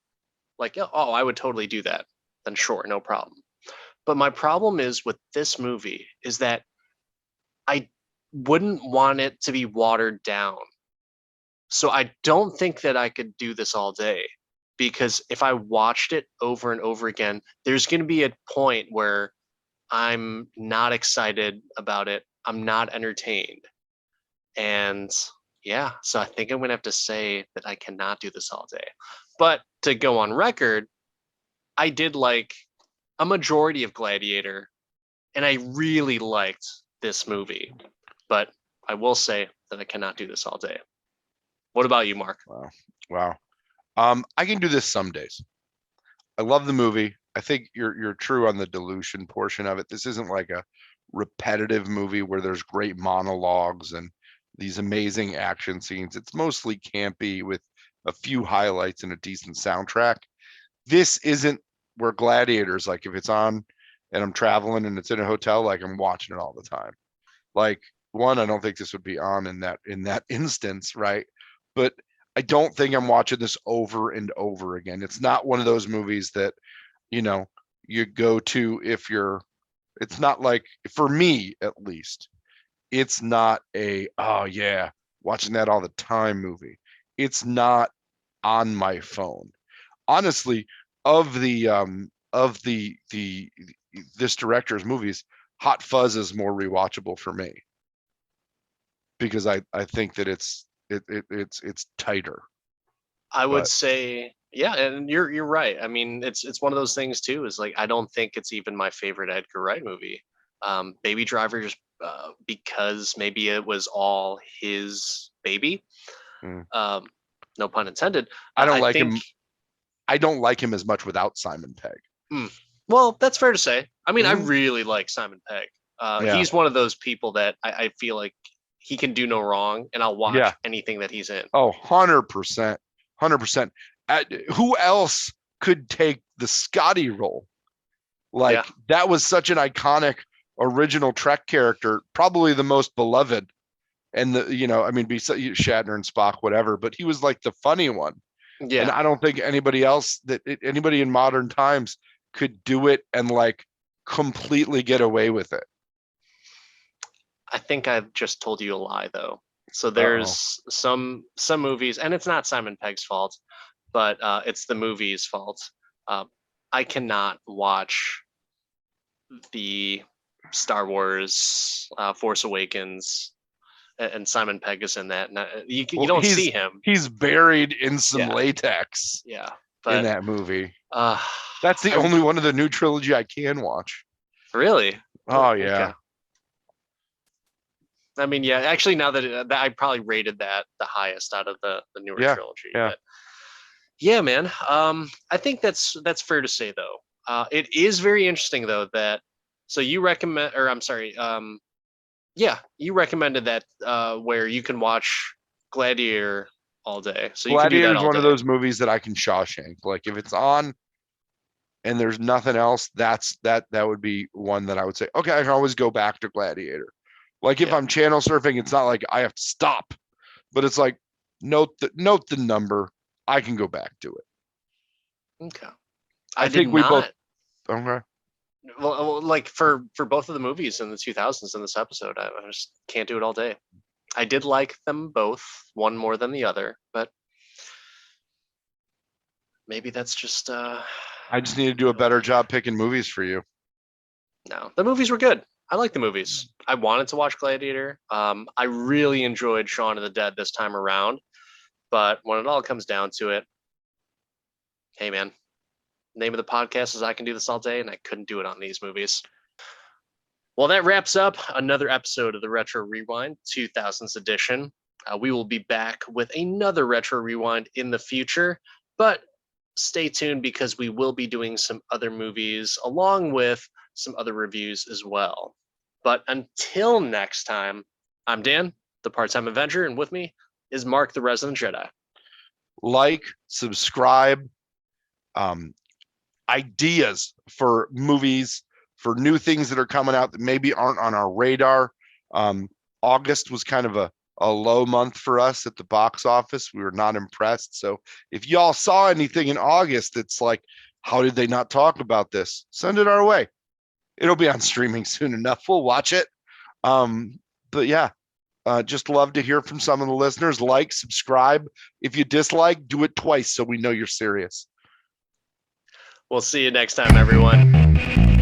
like, oh, I would totally do that, then sure, no problem. But my problem is with this movie is that I wouldn't want it to be watered down. So I don't think that I could do this all day, because if I watched it over and over again, there's going to be a point where I'm not excited about it. I'm not entertained. And yeah, so I think I'm going to have to say that I cannot do this all day. But to go on record, I did like a majority of Gladiator, and I really liked this movie. But I will say that I cannot do this all day. What about you, Mark? Wow. I can do this some days. I love the movie. I think you're true on the dilution portion of it. This isn't like a repetitive movie where there's great monologues and these amazing action scenes. It's mostly campy with a few highlights and a decent soundtrack. This isn't where Gladiators, like if it's on and I'm traveling and it's in a hotel, like I'm watching it all the time. Like one, I don't think this would be on in that instance, right? But I don't think I'm watching this over and over again. It's not one of those movies that, you go to if you're, it's not like, for me at least, it's not a, oh yeah, watching that all the time movie. It's not on my phone. Honestly, of the this director's movies, Hot Fuzz is more rewatchable for me because I think that it's tighter. I would But say, yeah, and you're right. I mean, it's one of those things too. Is like I don't think it's even my favorite Edgar Wright movie. Baby Driver, just because maybe it was all his baby. mm, Um, no pun intended. I don't I like think. him. I don't like him as much without Simon Pegg. Mm, well, that's fair to say. I mean, I Mm, really like Simon Pegg. yeah. He's one of those people that I feel like he can do no wrong, and I'll watch Yeah. anything that he's in. Oh, 100%. 100%. Who else could take the Scotty role? Yeah, Like that was such an iconic original Trek character, probably the most beloved. And I mean, besides Shatner and Spock, whatever, but he was like the funny one. And yeah. I don't think anybody in modern times could do it and like completely get away with it. I think I've just told you a lie though. So Uh-oh. there's some movies, and it's not Simon Pegg's fault, but it's the movie's fault. Uh, I cannot watch the Star Wars Force Awakens, and Simon Pegg is in that. And you Well, don't he's see him. he's buried in some Yeah, latex yeah. in But that movie. uh, That's the I only one of the new trilogy I can watch. really, Oh okay. yeah. I mean, yeah. Actually, now that I probably rated that the highest out of the newer Yeah. trilogy, Yeah. but yeah, man. I think that's fair to say though. It is very interesting though that so you recommend, or I'm sorry, yeah, you recommended that where you can watch Gladiator all day, so you can do Gladiator that is all one of day. those movies that I can Shawshank. Like if it's on and there's nothing else, that would be one that I would say, okay, I can always go back to Gladiator. Like if Yeah. I'm channel surfing, it's not like I have to stop, but it's like note the number. I can go back to it. Okay. I I did think we both not. okay. Well, like for both of the movies in the 2000s in this episode, I just can't do it all day. I did like them both, one more than the other, but maybe that's just I just need to do a better job picking movies for you. no. The movies were good. I like the movies. I wanted to watch Gladiator. I really enjoyed Shaun of the Dead this time around, but when it all comes down to it, hey man, name of the podcast is I can do this all day, and I couldn't do it on these movies. Well, that wraps up another episode of the Retro Rewind 2000s edition. We will be back with another Retro Rewind in the future, but stay tuned because we will be doing some other movies along with some other reviews as well. But until next time, I'm Dan, the part-time Avenger, and with me is Mark, the resident Jedi. Like, subscribe, ideas for movies, for new things that are coming out that maybe aren't on our radar. August was kind of a low month for us at the box office. We were not impressed. So if y'all saw anything in August that's like, how did they not talk about this? Send it our way. It'll be on streaming soon enough. We'll watch it. But yeah, just love to hear from some of the listeners. Like, subscribe. If you dislike, do it twice so we know you're serious. We'll see you next time, everyone.